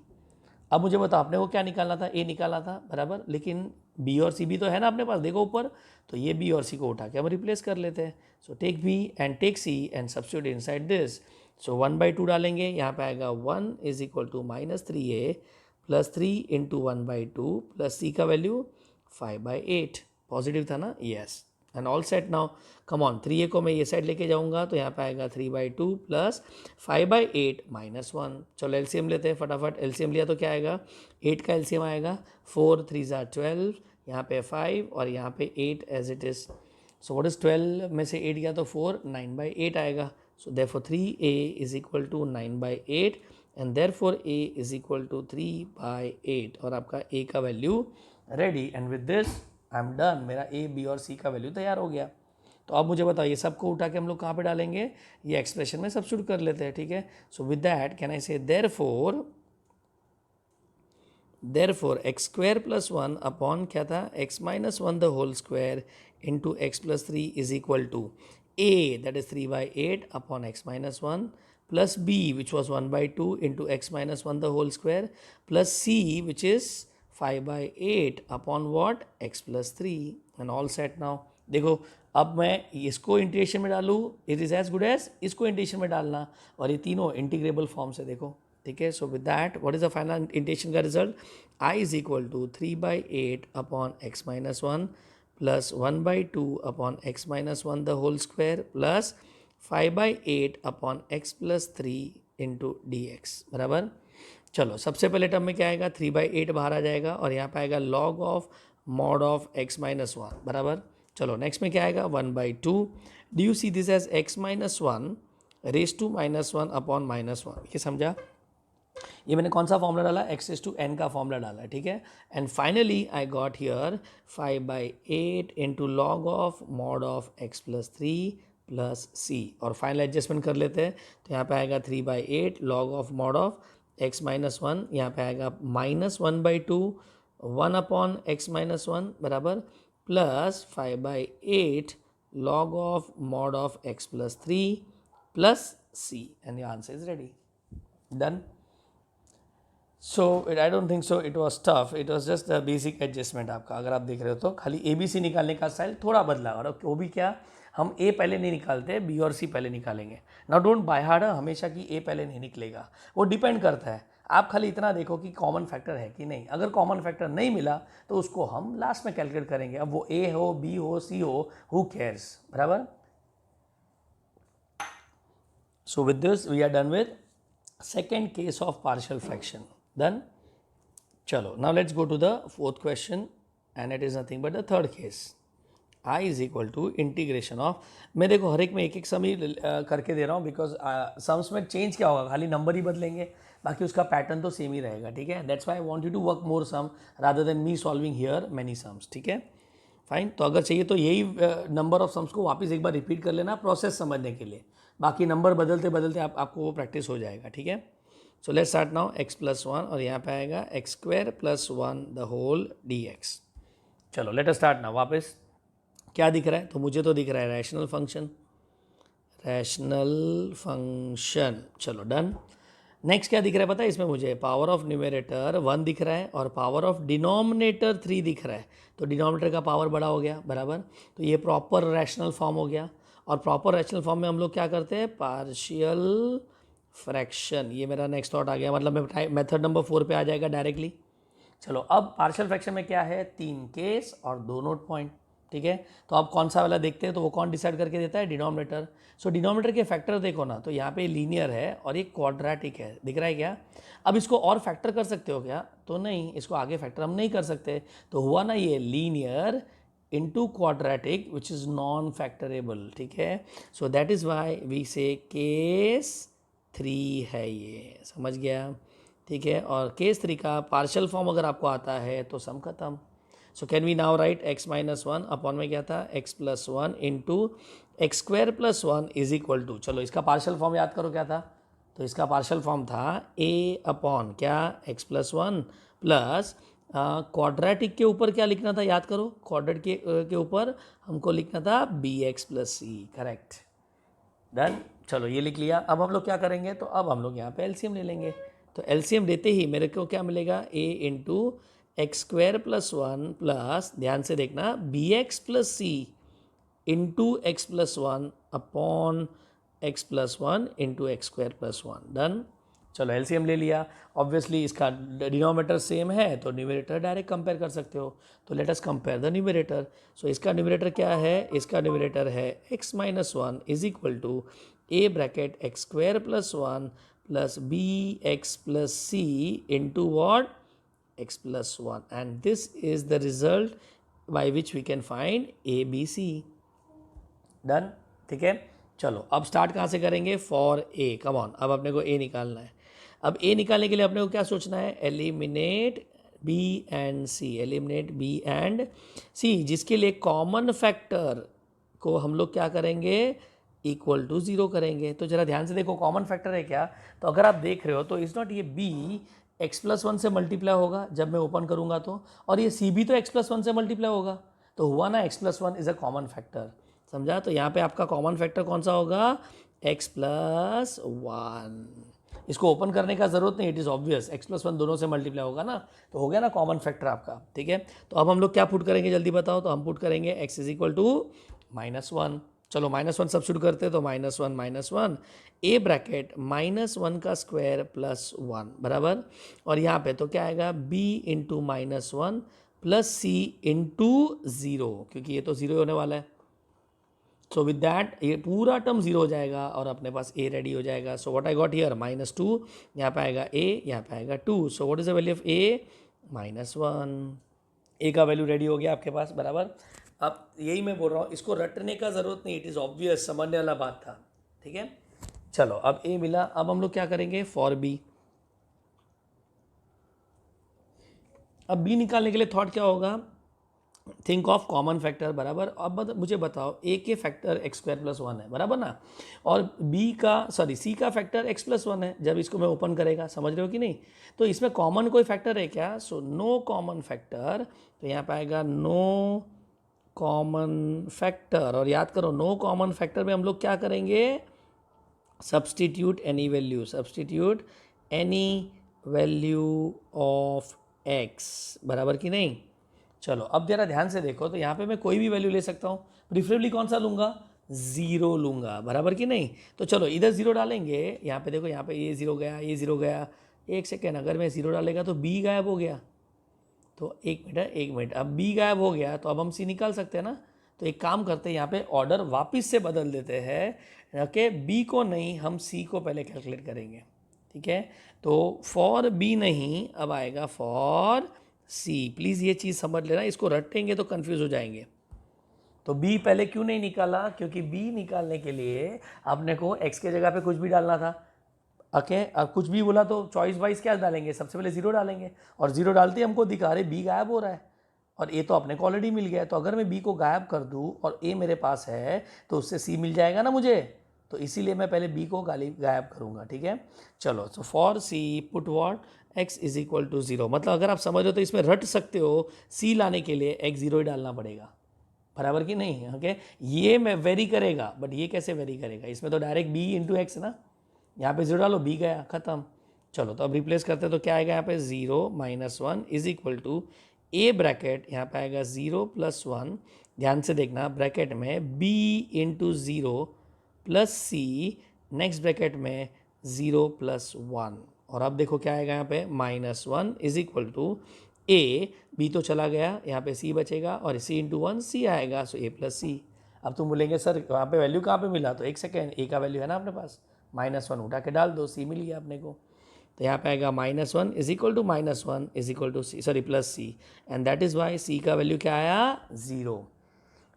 अब मुझे बताओ आपने को क्या निकालना था, ए निकालना था, बराबर, लेकिन बी और सी भी तो है ना अपने पास, देखो ऊपर, तो ये बी और सी को उठा के हम रिप्लेस कर लेते हैं। So take B and take C and substitute inside this. So 1/2 डालेंगे, यहाँ पे आएगा 1 is equal to -3a plus 3 into 1/2 plus C का वैल्यू 5/8, पॉजिटिव था ना, yes, and all set now. Come on, 3a को मैं ये साइड लेके जाऊंगा तो यहाँ पे आएगा 3/2 प्लस 5/8 -1। चलो एलसीएम लेते हैं फटाफट, एलसीएम लिया तो क्या आएगा, 8 का एलसीएम आएगा 4 3 12, यहाँ पे 5 और यहाँ पे 8 as it is. So what is 12 में से 8 गया तो 4, 9/8 आएगा। So therefore 3a is equal to 9/8 and therefore a is equal to 3/8, और आपका a का वैल्यू ready, and with this I am done, मेरा ए बी और सी का वैल्यू तैयार हो गया। तो अब मुझे बताओ ये सबको उठा के हम लोग कहाँ पे डालेंगे, ये एक्सप्रेशन में सब्स्टिट्यूट कर लेते हैं, ठीक है। So with that can I say therefore X square plus 1 upon क्या था, x - 1 the whole square into x + 3 is equal to a that is 3/8 upon x - 1 plus b which was 1/2 into x - 1 the whole square plus c which is 5/8 upon what, x + 3, and all set now. देखो अब मैं इसको इंटीग्रेशन में डालूँ, it is as good as इसको इंटीग्रेशन में डालना, और ये तीनों इंटीग्रेबल फॉर्म से, देखो, ठीक है। So with that what is the final integration का result, i is equal to 3/8 upon x - 1 plus 1/2 upon x - 1 the whole square plus 5/8 upon x + 3 into dx, बराबर। चलो सबसे पहले टर्म में क्या आएगा, 3/8 बाहर आ जाएगा, और यहाँ पे आएगा log of mod of x - 1, बराबर। चलो नेक्स्ट में क्या आएगा, 1/2, do you see this as x - 1 raise to -1 upon -1, ये समझा। ये मैंने कौन सा फॉर्मूला डाला, x⁴n का फॉर्मूला डाला है, ठीक है। And finally I got here 5/8 into log of mod of x + 3 plus c, और फाइनल एडजस्टमेंट कर लेते हैं, तो यहाँ पे आएगा 3/8 log of mod of x - 1, यहाँ पे आएगा -1/2 1 अपॉन x - 1, बराबर, plus 5/8 log of mod of x + 3 plus c, and the answer is ready, done. So I don't think so it was tough, it was just the basic adjustment आपका, अगर आप देख रहे हो तो खाली ABC निकालने का स्टाइल थोड़ा बदला, और वो भी क्या, हम A पहले नहीं निकालते, B और C पहले निकालेंगे। नाउ डोंट बाय हार्ड हमेशा कि A पहले नहीं निकलेगा, वो डिपेंड करता है, आप खाली इतना देखो कि कॉमन फैक्टर है कि नहीं, अगर कॉमन फैक्टर नहीं मिला तो उसको हम लास्ट में कैलकुलेट करेंगे, अब वो A हो, B हो, C हो, हु केयर्स, बराबर। So with this we are done with second case of partial fraction, done. Chalo, now let's go to the fourth question, and it is nothing but the third case. I is equal to integration of, मैं देखो हर एक में एक एक सम ही करके दे रहा हूँ बिकॉज सम्स में चेंज क्या होगा, खाली नंबर ही बदलेंगे, बाकी उसका पैटर्न तो सेम ही रहेगा, ठीक है। That's why I want you to work more sums rather than me solving here many sums, ठीक है फाइन। तो अगर चाहिए तो यही नंबर ऑफ सम्स को वापस एक बार रिपीट कर लेना प्रोसेस समझने के लिए, बाकी नंबर बदलते बदलते आपको वो प्रैक्टिस हो जाएगा, ठीक है। So let's start now x+1 और यहाँ पे आएगा x² + 1 द होल dx। चलो लेट अस स्टार्ट नाउ। वापस क्या दिख रहा है, तो मुझे तो दिख रहा है रैशनल फंक्शन, रैशनल फंक्शन, चलो डन। नेक्स्ट क्या दिख रहा है पता है इसमें मुझे, पावर ऑफ न्यूमरेटर 1 दिख रहा है और पावर ऑफ डिनोमिनेटर 3 दिख रहा है, तो डिनोमिनेटर का पावर बड़ा हो गया बराबर, तो ये प्रॉपर रैशनल फॉर्म हो गया। और प्रॉपर रैशनल फॉर्म में हम लोग क्या करते हैं, पार्शियल फ्रैक्शन, ये मेरा नेक्स्ट थॉट आ गया, मतलब मेथड नंबर 4 पे आ जाएगा डायरेक्टली। चलो अब पार्शियल फ्रैक्शन में क्या है, 3 केस और 2 नोट पॉइंट, ठीक है। तो अब कौन सा वाला देखते हैं, तो वो कौन डिसाइड करके देता है, डिनोमिनेटर। सो डिनोमिनेटर के फैक्टर देखो ना, तो यहाँ पे लीनियर है और ये क्वाड्रेटिक है, दिख रहा है क्या। अब इसको और फैक्टर कर सकते हो क्या, तो नहीं, इसको आगे फैक्टर हम नहीं कर सकते, तो हुआ ना ये linear into quadratic which is non factorable, ठीक है। So that is why we say case 3 है ये, समझ गया, ठीक है। और केस 3 का पार्शियल फॉर्म अगर आपको आता है तो सम खत्म। So can we now write x-1 upon में क्या था, x+1 into x² + 1 is equal to, चलो इसका पार्शियल फॉर्म याद करो क्या था, तो इसका पार्शियल फॉर्म था a अपॉन क्या, x+1 प्लस क्वाड्रेटिक के ऊपर क्या लिखना था याद करो, क्वाड्रेट के ऊपर हमको लिखना था bx + c, करेक्ट, डन। चलो ये लिख लिया। अब हम लोग क्या करेंगे, तो अब हम लोग यहाँ पे एलसीएम ले लेंगे, तो एलसीएम लेते ही मेरे को क्या मिलेगा, a इंटू x² + 1 प्लस, ध्यान से देखना, bx + c into x+1 upon x+1 into x² + 1, done. चलो एलसीएम ले लिया, ऑब्वियसली इसका डिनोमिनेटर सेम है तो न्यूमरेटर डायरेक्ट कंपेयर कर सकते हो, तो let us compare the numerator. So इसका न्यूमरेटर क्या है, इसका न्यूमरेटर है x-1 is equal to a bracket x² + 1 plus bx + c into what, x+1, and this is the result by which we can find ABC, done, ठीक है। चलो अब स्टार्ट कहाँ से करेंगे, फॉर ए, कम ऑन, अब अपने को ए निकालना है। अब ए निकालने के लिए अपने को क्या सोचना है, eliminate B and C, eliminate B and C, जिसके लिए कॉमन फैक्टर को हम लोग क्या करेंगे, इक्वल टू 0 करेंगे। तो जरा ध्यान से देखो कॉमन फैक्टर है क्या, तो अगर आप देख रहे हो तो इज़ नॉट ये b x+1 से मल्टीप्लाई होगा जब मैं ओपन करूंगा तो, और ये c भी तो x+1 से मल्टीप्लाई होगा, तो हुआ ना x+1 is a common factor, समझा। तो यहाँ पे आपका कॉमन फैक्टर कौन सा होगा, x+1, इसको ओपन करने का जरूरत नहीं, इट इज़ ऑब्वियस, x+1 दोनों से मल्टीप्लाई होगा ना, तो हो गया ना कॉमन फैक्टर आपका, ठीक है। तो अब हम लोग क्या पुट करेंगे जल्दी बताओ, तो हम पुट करेंगे x इज इक्वल टू -1, चलो -1 सब्स्टिट्यूट करते तो -1 ए ब्रैकेट -1 का स्क्वायर प्लस 1 बराबर, और यहाँ पे तो क्या आएगा b into -1 plus c into 0, क्योंकि ये तो 0 होने वाला है। सो विद दैट ये पूरा टर्म 0 हो जाएगा और अपने पास a रेडी हो जाएगा। सो व्हाट आई गॉट हियर, -2, यहाँ पे आएगा a, यहाँ पे आएगा 2, सो what is the value of a, -1, a का वैल्यू रेडी हो गया आपके पास बराबर। अब यही मैं बोल रहा हूँ, इसको रटने का ज़रूरत नहीं, इट इज़ ऑब्वियस, समझने वाला बात था, ठीक है। चलो अब a मिला, अब हम लोग क्या करेंगे, फॉर b। अब b निकालने के लिए थॉट क्या होगा, थिंक ऑफ कॉमन फैक्टर बराबर। अब मुझे बताओ a के फैक्टर x² + 1 है बराबर ना, और c का फैक्टर x+1 है, जब इसको मैं ओपन करेगा, समझ रहे हो कि नहीं। तो इसमें कॉमन कोई फैक्टर है क्या, सो नो कॉमन फैक्टर, तो यहाँ पे आएगा नो कॉमन फैक्टर, और याद करो नो कॉमन फैक्टर में हम लोग क्या करेंगे, substitute any value, substitute any value of x, बराबर कि नहीं। चलो अब जरा ध्यान से देखो, तो यहाँ पे मैं कोई भी वैल्यू ले सकता हूँ, प्रीफरेबली कौन सा लूँगा, 0 लूँगा, बराबर कि नहीं। तो चलो इधर 0 डालेंगे, यहाँ पे देखो, यहाँ पे ये 0 गया, ये 0 गया, एक सेकेंड, अगर मैं 0 डालेगा तो b गायब हो गया, तो एक मिनट, अब b गायब हो गया तो अब हम c निकाल सकते हैं ना। तो एक काम करते हैं, यहाँ पे ऑर्डर वापस से बदल देते हैं, ओके, b को नहीं, हम c को पहले कैलकुलेट करेंगे, ठीक है। तो फॉर b नहीं, अब आएगा फॉर सी, प्लीज़ ये चीज़ समझ लेना, इसको रटेंगे तो कंफ्यूज हो जाएंगे। तो b पहले क्यों नहीं निकाला, क्योंकि b निकालने के लिए आपने को x के जगह पे कुछ भी डालना था। ओके, अब कुछ भी बोला तो चॉइस वाइज क्या डालेंगे, सबसे पहले 0 डालेंगे, और 0 डालते ही हमको दिखा रहे b गायब हो रहा है, और a तो अपने को ऑलरेडी मिल गया है। तो अगर मैं b को गायब कर दूँ और a मेरे पास है तो उससे c मिल जाएगा ना मुझे, तो इसीलिए मैं पहले b को गायब करूँगा। ठीक है, चलो, so for c put what x is equal to 0। मतलब अगर आप समझ हो तो इसमें रट सकते हो, c लाने के लिए x 0 ही डालना पड़ेगा, बराबर कि नहीं। ओके, ये मैं वेरी करेगा, बट ये कैसे वेरी करेगा, इसमें तो डायरेक्ट b इंटू एक्स ना, यहाँ पे 0 डालो b गया, खत्म। चलो, तो अब रिप्लेस करते हैं तो क्या आएगा यहाँ पे 0 minus 1 is equal to a bracket, यहाँ पे आएगा 0 प्लस 1, ध्यान से देखना ब्रैकेट में b इंटू 0 प्लस सी, नेक्स्ट ब्रैकेट में 0 प्लस 1, और अब देखो क्या आएगा यहाँ पे -1 is equal to A, B तो चला गया, यहाँ पे सी बचेगा, और सी इंटू 1 सी आएगा, सो ए प्लस सी। अब तुम बोलेंगे सर वहाँ पे वैल्यू कहाँ पे मिला, तो एक सेकेंड, ए का वैल्यू है ना अपने पास, -1 उठा के डाल दो, सी मिल गया अपने को। तो यहाँ पे आएगा -1 is equal to -1 is equal to C, sorry plus C, and that is why C का वैल्यू क्या आया 0।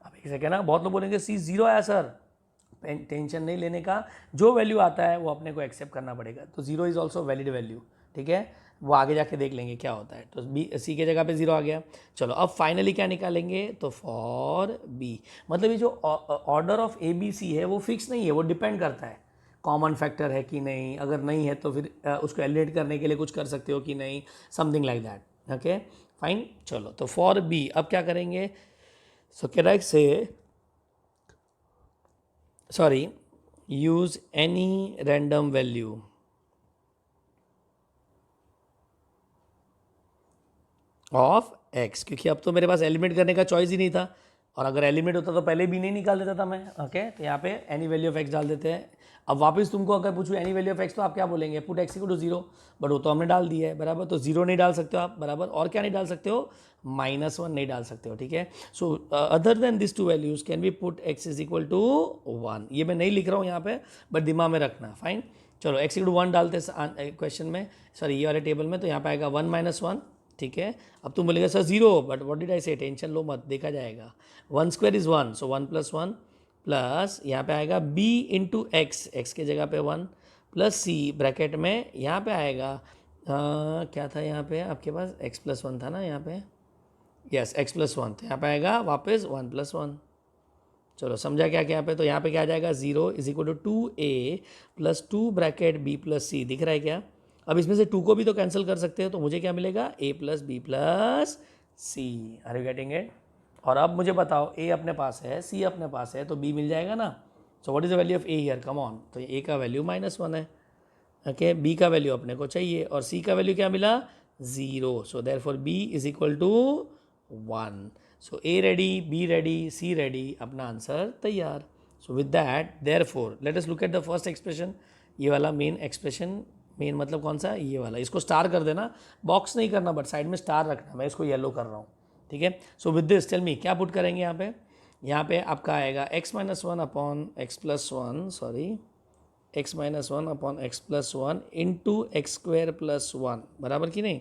अब एक सेकेंड ना, बहुत लोग बोलेंगे सी 0 आया सर, टेंशन नहीं लेने का, जो वैल्यू आता है वो अपने को एक्सेप्ट करना पड़ेगा। तो 0 इज़ ऑल्सो वैलिड वैल्यू, ठीक है, वो आगे जाके देख लेंगे क्या होता है। तो बी सी के जगह पे 0 आ गया। चलो, अब फाइनली क्या निकालेंगे, तो फॉर बी, मतलब ये जो order of A B C है वो फिक्स नहीं है, वो डिपेंड करता है कॉमन फैक्टर है कि नहीं, अगर नहीं है तो फिर उसको एलिमिनेट करने के लिए कुछ कर सकते हो कि नहीं, something like that. Okay fine, चलो, तो फॉर बी अब क्या करेंगे, सो करेक्ट से sorry, use any random value of x, क्योंकि अब तो मेरे पास एलिमिनेट करने का चॉइस ही नहीं था, और अगर एलिमिनेट होता तो पहले भी नहीं निकाल देता था मैं। ओके, तो यहाँ पे एनी वैल्यू ऑफ x डाल देते हैं। अब वापस तुमको अगर पूछूँ एनी वैल्यू ऑफ x तो आप क्या बोलेंगे, put x equal to 0, but वो तो हमने डाल दिया है, बराबर, तो 0 नहीं डाल सकते हो आप, बराबर, और क्या नहीं डाल सकते हो, -1 नहीं डाल सकते हो। ठीक है, so other than this two values can be put x is equal to 1। ये मैं नहीं लिख रहा हूँ यहाँ पे, बट दिमाग में रखना, फाइन। चलो, x इक्वल टू 1 डालते हैं क्वेश्चन में, सॉरी ये वाले टेबल में, तो यहाँ पे आएगा 1 - 1। ठीक है, अब तुम बोलेगा sir 0, but what did I से, टेंशन लो मत, देखा जाएगा। 1 स्क्वायर इज 1, सो 1 + 1 प्लस यहाँ पे आएगा b इंटू एक्स, एक्स के जगह पे 1 प्लस सी ब्रैकेट में, यहाँ पे आएगा क्या था यहाँ पे आपके पास, x + 1 था ना यहाँ पे, यस x + 1, तो यहाँ पे आएगा वापस 1 + 1। चलो, समझा क्या यहाँ पे, तो यहाँ पे क्या आ जाएगा 0 is equal to 2a plus 2 bracket b plus C, दिख रहा है क्या। अब इसमें से 2 को भी तो कैंसिल कर सकते हो, तो मुझे क्या मिलेगा a + b + c, are you getting it. और अब मुझे बताओ a अपने पास है, c अपने पास है, तो b मिल जाएगा ना। सो what is the value of a here, come on, तो a का वैल्यू -1 है। ओके, b का वैल्यू अपने को चाहिए, और c का वैल्यू क्या मिला 0, so therefore b is equal to 1। So a ready, b ready, c ready, अपना आंसर तैयार। So with that therefore let us look at the first expression, ये वाला मेन एक्सप्रेशन, मेन मतलब कौन सा, ये वाला, इसको स्टार कर देना, बॉक्स नहीं करना बट साइड में स्टार रखना, मैं इसको येलो कर रहा हूँ। ठीक है, so with this tell me क्या पुट करेंगे यहाँ पे आपका आएगा x - 1 upon x + 1, sorry x - 1 upon x + 1 into x² + 1, बराबर कि नहीं।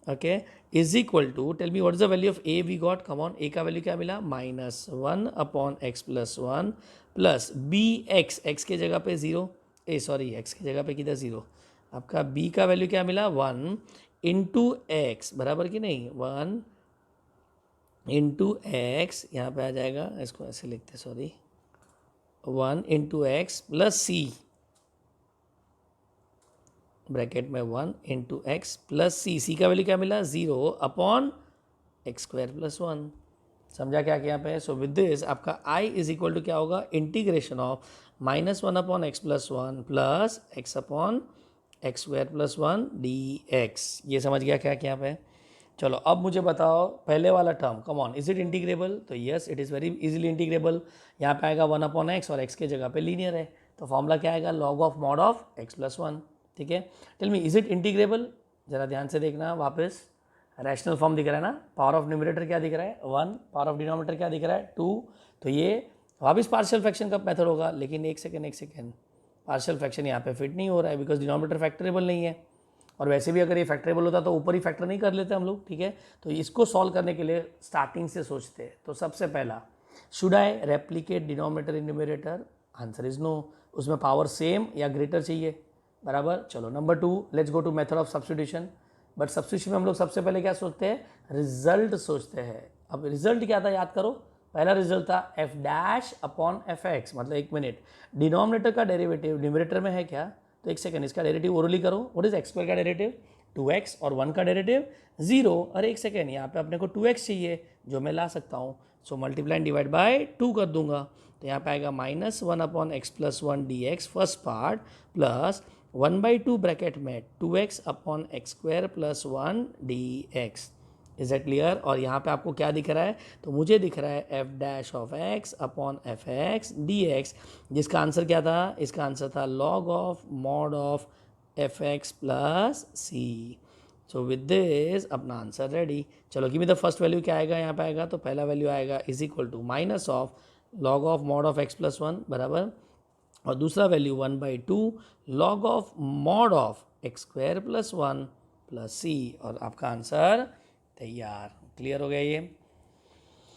Okay, is equal to, tell me what is the value of a we got, come on, a का वैल्यू क्या मिला -1 upon x + 1 plus bx, x के जगह पे 0, सॉरी x की जगह पे किधर 0, आपका b का वैल्यू क्या मिला 1 इंटू x, बराबर कि नहीं, 1 इंटू x, यहाँ पे आ जाएगा, इसको ऐसे लिखते, sorry 1 into x plus c, bracket में 1 इंटू एक्स प्लस सी का वैल्यू क्या मिला 0 अपॉन x² + 1, समझा क्या यहाँ पे। सो विद दिस आपका i इज इक्वल टू क्या होगा, integration of -1 upon x + 1 plus x upon x² + 1 dx, ये समझ गया क्या यहाँ पे। चलो, अब मुझे बताओ पहले वाला term, come on, is it integrable, तो yes it is very easily integrable. यहाँ पे आएगा 1 अपॉन x, और x के जगह पे लीनियर है, तो फॉर्मूला क्या आएगा, log of mod of x + 1। ठीक है, tell me is it integrable, जरा ध्यान से देखना वापस, रैशनल फॉर्म दिख रहा है ना, पावर ऑफ न्यूमरेटर क्या दिख रहा है 1, पावर ऑफ डिनोमिनेटर क्या दिख रहा है 2, तो ये वापस पार्शियल फ्रैक्शन का मेथड होगा, लेकिन एक सेकेंड, पार्शियल फ्रैक्शन यहाँ पे फिट नहीं हो रहा है बिकॉज डिनोमिनेटर फैक्टरेबल नहीं है, और वैसे भी अगर ये फैक्टरेबल होता तो ऊपर ही फैक्टर नहीं कर लेते हम लोग। ठीक है, तो इसको सॉल्व करने के लिए स्टार्टिंग से सोचते हैं, तो सबसे पहला should I replicate denominator in numerator? Answer is no. उसमें पावर सेम या ग्रेटर चाहिए, बराबर। चलो number 2, let's go to method of substitution. But substitution में हम लोग सबसे पहले क्या सोचते हैं? रिजल्ट सोचते हैं। अब रिजल्ट क्या था याद करो, पहला रिजल्ट था F dash upon f x, मतलब 1 मिनट, डिनोमिनेटर का डेरिवेटिव न्यूमरेटर में है क्या, तो 1 सेकंड इसका डेरिवेटिव ओरली करो। व्हाट इज एक्स स्क्वायर का डेरिवेटिव? 2x, और 1 का डेरिवेटिव 0। अरे 1 सेकेंड, यहाँ पे अपने को 2x चाहिए जो मैं ला सकता हूँ, सो मल्टीप्लाई डिवाइड बाय 2 कर दूंगा, तो यहाँ पे आएगा -1 upon x plus 1 D x first part, plus 1/2 bracket में 2x upon x square plus 1 D X. Is that clear? और यहाँ पे आपको क्या दिख रहा है? तो मुझे दिख रहा है f dash of x upon f x D x, जिसका आंसर क्या था? इसका आंसर था log of mod of f x plus C. So with this अपना आंसर रेडी। चलो give me the first value, क्या आएगा यहाँ पे आएगा? तो पहला वैल्यू आएगा is equal to minus of log of mod of x plus 1, बराबर, और दूसरा value 1/2 log of mod of x square plus 1 plus C, और आपका आंसर तैयार। क्लियर हो गया ये?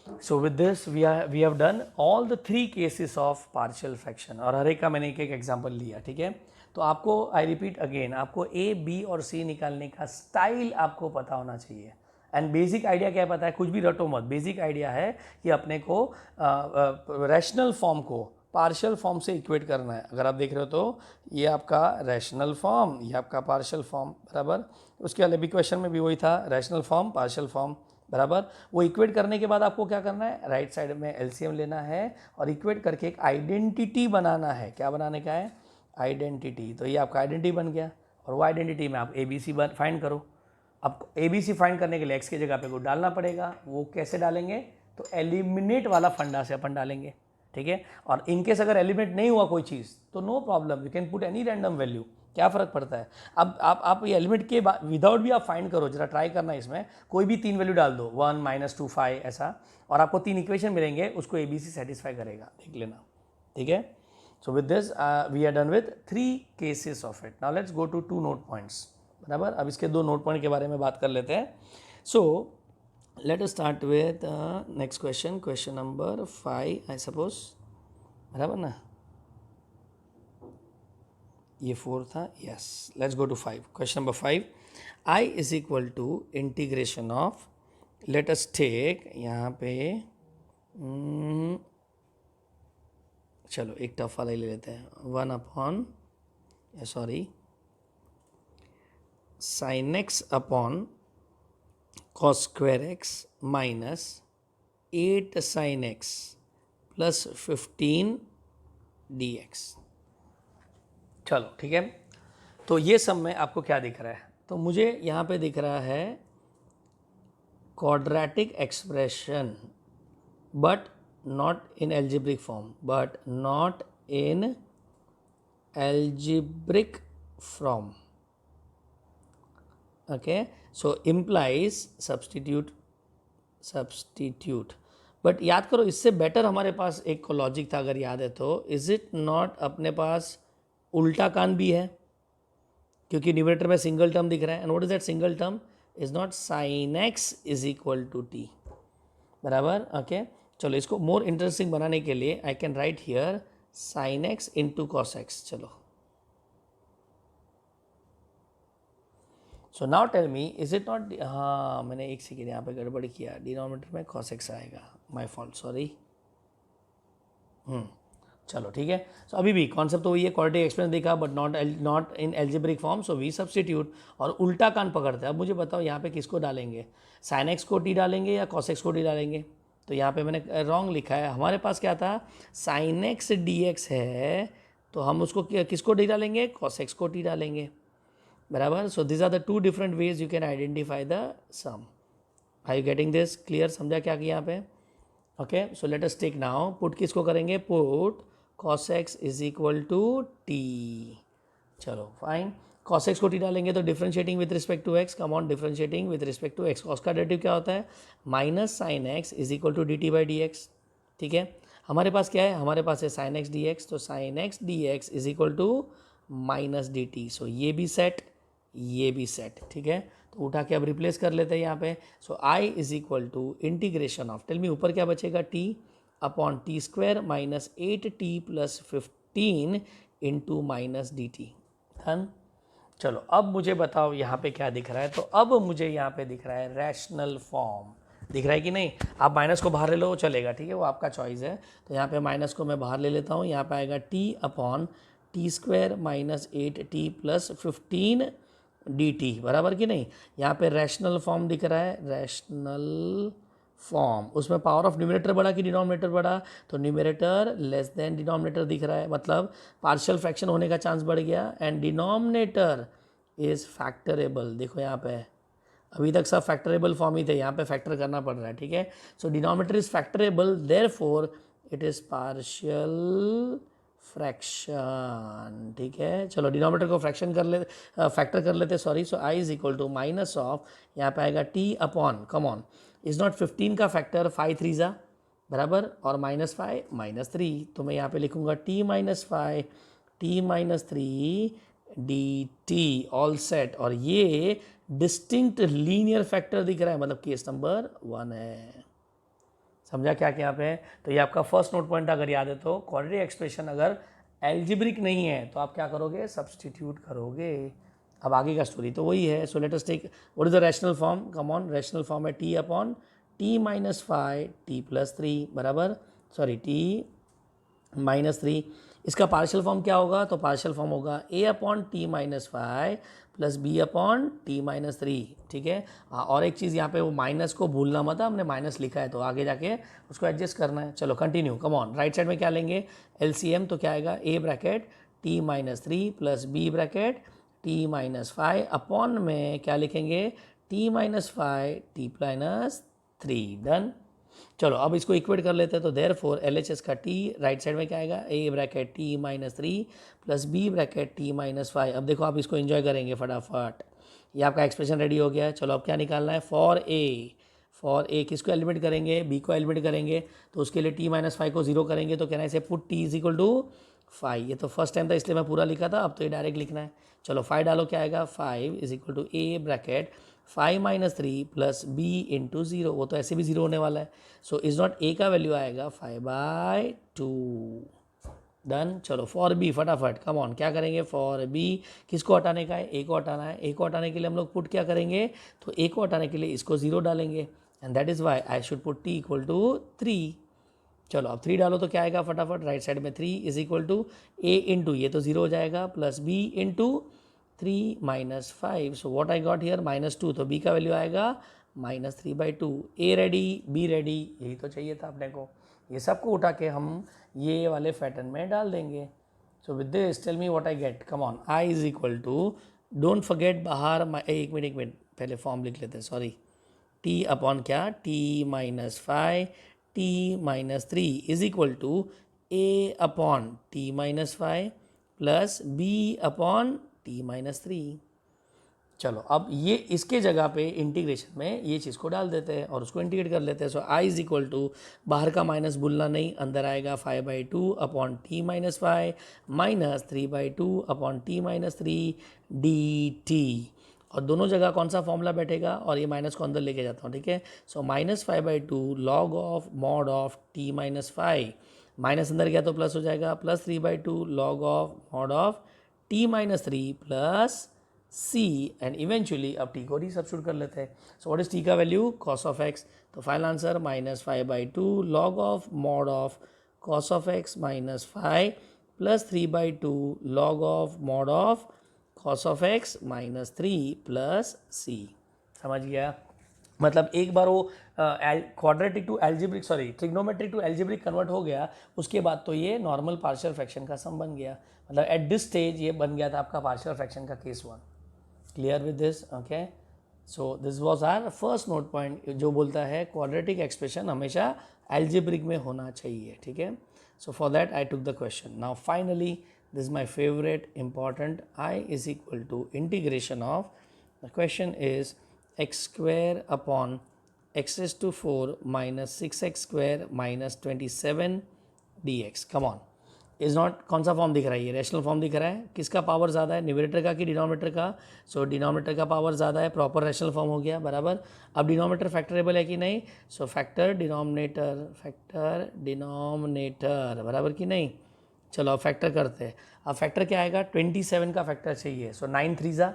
So with this we have done all the 3 cases of partial fraction, और हर एक का मैंने एक एक एग्जांपल लिया, ठीक है। तो आपको, आई रिपीट अगेन, आपको ए, बी और सी निकालने का स्टाइल आपको पता होना चाहिए। एंड बेसिक आइडिया क्या पता है? कुछ भी रटो मत। बेसिक आइडिया है कि अपने को रैशनल फॉर्म को पार्शियल फॉर्म से इक्वेट करना है। अगर आप देख रहे हो तो ये आपका रैशनल फॉर्म, ये आपका पार्शियल फॉर्म, बराबर। उसके वाले भी क्वेश्चन में भी वही था, रैशनल फॉर्म पार्शियल फॉर्म, बराबर। वो इक्वेट करने के बाद आपको क्या करना है? राइट साइड में एलसीएम लेना है और इक्वेट करके एक आइडेंटिटी बनाना है। क्या बनाने का है? आइडेंटिटी। तो ये आपका आइडेंटिटी बन गया, और वो आइडेंटिटी में आप ABC फाइंड करो। अब ABC फाइंड करने के लिए x की जगह पे को डालना पड़ेगा। वो कैसे डालेंगे? तो एलिमिनेट वाला फंडा से अपन डालेंगे, ठीक है। और इनकेस अगर एलिमिनेट नहीं हुआ कोई चीज़ तो no problem, you can put any random value, क्या फ़र्क पड़ता है। अब आप ये एलिमिनेट के विदाउट भी आप फाइंड करो, जरा ट्राई करना। इसमें कोई भी 3 वैल्यू डाल दो, 1 -2 5 ऐसा, और आपको 3 इक्वेशन मिलेंगे, उसको ABC सेटिस्फाई करेगा, देख लेना, ठीक है। So with this we are done with 3 cases of it. Now let's go to 2 note points, बराबर। अब इसके 2 नोट पॉइंट के बारे में बात कर लेते हैं। So let us start with next question, question number 5 I suppose, बराबर ना? ये 4 था, yes. Let's go to 5. Question number 5, I is equal to integration of, let us take यहाँ पे चलो एक टफ वाला ही ले लेते हैं, 1 upon sine x upon cos square X minus 8 sine x plus 15 D x. चलो ठीक है, तो ये सब में आपको क्या दिख रहा है? तो मुझे यहाँ पे दिख रहा है quadratic expression, but not in algebraic form, but not in algebraic form, okay, so implies substitute, but याद करो इससे बेटर हमारे पास एक लॉजिक था, अगर याद है तो, इज इट नॉट अपने पास उल्टा कान भी है, क्योंकि न्यूमरेटर में सिंगल टर्म दिख रहा है, and what is that single term? Is not sine X is equal to T, बराबर, ओके। चलो इसको मोर इंटरेस्टिंग बनाने के लिए I can write here sine X into cos X. चलो, so now tell me is it not, हाँ मैंने एक सेकेंड यहाँ पे गड़बड़ किया, डिनोमिनेटर में कॉस एक्स आएगा, माय फॉल्ट, सॉरी। चलो ठीक है, सो अभी भी कॉन्सेप्ट तो वही है, क्वाड्रेटिक एक्सप्रेशन देखा but not in algebraic form, so we substitute, और उल्टा कान पकड़ते हैं। अब मुझे बताओ यहाँ पे किसको डालेंगे, साइन एक्स को टी डालेंगे या कॉस एक्स को टी डालेंगे? तो यहाँ पे मैंने रॉन्ग लिखा है, हमारे पास क्या था, साइन एक्स डी एक्स है, तो हम उसको किसको टी डालेंगे? कॉस एक्स को टी डालेंगे, बराबर। So this are the 2 different ways you can identify the sum. Are you getting this? Clear? समझा क्या कि यहाँ पे? Okay, so let us take now, put किसको करेंगे? Put cos x is equal to t. चलो फाइन, cos x को टी डालेंगे तो differentiating with respect to x, come on differentiating with respect to x, cos का डेरिवेटिव क्या होता है? Minus sign X is equal to D T by D X, ठीक है। हमारे पास क्या है? हमारे पास है साइन एक्स डी एक्स, तो sine X D X is equal to minus D T, so ये भी सेट, ये भी सेट, ठीक है। तो उठा के अब रिप्लेस कर लेते हैं यहाँ पे, so I is equal to integration of, tell me ऊपर क्या बचेगा? T, upon T square minus 8t plus 15 into minus D T. Done. चलो अब मुझे बताओ यहाँ पे क्या दिख रहा है। तो अब मुझे यहाँ पे दिख रहा है रैशनल फॉर्म। दिख रहा है कि नहीं? आप माइनस को बाहर ले लो चलेगा, ठीक है, वो आपका चॉइस है। तो यहाँ पे माइनस को मैं बाहर ले लेता हूँ। यहाँ पे आएगा t upon T square minus 8t plus 15 dt बराबर कि नहीं? यहाँ पे रैशनल फॉर्म दिख रहा है, रैशनल फॉर्म। उसमें पावर ऑफ न्यूमरेटर बढ़ा कि डिनोमिनेटर बढ़ा? तो न्यूमरेटर लेस देन डिनोमिनेटर दिख रहा है, मतलब पार्शियल फ्रैक्शन होने का चांस बढ़ गया। And denominator is factorable. देखो यहाँ पे अभी तक सब फैक्टरेबल फॉर्म ही थे, यहाँ पे फैक्टर करना पड़ रहा है, ठीक है। So denominator is factorable, therefore it is partial fraction, ठीक है। चलो डिनोमिनेटर को फ्रैक्शन कर ले, फैक्टर कर लेते, sorry. So I is equal to minus of, यहाँ पे आएगा t upon, come on, is not 15 का फैक्टर 5 3 जा बराबर, और माइनस 5 माइनस 3, तो मैं यहाँ पे लिखूंगा T minus 5 T minus 3 d T, all set. और ये डिस्टिंक्ट लीनियर फैक्टर दिख रहा है, मतलब केस नंबर 1 है। समझा क्या क्या पे? तो ये आपका फर्स्ट नोट पॉइंट अगर याद है तो क्वाड्रेटिक एक्सप्रेशन अगर एल्जेब्रिक नहीं है तो आप क्या करोगे? सब्सटीट्यूट करोगे। अब आगे का स्टोरी तो वही है। So let us take what is the rational form. Come on, rational form है T upon T minus 5 T plus 3 बराबर, सॉरी टी माइनस 3। इसका पार्शियल फॉर्म क्या होगा? तो पार्शियल फॉर्म होगा A upon T minus 5 plus B upon T minus 3, ठीक है। और एक चीज़ यहाँ पे वो माइनस को भूलना मत, हमने माइनस लिखा है तो आगे जाके उसको एडजस्ट करना है। चलो continue, come on. Right side में क्या लेंगे? एलसीएम। तो क्या आएगा? A bracket T minus 3 plus B bracket T minus 5 upon में क्या लिखेंगे? T minus 5 T minus 3। Done. चलो अब इसको इक्वेट कर लेते हैं। तो therefore L H S का टी राइट साइड में क्या आएगा? A bracket T minus 3 plus B bracket T minus 5। अब देखो आप इसको एंजॉय करेंगे फटाफट। ये आपका एक्सप्रेशन रेडी हो गया है। चलो अब क्या निकालना है? फॉर ए किसको एलिमिनेट करेंगे? बी को एलिमिनेट करेंगे। तो उसके लिए टी माइनस 5 को 0 करेंगे। तो कहना है इसे put t is equal to 5। ये तो फर्स्ट टाइम था इसलिए मैं पूरा लिखा था, अब तो ये डायरेक्ट लिखना है। चलो 5 डालो, क्या आएगा? 5 is equal to A bracket 5 minus 3 plus B into 0। वो तो ऐसे भी 0 होने वाला है। सो इज नॉट ए का वैल्यू आएगा 5/2। डन। चलो फॉर बी फटाफट, कम ऑन, क्या करेंगे? फॉर बी किसको हटाने का है? ए को हटाना है। ए को हटाने के लिए हम लोग पुट क्या करेंगे? तो ए को हटाने के लिए इसको 0 डालेंगे, and that is why I should put t equal to 3। चलो अब 3 डालो तो क्या आएगा? फटाफट राइट साइड में 3 is equal to a into, ये तो 0 हो जाएगा, plus B into 3 minus 5। So what I got here? -2। तो बी का वैल्यू आएगा -3/2। ए रेडी, बी रेडी, यही तो चाहिए था अपने को। ये सबको उठा के हम ये वाले पैटर्न में डाल देंगे। So with this tell me what I get. Come on, I is equal to, don't forget बाहर, एक मिनट पहले फॉर्म लिख लेते हैं, सॉरी। टी अपॉन क्या? T minus 5 T minus 3 is equal to a upon T minus 5 plus B upon T minus 3। चलो अब ये इसके जगह पे इंटीग्रेशन में ये चीज़ को डाल देते हैं और उसको इंटीग्रेट कर लेते हैं। सो आई इज इक्वल टू, बाहर का माइनस भूलना नहीं, अंदर आएगा 5/2 upon T minus 5 minus 3/2 upon T minus 3 d T. और दोनों जगह कौन सा फॉर्मूला बैठेगा? और ये माइनस को अंदर लेके जाता हूँ, ठीक है। So -5/2 log of mod of T minus 5, minus अंदर गया तो प्लस हो जाएगा, plus 3/2 log of mod of T minus 3 plus C, and eventually अब टी को री सब्स्टिट्यूट कर लेते हैं। सो व्हाट इज टी का वैल्यू? Cos of X. तो final answer -5/2 log of mod of cos of x minus 5 plus 3/2 log of mod of cos of x minus 3 plus c. समझ गया? मतलब एक बार वो quadratic to algebraic, sorry trigonometric to algebraic convert हो गया, उसके बाद तो ये नॉर्मल पार्शियल फ्रैक्शन का सम बन गया। मतलब एट दिस स्टेज ये बन गया था आपका पार्शियल फ्रैक्शन का case 1। Clear with this? Okay. So this was our first note point, जो बोलता है क्वाड्रेटिक एक्सप्रेशन हमेशा एल्जेब्रिक में होना चाहिए, ठीक है। So for that I took the question. Now finally this is my favourite important, I is equal to integration of, the question is x square upon x raised to 4 minus 6x square minus 27 dx. Come on, is not, कौन सा फॉर्म दिख रहा है, ये रैशनल फॉर्म दिख रहा है, किसका पावर ज़्यादा है, न्यूमरेटर का कि डिनोमिनेटर का, सो डिनोमिनेटर का पावर ज़्यादा है, प्रॉपर रैशनल फॉर्म हो गया बराबर। अब डिनोमिनेटर फैक्टरेबल है कि नहीं, सो फैक्टर डिनोमिनेटर बराबर कि नहीं। चलो अब फैक्टर करते हैं। अब फैक्टर क्या आएगा, 27 का फैक्टर चाहिए, सो 9 3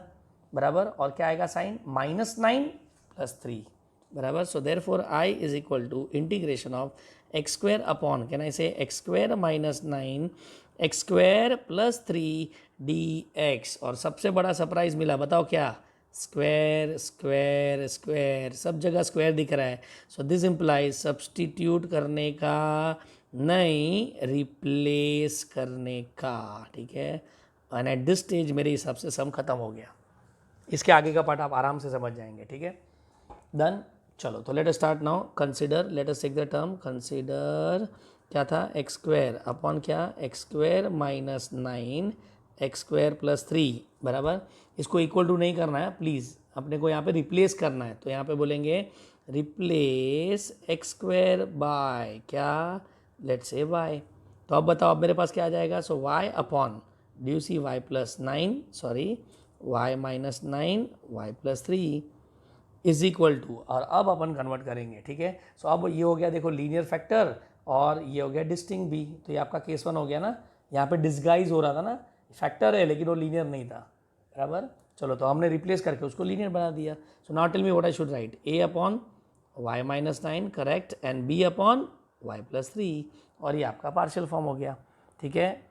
बराबर, और क्या आएगा साइन, -9 + 3 बराबर। So therefore I is equal to integration of x square upon, can I say x square -9 x square + 3 dx। और सबसे बड़ा सरप्राइज मिला, बताओ क्या, स्क्वायर स्क्वायर स्क्वायर, सब जगह स्क्वायर दिख रहा है। सो दिस इम्प्लाइज सब्सटीट्यूट करने का नहीं, रिप्लेस करने का, ठीक है। एंड एट दिस स्टेज मेरे हिसाब से सम खत्म हो गया। इसके आगे का पार्ट आप आराम से समझ जाएंगे, ठीक है। डन, चलो तो let us start now. Consider, let us take the term consider, क्या था, x स्क्वायर अपॉन क्या, x स्क्वायर -9 x स्क्वायर + 3 बराबर। इसको इक्वल टू नहीं करना है प्लीज़, अपने को यहाँ पे रिप्लेस करना है। तो यहाँ पे बोलेंगे रिप्लेस x स्क्वायर बाय क्या, लेट्स से y। तो अब बताओ, अब मेरे पास क्या आ जाएगा, so y upon, do you see, y +9, sorry y -9 y + 3 is equal to, और अब अपन कन्वर्ट करेंगे, ठीक है। सो अब ये हो गया देखो लीनियर फैक्टर, और ये हो गया डिस्टिंक्ट भी। तो ये आपका केस 1 हो गया ना, यहाँ पे डिस्गाइज हो रहा था ना, फैक्टर है लेकिन वो लीनियर नहीं था बराबर। चलो तो हमने रिप्लेस करके उसको लीनियर बना दिया। So now tell me what I should write, a upon y -9 correct, and b upon y + 3, और ये आपका पार्शियल फॉर्म हो गया, ठीक है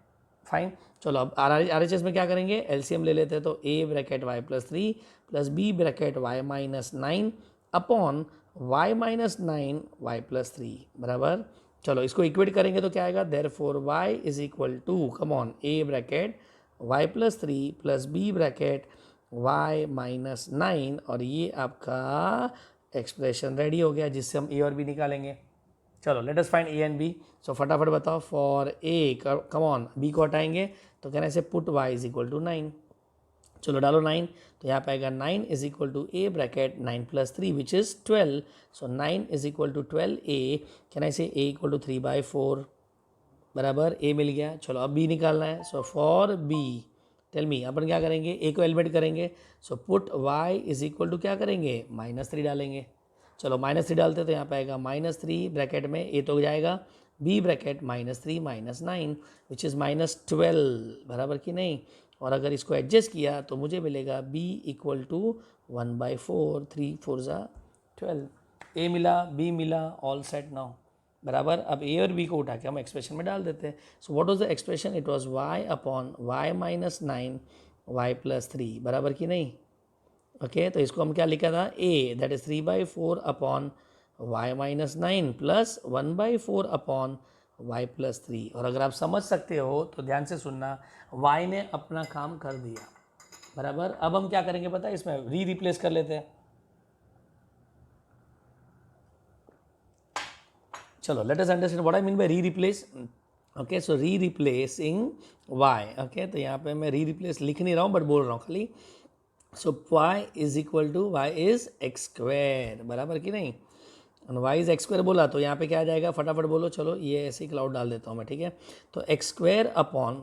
फाइन। चलो अब RHS में क्या करेंगे, एलसीएम ले लेते हैं। तो a bracket y + 3 + b bracket y -9 upon y -9 y + 3 बराबर। चलो इसको इक्वेट करेंगे तो क्या आएगा, therefore y is equal to, come on, a bracket y + 3 + b bracket y -9, और ये आपका एक्सप्रेशन रेडी हो गया जिससे हम a और b निकालेंगे। चलो let us find a and b। So फटाफट बताओ, for a come on, b को हटाएंगे तो कहना ऐसे put y is equal to 9। चलो डालो 9, तो यहाँ पे आएगा 9 is equal to a bracket 9 + 3 which is 12। So 9 is equal to 12a, can I say a equal to 3/4 बराबर, a मिल गया। चलो अब b निकालना है। So for b, tell me, अपन क्या करेंगे, a को एलिमिनेट करेंगे। So put y is equal to क्या करेंगे, -3 डालेंगे। चलो -3 डालते तो यहाँ पे आएगा -3 ब्रैकेट में a तो जाएगा, b ब्रैकेट -3 -9 विच इज़ -12 बराबर कि नहीं। और अगर इसको एडजस्ट किया तो मुझे मिलेगा b इक्वल टू 1/4, 3 4 12, a मिला, b मिला, ऑल सेट नाउ बराबर। अब a और b को उठा के हम एक्सप्रेशन में डाल देते हैं। So what was the expression, it was y upon y -9 y + 3 बराबर कि नहीं। ओके तो इसको हम क्या लिखा था, a that is 3/4 upon y -9 plus 1/4 upon y + 3। और अगर आप समझ सकते हो तो ध्यान से सुनना, y ने अपना काम कर दिया बराबर। अब हम क्या करेंगे पता है, इसमें रिप्लेस कर लेते हैं। चलो let us understand what I mean bye replace. Okay so replacing y, okay तो यहाँ पे मैं रिप्लेस लिख नहीं रहा हूँ बट बोल रहा हूँ खाली। So y is equal to, y is x square बराबर कि नहीं, y इज x स्क्वायर बोला तो यहाँ पे क्या आ जाएगा, फटाफट बोलो। चलो ये ऐसे ही क्लाउड डाल देता हूँ मैं, ठीक है। तो x square upon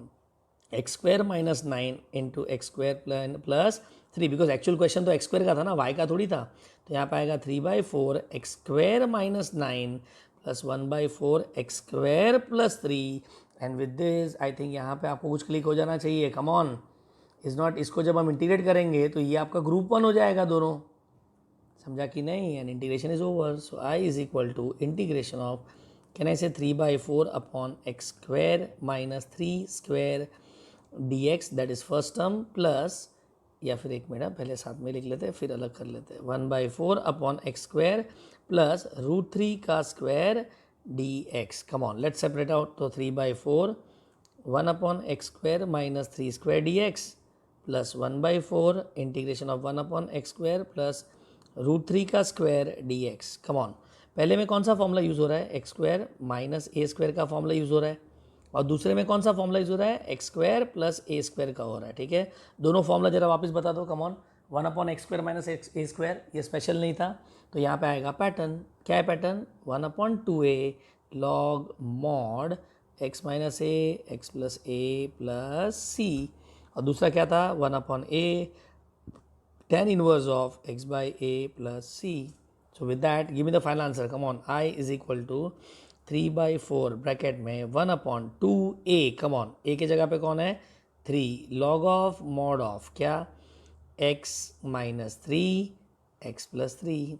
x square -9 into X square plus 3, because actual question तो x स्क्वायर का था ना, y का थोड़ी था। तो यहाँ पे आएगा 3/4 x square -9 plus 1/4 x square plus 3, and with this I think यहाँ पे आपको कुछ क्लिक हो जाना चाहिए, कम ऑन। इज़ नॉट, इसको जब हम इंटीग्रेट करेंगे तो ये आपका ग्रुप 1 हो जाएगा दोनों, समझा कि नहीं, and integration is over. So I is equal to integration of, can I say 3/4 upon x square -3 square dx, that is first term, plus, या फिर एक मिनट पहले साथ में लिख लेते हैं फिर अलग कर लेते हैं, 1/4 अपॉन x स्क्वायर प्लस √3 का square dx। Come on let's separate out. तो 3/4 1 upon x square -3 square dx plus 1/4 integration of 1 upon x square plus √3 का स्क्वायर dx। कम ऑन, पहले में कौन सा फॉर्मूला यूज़ हो रहा है, x स्क्वायर -a स्क्वायर का फॉर्मूला यूज़ हो रहा है, और दूसरे में कौन सा फॉर्मूला यूज़ हो रहा है, x square plus a square का हो रहा है, ठीक है। दोनों फॉर्मूला जरा वापस बता दो, come on. 1 upon x square minus a square, ये स्पेशल नहीं था, तो यहाँ पे आएगा पैटर्न, क्या है pattern, 1/2a log mod X minus A X plus A plus C, और दूसरा क्या था 1/a tan inverse of x by a plus c. So with that give me the final answer. Come on, I is equal to 3/4 bracket में 1/2a. कम ऑन, a के जगह पे कौन है 3 log of mod of क्या x माइनस 3 x प्लस 3.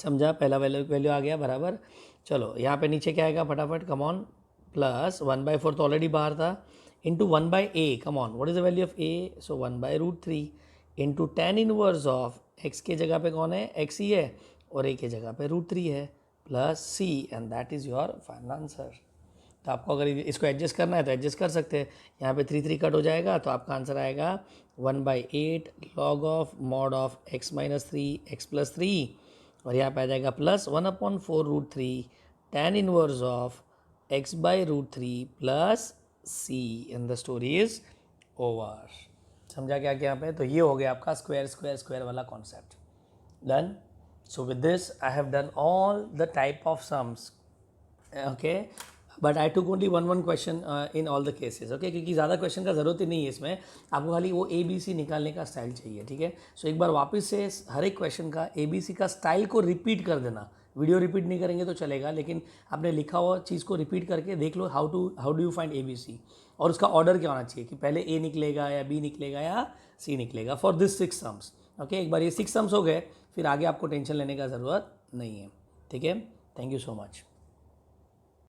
समझा, पहला वैल्यू आ गया बराबर. चलो यहाँ पे नीचे क्या आएगा फटाफट, कम ऑन, प्लस 1/4 तो ऑलरेडी बाहर था, into 1/a. Come on, what is the value of a, so 1/√3 into tan inverse of x के जगह पे कौन है x ही है और a के जगह पे √3 है plus c, and that is your final answer. तो आपको अगर इसको एडजस्ट करना है तो एडजस्ट कर सकते हैं. यहाँ पे 3 कट हो जाएगा तो आपका आंसर आएगा 1/8 log of mod of x minus 3 x plus 3, और यहाँ पे आ जाएगा plus 1/4√3 tan inverse of x/√3 plus c, and the story is over. समझा क्या क्या यहाँ पे. तो ये हो गया आपका स्क्वायर स्क्वायर स्क्वायर वाला concept. Done. So with this I have done all the type of sums. Okay, but I took only one question in all the cases. Okay, क्योंकि ज़्यादा क्वेश्चन का ज़रूरत ही नहीं है इसमें, आपको खाली वो ABC निकालने का स्टाइल चाहिए. ठीक है, सो एक बार वापस से हर एक क्वेश्चन का ABC का स्टाइल को रिपीट कर देना. वीडियो रिपीट नहीं करेंगे तो चलेगा, लेकिन आपने लिखा हुआ चीज़ को रिपीट करके देख लो how do you find ABC, और उसका ऑर्डर क्या होना चाहिए कि पहले A निकलेगा या B निकलेगा या C निकलेगा फॉर दिस 6 सम्स. ओके, एक बार ये 6 सम्स हो गए फिर आगे आपको टेंशन लेने का ज़रूरत नहीं है. ठीक है, थैंक यू सो मच.